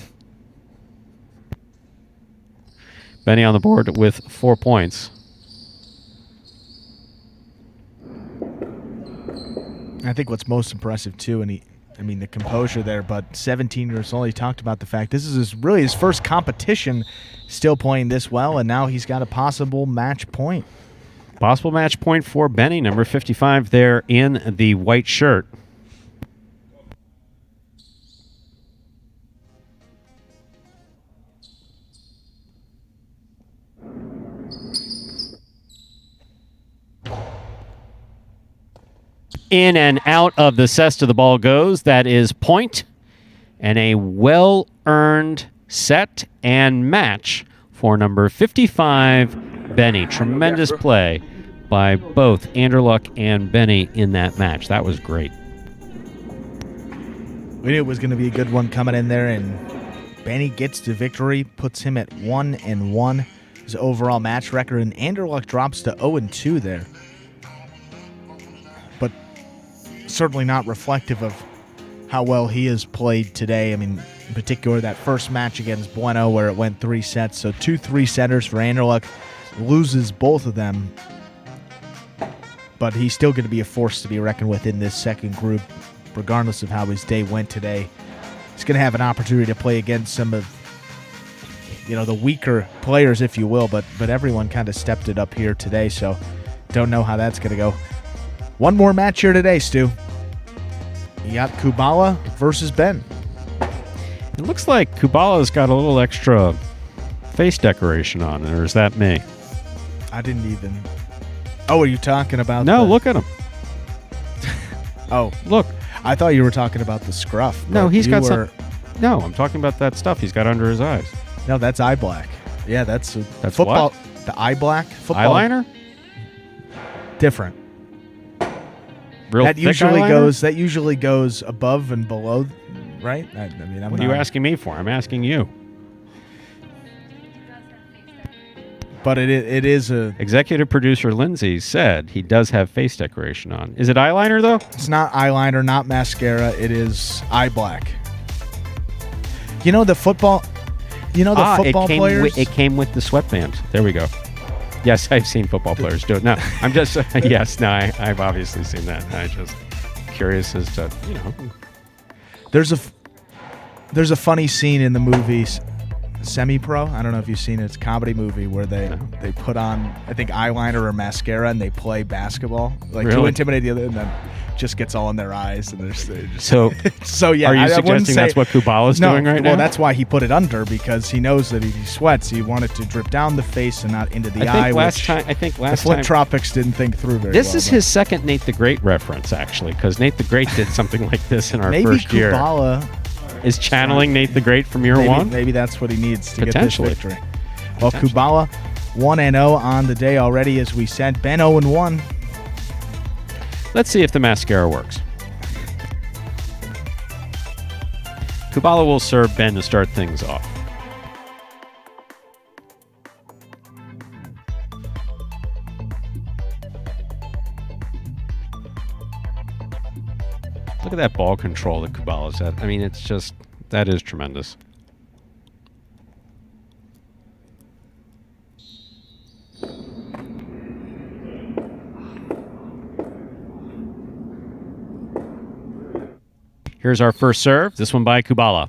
Benny on the board with 4 points. I think what's most impressive, too, and the composure there, but 17 years old, he talked about the fact this is really his first competition, still playing this well, and now he's got a possible match point. Possible match point for Benny, number 55 there in the white shirt. In and out of the cesta the ball goes. That is point, and a well-earned set and match for number 55, Benny. Tremendous play by both Anderluck and Benny in that match. That was great. We knew it was going to be a good one coming in there, and Benny gets the victory, puts him at 1-1, his overall match record, and Anderluck drops to 0-2 there. But certainly not reflective of how well he has played today. I mean, in particular, that first match against Bueno where it went 3 sets. So 2 3-setters for Anderluck. Loses both of them. But he's still going to be a force to be reckoned with in this second group, regardless of how his day went today. He's going to have an opportunity to play against some of, the weaker players, if you will. But everyone kind of stepped it up here today, so don't know how that's going to go. One more match here today, Stu. You got Kubala versus Ben. It looks like Kubala's got a little extra face decoration on it, or is that me? I didn't even... Oh, are you talking about... No, look at him. Oh. Look. I thought you were talking about the scruff. No, he's got some... No, I'm talking about that stuff he's got under his eyes. No, that's eye black. Yeah, that's football. What? The eye black? Football. Eyeliner? Different. Real that thick usually eyeliner? That usually goes above and below, right? What are you asking me for? I'm asking you. But it is a... Executive producer Lindsay said he does have face decoration on. Is it eyeliner, though? It's not eyeliner, not mascara. It is eye black. The football... football players... It came with the sweatband. There we go. Yes, I've seen football players do it. No, I'm just... yes, no, I've obviously seen that. I'm just curious as to, There's a... There's a funny scene in the movie Semi-Pro. I don't know if you've seen it. It's a comedy movie where they put on, I think, eyeliner or mascara and they play basketball, like to intimidate the other, and then just gets all in their eyes, and they're just so yeah. Are you suggesting that's what Kubala's doing right now? Well, that's why he put it under, because he knows that if he sweats, he wanted to drip down the face and not into the eye. I think last the Flint time Tropics didn't think through very well. This is his second Nate the Great reference, actually, because Nate the Great did something like this in our first year. Maybe Kubala is channeling Nate the Great from year one. Maybe that's what he needs to get this victory. Well, Kubala 1-0 on the day already, as we said. Ben 0-1. Let's see if the mascara works. Kubala will serve Ben to start things off. Look at that ball control that Kubala's at. I mean, it's just, that is tremendous. Here's our first serve. This one by Kubala.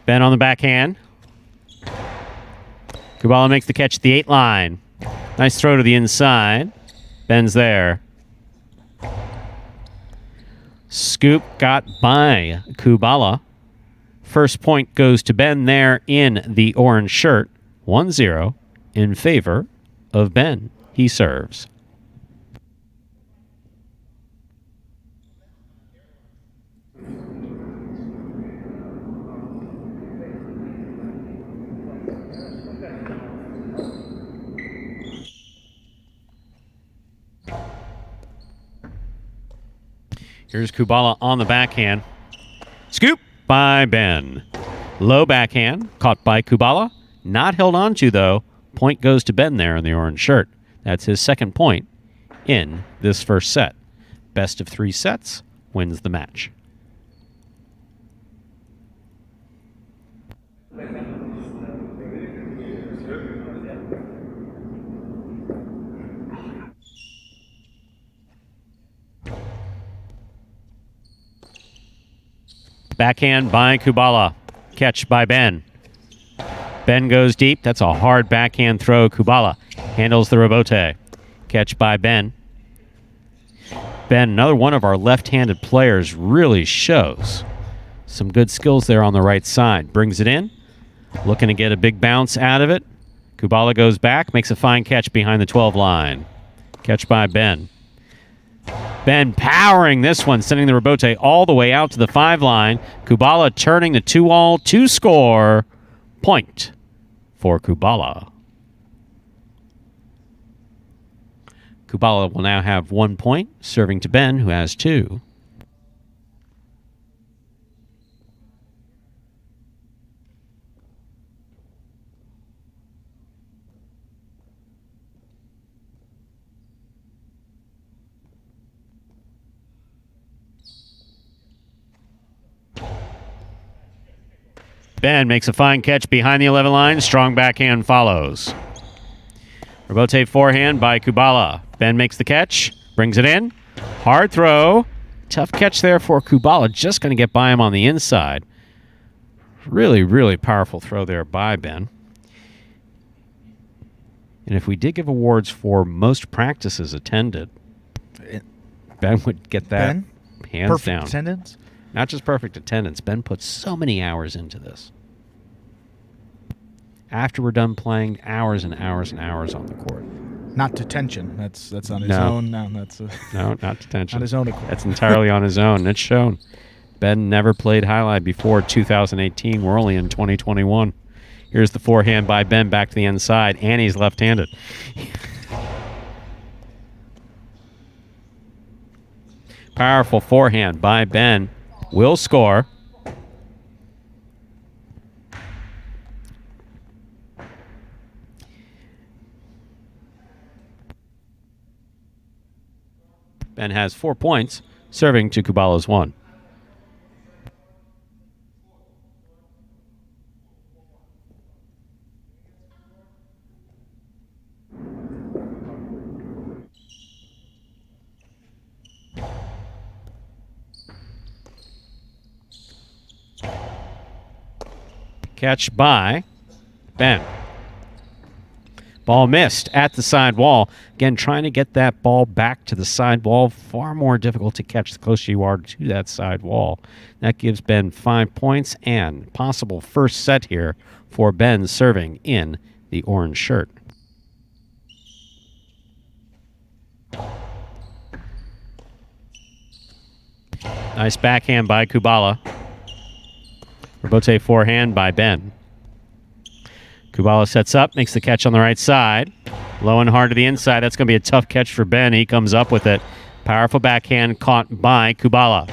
Ben on the backhand. Kubala makes the catch at the 8 line. Nice throw to the inside. Ben's there. Scoop got by Kubala. First point goes to Ben there in the orange shirt. 1-0 in favor of Ben. He serves. Here's Kubala on the backhand. Scoop by Ben. Low backhand, caught by Kubala. Not held on to, though. Point goes to Ben there in the orange shirt. That's his second point in this first set. Best of 3 sets wins the match. Backhand by Kubala. Catch by Ben. Ben goes deep. That's a hard backhand throw. Kubala handles the rebote. Catch by Ben. Ben, another one of our left-handed players, really shows some good skills there on the right side. Brings it in. Looking to get a big bounce out of it. Kubala goes back. Makes a fine catch behind the 12 line. Catch by Ben. Ben powering this one, sending the rebote all the way out to the 5 line. Kubala turning the 2-all to score. Point for Kubala. Kubala will now have 1 point, serving to Ben, who has 2. Ben makes a fine catch behind the 11 line. Strong backhand follows. Rebote forehand by Kubala. Ben makes the catch. Brings it in. Hard throw. Tough catch there for Kubala. Just going to get by him on the inside. Really, really powerful throw there by Ben. And if we did give awards for most practices attended, Ben would get that hands perfect down. Attendance? Not just perfect attendance. Ben puts so many hours into this. After we're done playing, hours and hours and hours on the court. Not detention. That's on his own. No, no, not detention. On his own accord. That's entirely on his own. It's shown. Ben never played highlight before 2018. We're only in 2021. Here's the forehand by Ben back to the inside, and he's left-handed. Powerful forehand by Ben. Will score. Ben has 4 points, serving to Kubala's 1. Catch by Ben. Ball missed at the side wall. Again, trying to get that ball back to the side wall. Far more difficult to catch the closer you are to that side wall. That gives Ben 5 points and possible first set here for Ben serving in the orange shirt. Nice backhand by Kubala. Rebote forehand by Ben. Kubala sets up, makes the catch on the right side. Low and hard to the inside. That's going to be a tough catch for Ben. He comes up with it. Powerful backhand caught by Kubala.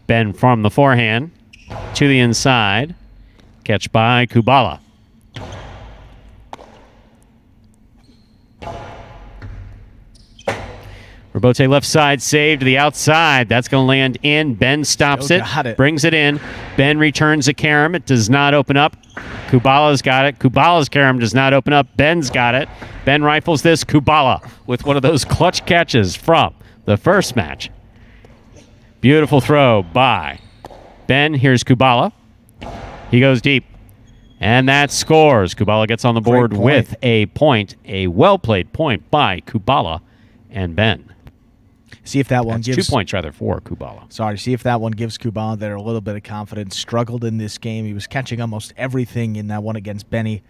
Ben from the forehand to the inside. Catch by Kubala. Rebote left side, save to the outside. That's going to land in. Ben stops it, brings it in. Ben returns a carom. It does not open up. Kubala's got it. Kubala's carom does not open up. Ben's got it. Ben rifles this. Kubala with one of those clutch catches from the first match. Beautiful throw by Ben. Here's Kubala. He goes deep. And that scores. Kubala gets on the board with a point. A well-played point by Kubala and Ben. See if that one gives 2 points rather for Kubala. Sorry, see if that one gives Kubala there a little bit of confidence. Struggled in this game. He was catching almost everything in that one against Benny.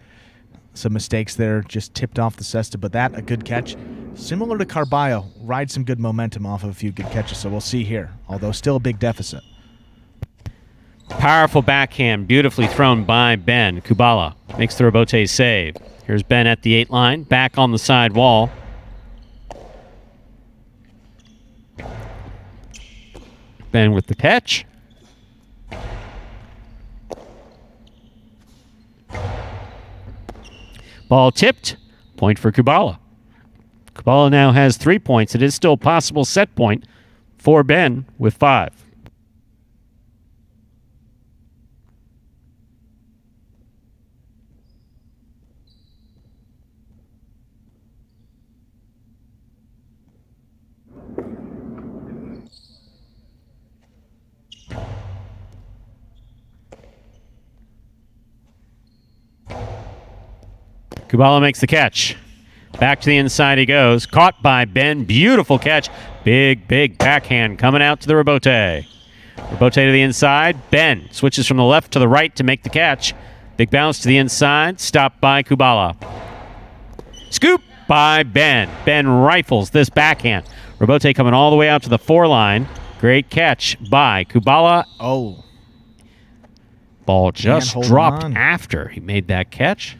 Some mistakes there, just tipped off the cesta, but that a good catch. Similar to Carballo, ride some good momentum off of a few good catches, so we'll see here, although still a big deficit. Powerful backhand, beautifully thrown by Ben. Kubala makes the rebote save. Here's Ben at the 8 line, back on the side wall. Ben with the catch. Ball tipped. Point for Kubala. Kubala now has 3 points. It is still a possible set point for Ben with 5. Kubala makes the catch. Back to the inside he goes. Caught by Ben. Beautiful catch. Big, big backhand coming out to the rebote. Rebote to the inside. Ben switches from the left to the right to make the catch. Big bounce to the inside. Stopped by Kubala. Scoop by Ben. Ben rifles this backhand. Rebote coming all the way out to the 4 line. Great catch by Kubala. Oh. Ball just dropped after he made that catch.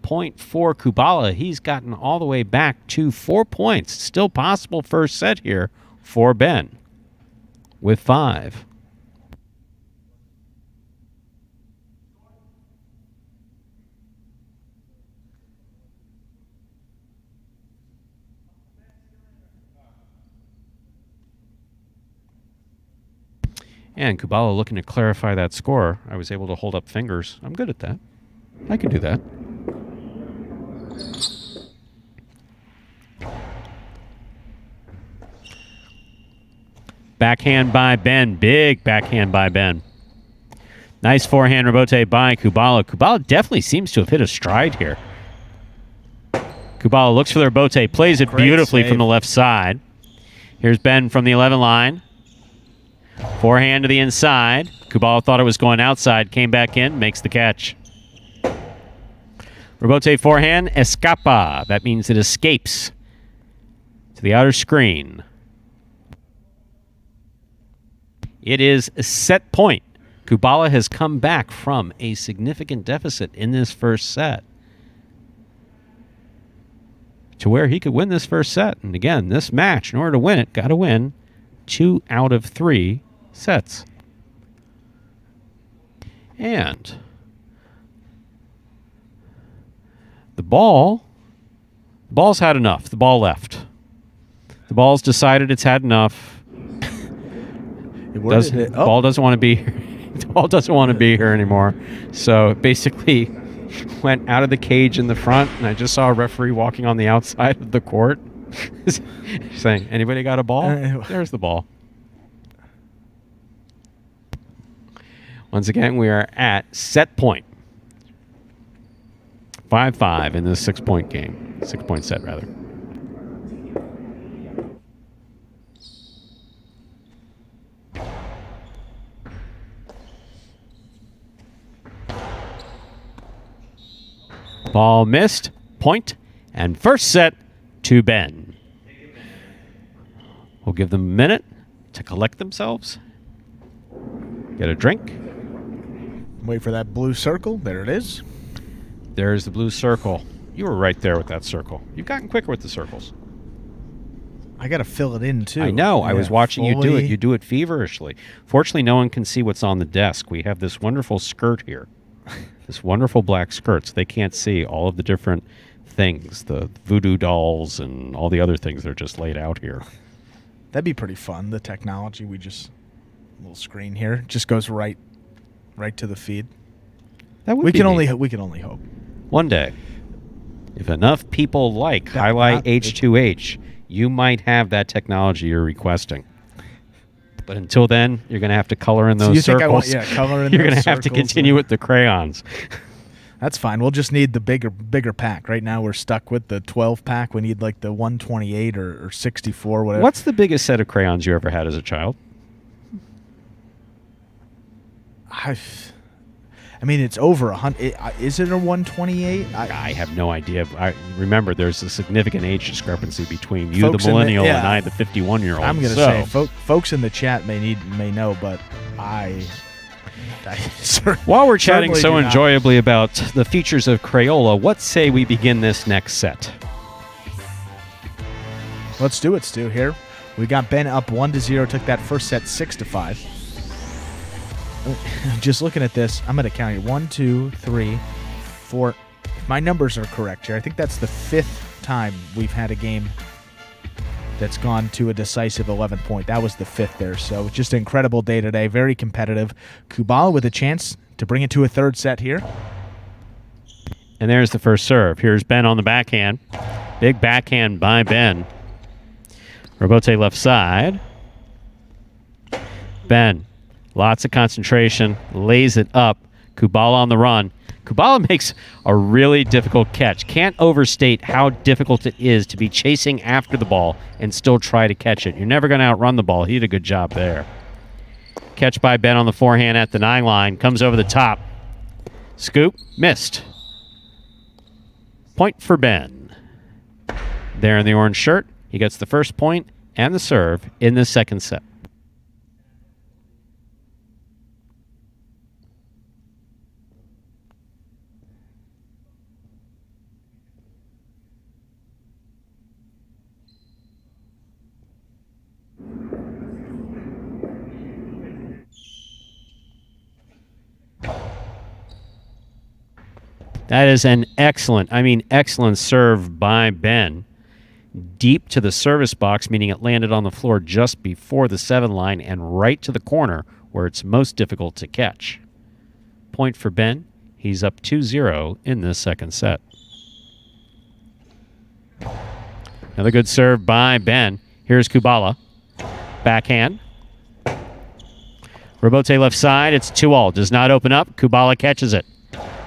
Point for Kubala. He's gotten all the way back to 4 points. Still possible first set here for Ben with 5. And Kubala looking to clarify that score. I was able to hold up fingers. I'm good at that. I can do that. Backhand by Ben. Big backhand by Ben. Nice forehand rebote by Kubala. Kubala definitely seems to have hit a stride here. Kubala looks for the rebote, plays it beautifully from the left side. Here's Ben from the 11 line. Forehand to the inside. Kubala thought it was going outside, came back in, makes the catch. Rebote forehand, escapa. That means it escapes to the outer screen. It is a set point. Kubala has come back from a significant deficit in this first set to where he could win this first set. And again, this match, in order to win it, got to win 2 out of 3 sets. And the ball's had enough. The ball left. The ball's decided it's had enough. Ball doesn't want to be here. The ball doesn't want to be here anymore. So it basically went out of the cage in the front, and I just saw a referee walking on the outside of the court saying, anybody got a ball? There's the ball. Once again, we are at set point. 5-5 in this 6-point game. 6-point set, rather. Ball missed. Point. And first set to Ben. We'll give them a minute to collect themselves. Get a drink. Wait for that blue circle. There it is. There's the blue circle. You were right there with that circle. You've gotten quicker with the circles. I got to fill it in, too. I know. Yeah, I was watching you do it. fully. You do it feverishly. Fortunately, no one can see what's on the desk. We have this wonderful skirt here. This wonderful black skirt. So they can't see all of the different things, the voodoo dolls and all the other things that are just laid out here. That'd be pretty fun. The technology, little screen here, just goes right to the feed. That would We be can neat. only hope. One day, if enough people like Jai-Alai H2H, you might have that technology you're requesting. But until then, you're going to have to color in So those you think circles. color in You're those going to have to circles continue and- with the crayons. That's fine. We'll just need the bigger pack. Right now, we're stuck with the 12 pack. We need like the 128 or 64, whatever. What's the biggest set of crayons you ever had as a child? I mean, it's over 100. Is it a 128? I have no idea. Remember, there's a significant age discrepancy between you, Folks the in the- millennial, yeah. and I, the 51-year-old. I'm going to So, say, folks in the chat may know, but I while we're chatting certainly so do not. enjoyably about the features of Crayola, what say we begin this next set? Let's do it, Stu. Here we got Ben up 1-0. Took that first set 6-5. Just looking at this, I'm going to count it. 1, 2, 3, 4. If my numbers are correct here, I think that's the 5th time we've had a game that's gone to a decisive 11 point. That was the 5th there. So just an incredible day today. Very competitive. Kubala with a chance to bring it to a third set here. And there's the first serve. Here's Ben on the backhand. Big backhand by Ben. Robote left side. Ben, lots of concentration, lays it up. Kubala on the run. Kubala makes a really difficult catch. Can't overstate how difficult it is to be chasing after the ball and still try to catch it. You're never going to outrun the ball. He did a good job there. Catch by Ben on the forehand at the 9 line. Comes over the top. Scoop. Missed. Point for Ben. There in the orange shirt. He gets the first point and the serve in the second set. That is an excellent serve by Ben. Deep to the service box, meaning it landed on the floor just before the 7 line and right to the corner where it's most difficult to catch. Point for Ben. He's up 2-0 in this second set. Another good serve by Ben. Here's Kubala. Backhand. Robote left side. It's 2-all. Does not open up. Kubala catches it.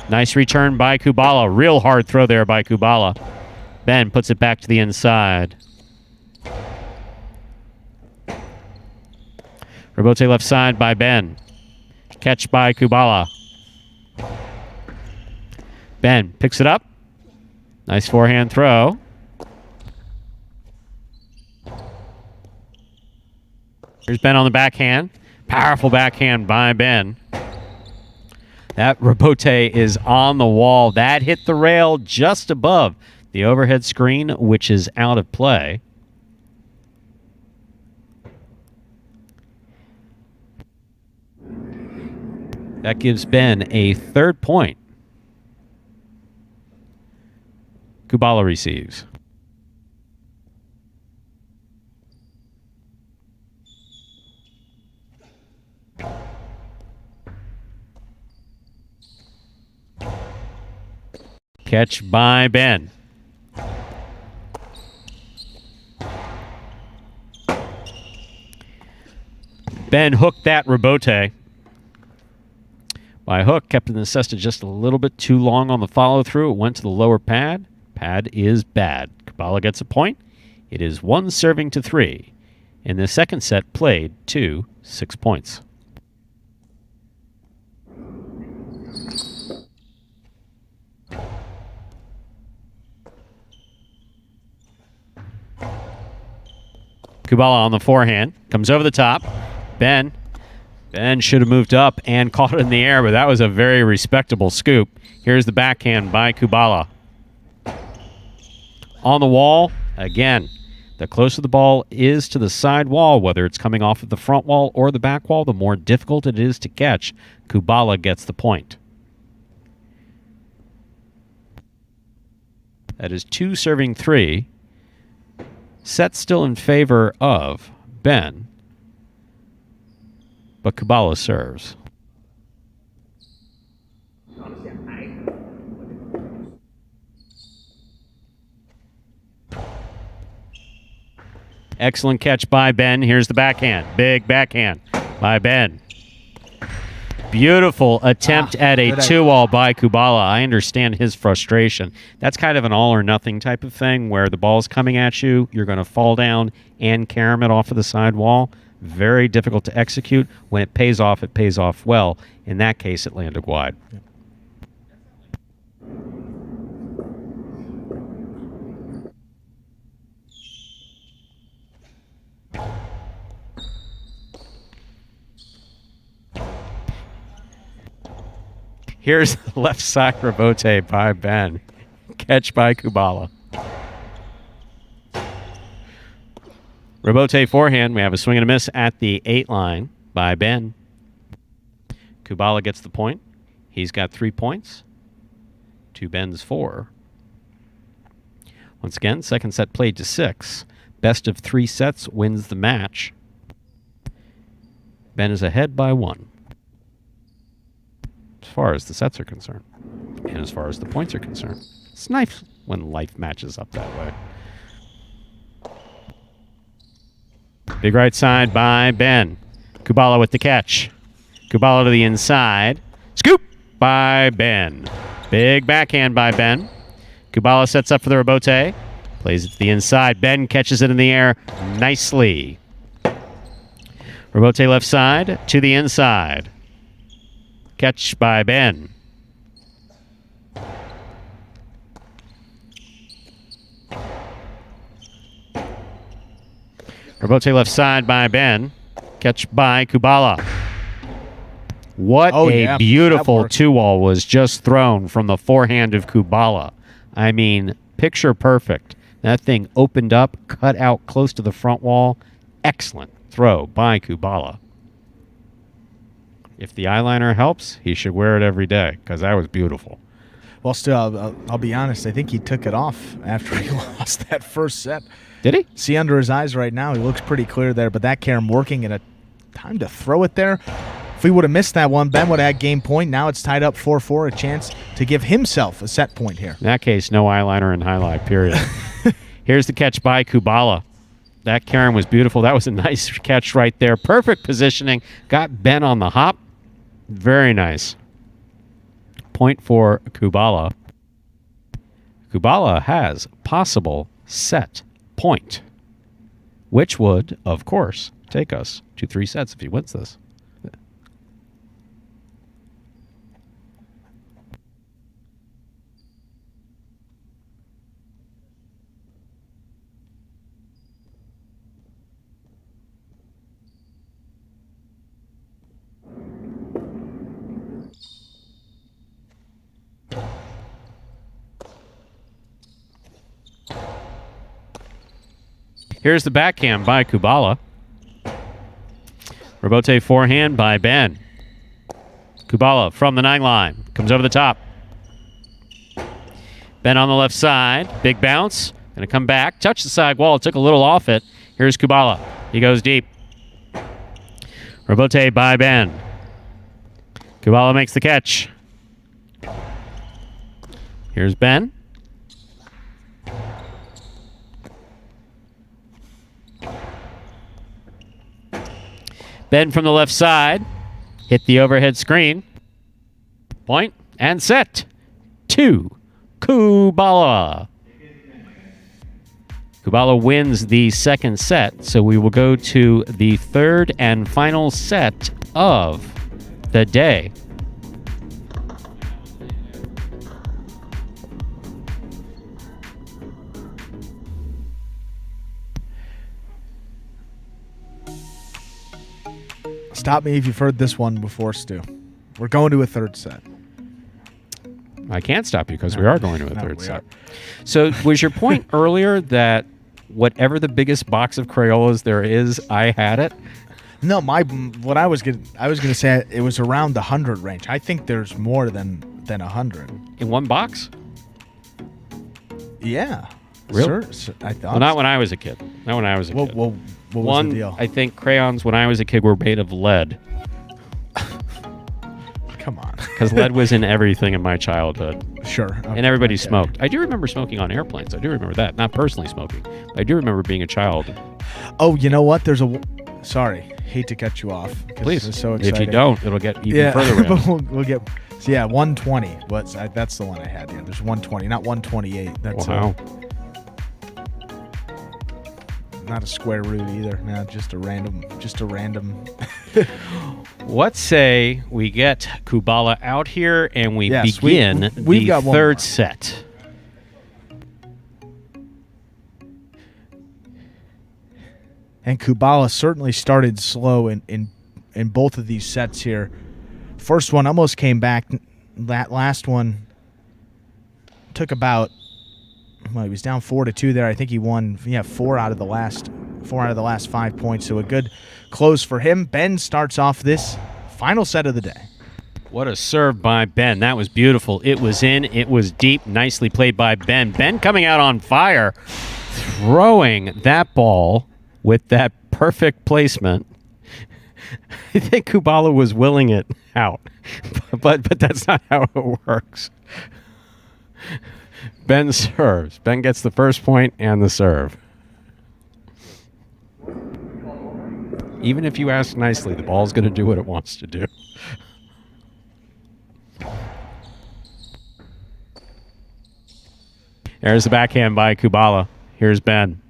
Nice return by Kubala. Real hard throw there by Kubala. Ben puts it back to the inside. Robote left side by Ben. Catch by Kubala. Ben picks it up. Nice forehand throw. Here's Ben on the backhand. Powerful backhand by Ben. That Robote is on the wall. That hit the rail just above the overhead screen, which is out of play. That gives Ben a third point. Kubala receives. Catch by Ben. Ben hooked that Robote. by hook, kept the cesta just a little bit too long on the follow-through. It went to the lower pad. Pad is bad. Kubala gets a point. It is 1 serving to 3. In the second set, played to 6 points. Kubala on the forehand. Comes over the top. Ben should have moved up and caught it in the air, but that was a very respectable scoop. Here's the backhand by Kubala. On the wall, again, the closer the ball is to the side wall, whether it's coming off of the front wall or the back wall, the more difficult it is to catch. Kubala gets the point. That is 2 serving 3. Set still in favor of Ben, but Kubala serves. Excellent catch by Ben. Here's the backhand. Big backhand by Ben. Beautiful attempt at a 2-all by Kubala. I understand his frustration. That's kind of an all-or-nothing type of thing where the ball's coming at you, you're going to fall down and carom it off of the side wall. Very difficult to execute. When it pays off well. In that case, it landed wide. Yeah. Here's the left side rebote by Ben. Catch by Kubala. Rebote forehand. We have a swing and a miss at the 8 line by Ben. Kubala gets the point. He's got 3 points to Ben's 4. Once again, second set played to 6. Best of 3 sets wins the match. Ben is ahead by 1. As far as the sets are concerned, and as far as the points are concerned. It's nice when life matches up that way. Big right side by Ben. Kubala with the catch. Kubala to the inside. Scoop by Ben. Big backhand by Ben. Kubala sets up for the rebote. Plays it to the inside. Ben catches it in the air nicely. Rebote left side to the inside. Catch by Ben. Rebote left side by Ben. Catch by Kubala. What a beautiful 2-all was just thrown from the forehand of Kubala. I mean, picture perfect. That thing opened up, cut out close to the front wall. Excellent throw by Kubala. If the eyeliner helps, he should wear it every day because that was beautiful. Well, still, I'll be honest. I think he took it off after he lost that first set. Did he? See under his eyes right now. He looks pretty clear there, but that carom working in a time to throw it there. If we would have missed that one, Ben would have had game point. Now it's tied up 4-4, a chance to give himself a set point here. In that case, no eyeliner and highlight, period. Here's the catch by Kubala. That carom was beautiful. That was a nice catch right there. Perfect positioning. Got Ben on the hop. Very nice. Point for Kubala. Kubala has possible set point, which would, of course, take us to 3 sets if he wins this. Here's the backhand by Kubala. Rebote forehand by Ben. Kubala from the 9 line. Comes over the top. Ben on the left side. Big bounce. Going to come back. Touch the side wall. Took a little off it. Here's Kubala. He goes deep. Rebote by Ben. Kubala makes the catch. Here's Ben. Ben from the left side. Hit the overhead screen. Point and set to Kubala. Kubala wins the second set, so we will go to the third and final set of the day. Stop me if you've heard this one before, Stu. We're going to a third set. I can't stop you because we are going to a third we set. are. So was your point earlier that whatever the biggest box of Crayolas there is, I had it? No, what I was gonna say it was around the 100 range. I think there's more than 100 In one box? Yeah, Really? Sir, I thought. Well, not when I was a kid. Not when I was a kid. What was One, the deal? I think crayons when I was a kid were made of lead Come on. because lead was in everything in my childhood. Sure. And everybody Okay. smoked. I do remember smoking on airplanes. I do remember that. Not personally smoking. But I do remember being a child. Oh, you know what? Sorry, hate to cut you off. 'Cause Please. it's so exciting. If you don't, it'll get even further but random. we'll get. So yeah, 120. That's the one I had. Yeah, there's 120, not 128. That's Wow. not a square root either. No, just a random. What say we get Kubala out here and we Yes, begin we've the got one third more. set. And Kubala certainly started slow in both of these sets here. First one almost came back. That last one took about. Well, he was down 4-2 there. I think he won. Yeah, four out of the last 5 points. So a good close for him. Ben starts off this final set of the day. What a serve by Ben. That was beautiful. It was in. It was deep. Nicely played by Ben. Ben coming out on fire, throwing that ball with that perfect placement. I think Kubala was willing it out, but that's not how it works. Ben serves. Ben gets the first point and the serve. Even if you ask nicely, the ball's going to do what it wants to do. There's the backhand by Kubala. Here's Ben.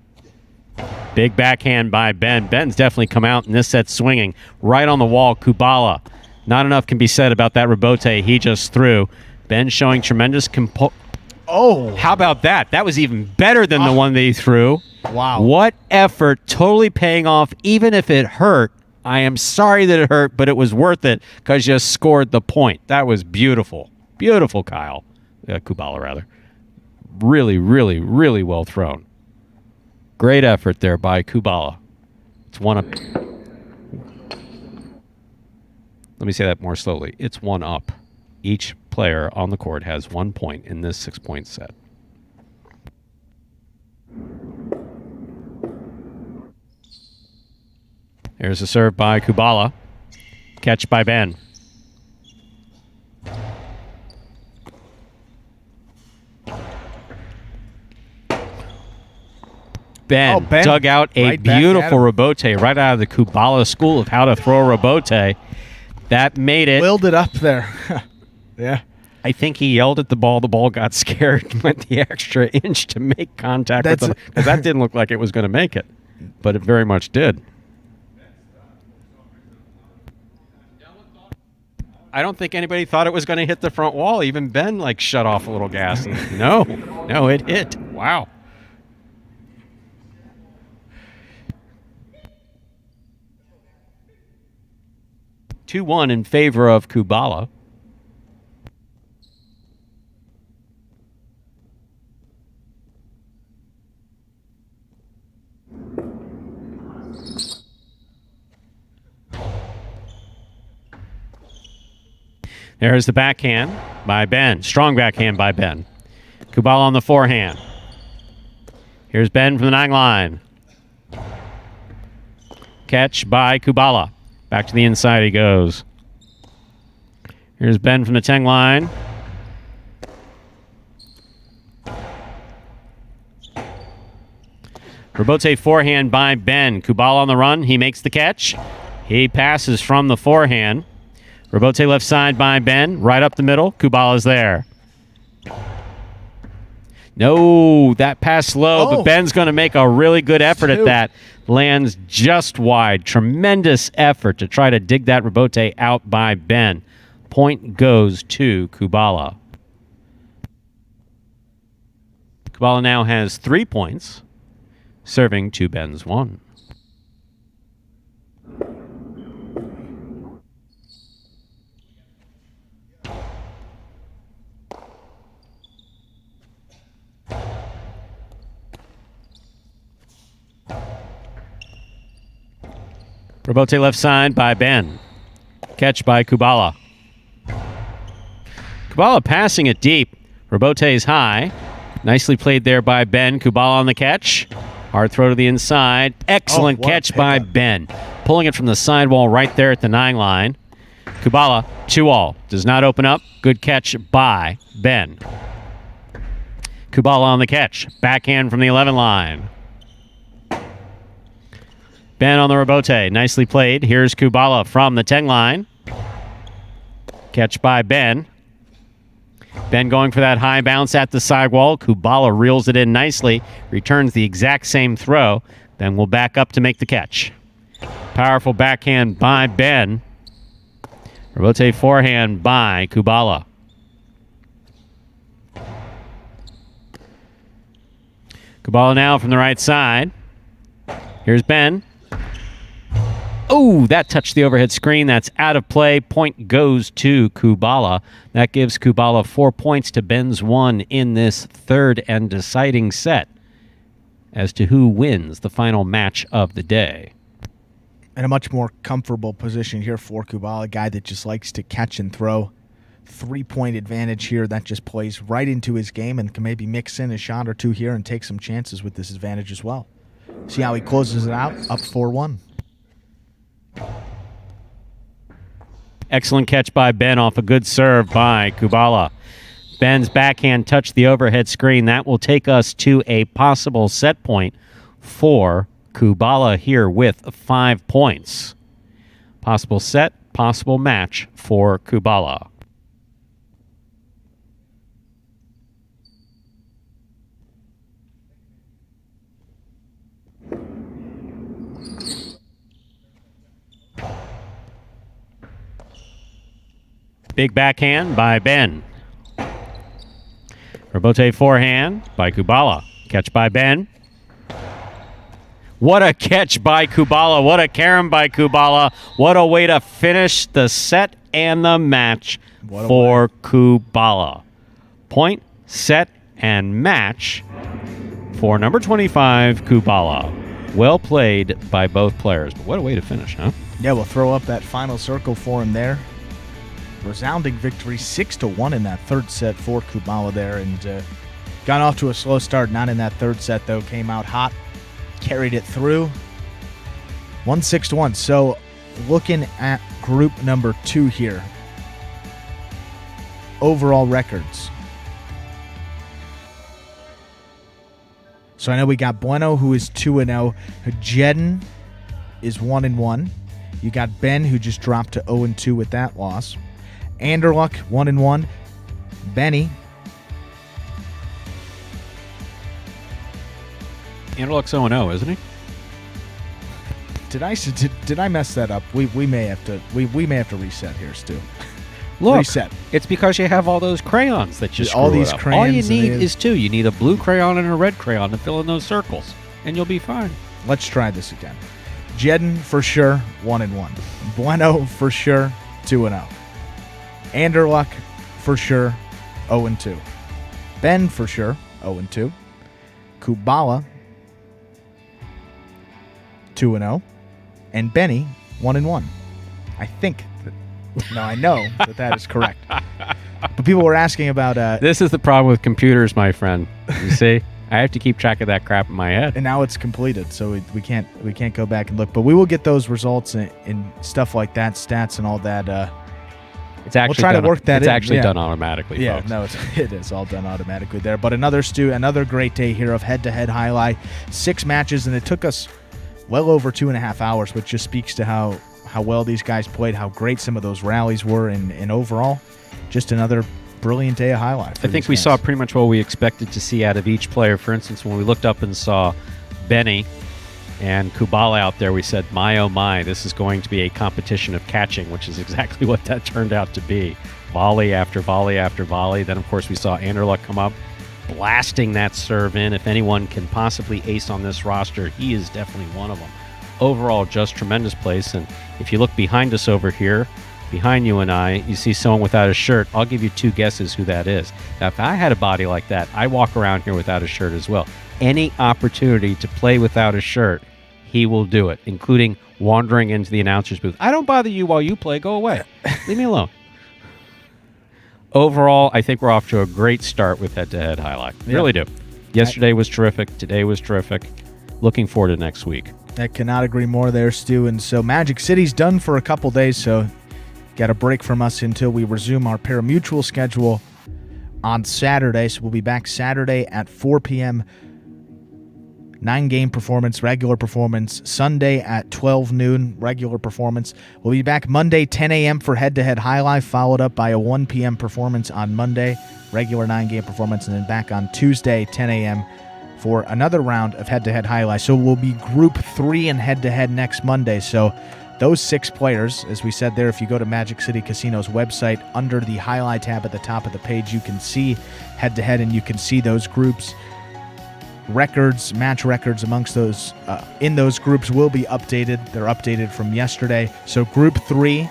Big backhand by Ben. Ben's definitely come out in this set swinging. Right on the wall, Kubala. Not enough can be said about that rebote he just threw. Ben showing tremendous Oh, How about that? That was even better than the one that he threw. wow. What effort, totally paying off, even if it hurt. I am sorry that it hurt, but it was worth it because you scored the point. That was beautiful. Beautiful, Kyle. Kubala, rather. Really, really, really well thrown. Great effort there by Kubala. It's one up. Let me say that more slowly. It's one up. Each player on the court has 1 point in this 6-point set. There's a serve by Kubala. Catch by Ben. Ben, Ben dug out a right back at beautiful him. rebote right out of the Kubala school of how to throw a rebote. That made it. Willed it up there. Yeah. I think he yelled at the ball. The ball got scared and went the extra inch to make contact with That's- them. Because that didn't look like it was going to make it. But it very much did. I don't think anybody thought it was going to hit the front wall. Even Ben, shut off a little gas. And, no, it hit. Wow. Two-1 in favor of Kubala. There's the backhand by Ben. Strong backhand by Ben. Kubala on the forehand. Here's Ben from the 9 line. Catch by Kubala. Back to the inside he goes. Here's Ben from the 10 line. Rebote forehand by Ben. Kubala on the run. He makes the catch. He passes from the forehand. Robote left side by Ben. Right up the middle. Kubala's there. No, that pass low, but Ben's going to make a really good effort at that. Lands just wide. Tremendous effort to try to dig that Robote out by Ben. Point goes to Kubala. Kubala now has 3 points, serving to Ben's 1. Robote left side by Ben. Catch by Kubala. Kubala passing it deep. Robote's high. Nicely played there by Ben. Kubala on the catch. Hard throw to the inside. Excellent catch by Ben. Pulling it from the sidewall right there at the 9 line. Kubala, 2-all. Does not open up. Good catch by Ben. Kubala on the catch. Backhand from the 11 line. Ben on the Robote. Nicely played. Here's Kubala from the 10 line. Catch by Ben. Ben going for that high bounce at the sidewall. Kubala reels it in nicely. Returns the exact same throw. Ben will back up to make the catch. Powerful backhand by Ben. Robote forehand by Kubala. Kubala now from the right side. Here's Ben. Oh, that touched the overhead screen. That's out of play. Point goes to Kubala. That gives Kubala 4 points to Ben's 1 in this third and deciding set as to who wins the final match of the day. In a much more comfortable position here for Kubala, a guy that just likes to catch and throw. 3-point advantage here. That just plays right into his game and can maybe mix in a shot or two here and take some chances with this advantage as well. See how he closes it out, up 4-1. Excellent catch by Ben off a good serve by Kubala. Ben's backhand touched the overhead screen. That will take us to a possible set point for Kubala here with 5 points. Possible set, possible match for Kubala. Big backhand by Ben. Robote forehand by Kubala. Catch by Ben. What a catch by Kubala. What a carom by Kubala. What a way to finish the set and the match for Kubala. Point, set, and match for number 25, Kubala. Well played by both players. But what a way to finish, huh? Yeah, we'll throw up that final circle for him there. Resounding victory, 6-1 in that third set for Kubala there, and got off to a slow start. Not in that third set though. Came out hot, carried it through. 1-6-1. So, looking at group number 2 here. Overall records. So I know we got Bueno, who is 2-0. Jedden is 1-1. You got Ben, who just dropped to 0-2 with that loss. Anderluck, 1-1. Benny. Anderluck's 0-0, isn't he? Did I mess that up? We may have to reset here, Stu. Look, reset. It's because you have all those crayons that you screw all these up. crayons. All you need is 2. You need a blue crayon and a red crayon to fill in those circles, and you'll be fine. Let's try this again. Jedden for sure, 1-1. Bueno for sure, 2-0. Anderluck for sure, 0-2. Ben for sure, 0-2. Kubala, 2-0. And Benny, 1-1. I think I know that is correct. But people were asking about... this is the problem with computers, my friend. You see? I have to keep track of that crap in my head. And now it's completed, so we can't go back and look. But we will get those results and stuff like that, stats and all that. It's actually we'll try to work that in. It's actually done automatically, yeah, folks. No, it is all done automatically there. But another great day here of head-to-head Jai-Alai. 6 matches, and it took us well over 2.5 hours, which just speaks to how how well these guys played, how great some of those rallies were, and overall, just another brilliant day of highlight. I think we saw pretty much what we expected to see out of each player. For instance, when we looked up and saw Benny and Kubala out there, we said, my oh my, this is going to be a competition of catching, which is exactly what that turned out to be. Volley after volley after volley. Then, of course, we saw Anderlecht come up, blasting that serve in. If anyone can possibly ace on this roster, he is definitely one of them. Overall, just tremendous place. And if you look behind us over here, behind you and I, you see someone without a shirt. I'll give you 2 guesses who that is. Now, if I had a body like that, I walk around here without a shirt as well. Any opportunity to play without a shirt, he will do it, including wandering into the announcer's booth. I don't bother you while you play. Go away. Leave me alone. Overall, I think we're off to a great start with Head-to-Head Jai-Alai. Really do. Yesterday was terrific. Today was terrific. Looking forward to next week. I cannot agree more there, Stu. And so Magic City's done for a couple days, so got a break from us until we resume our pari-mutuel schedule on Saturday. So we'll be back Saturday at 4 p.m., 9-game performance, regular performance. Sunday at 12 noon, regular performance. We'll be back Monday, 10 a.m. for Head-to-Head Jai-Alai, followed up by a 1 p.m. performance on Monday, regular 9-game performance, and then back on Tuesday, 10 a.m. for another round of Head-to-Head Jai-Alai. So we'll be Group 3 in Head-to-Head next Monday. So those 6 players, as we said there, if you go to Magic City Casino's website, under the Jai-Alai tab at the top of the page, you can see Head-to-Head, and you can see those groups. Records, match records amongst those in those groups will be updated. They're updated from yesterday. So Group 3,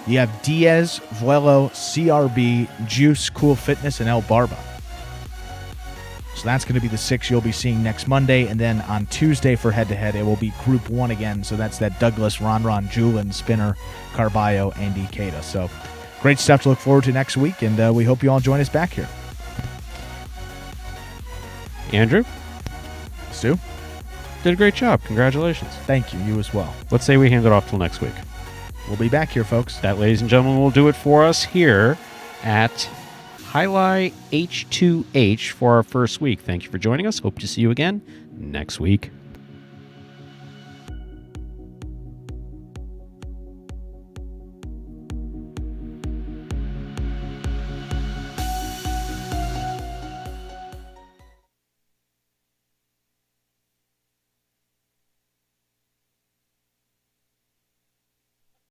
you have Diaz, Vuelo, CRB, Juice, Cool Fitness, and El Barba. So that's going to be the 6 you'll be seeing next Monday. And then on Tuesday for Head-to-Head, it will be Group 1 again. So that's that Douglas, Ron, Julian, Spinner, Carballo, and Ikeda. So great stuff to look forward to next week. And we hope you all join us back here. Andrew? Stu? Did a great job. Congratulations. Thank you. You as well. Let's say we hand it off till next week. We'll be back here, folks. That, ladies and gentlemen, will do it for us here at Jai-Alai H2H for our first week. Thank you for joining us. Hope to see you again next week.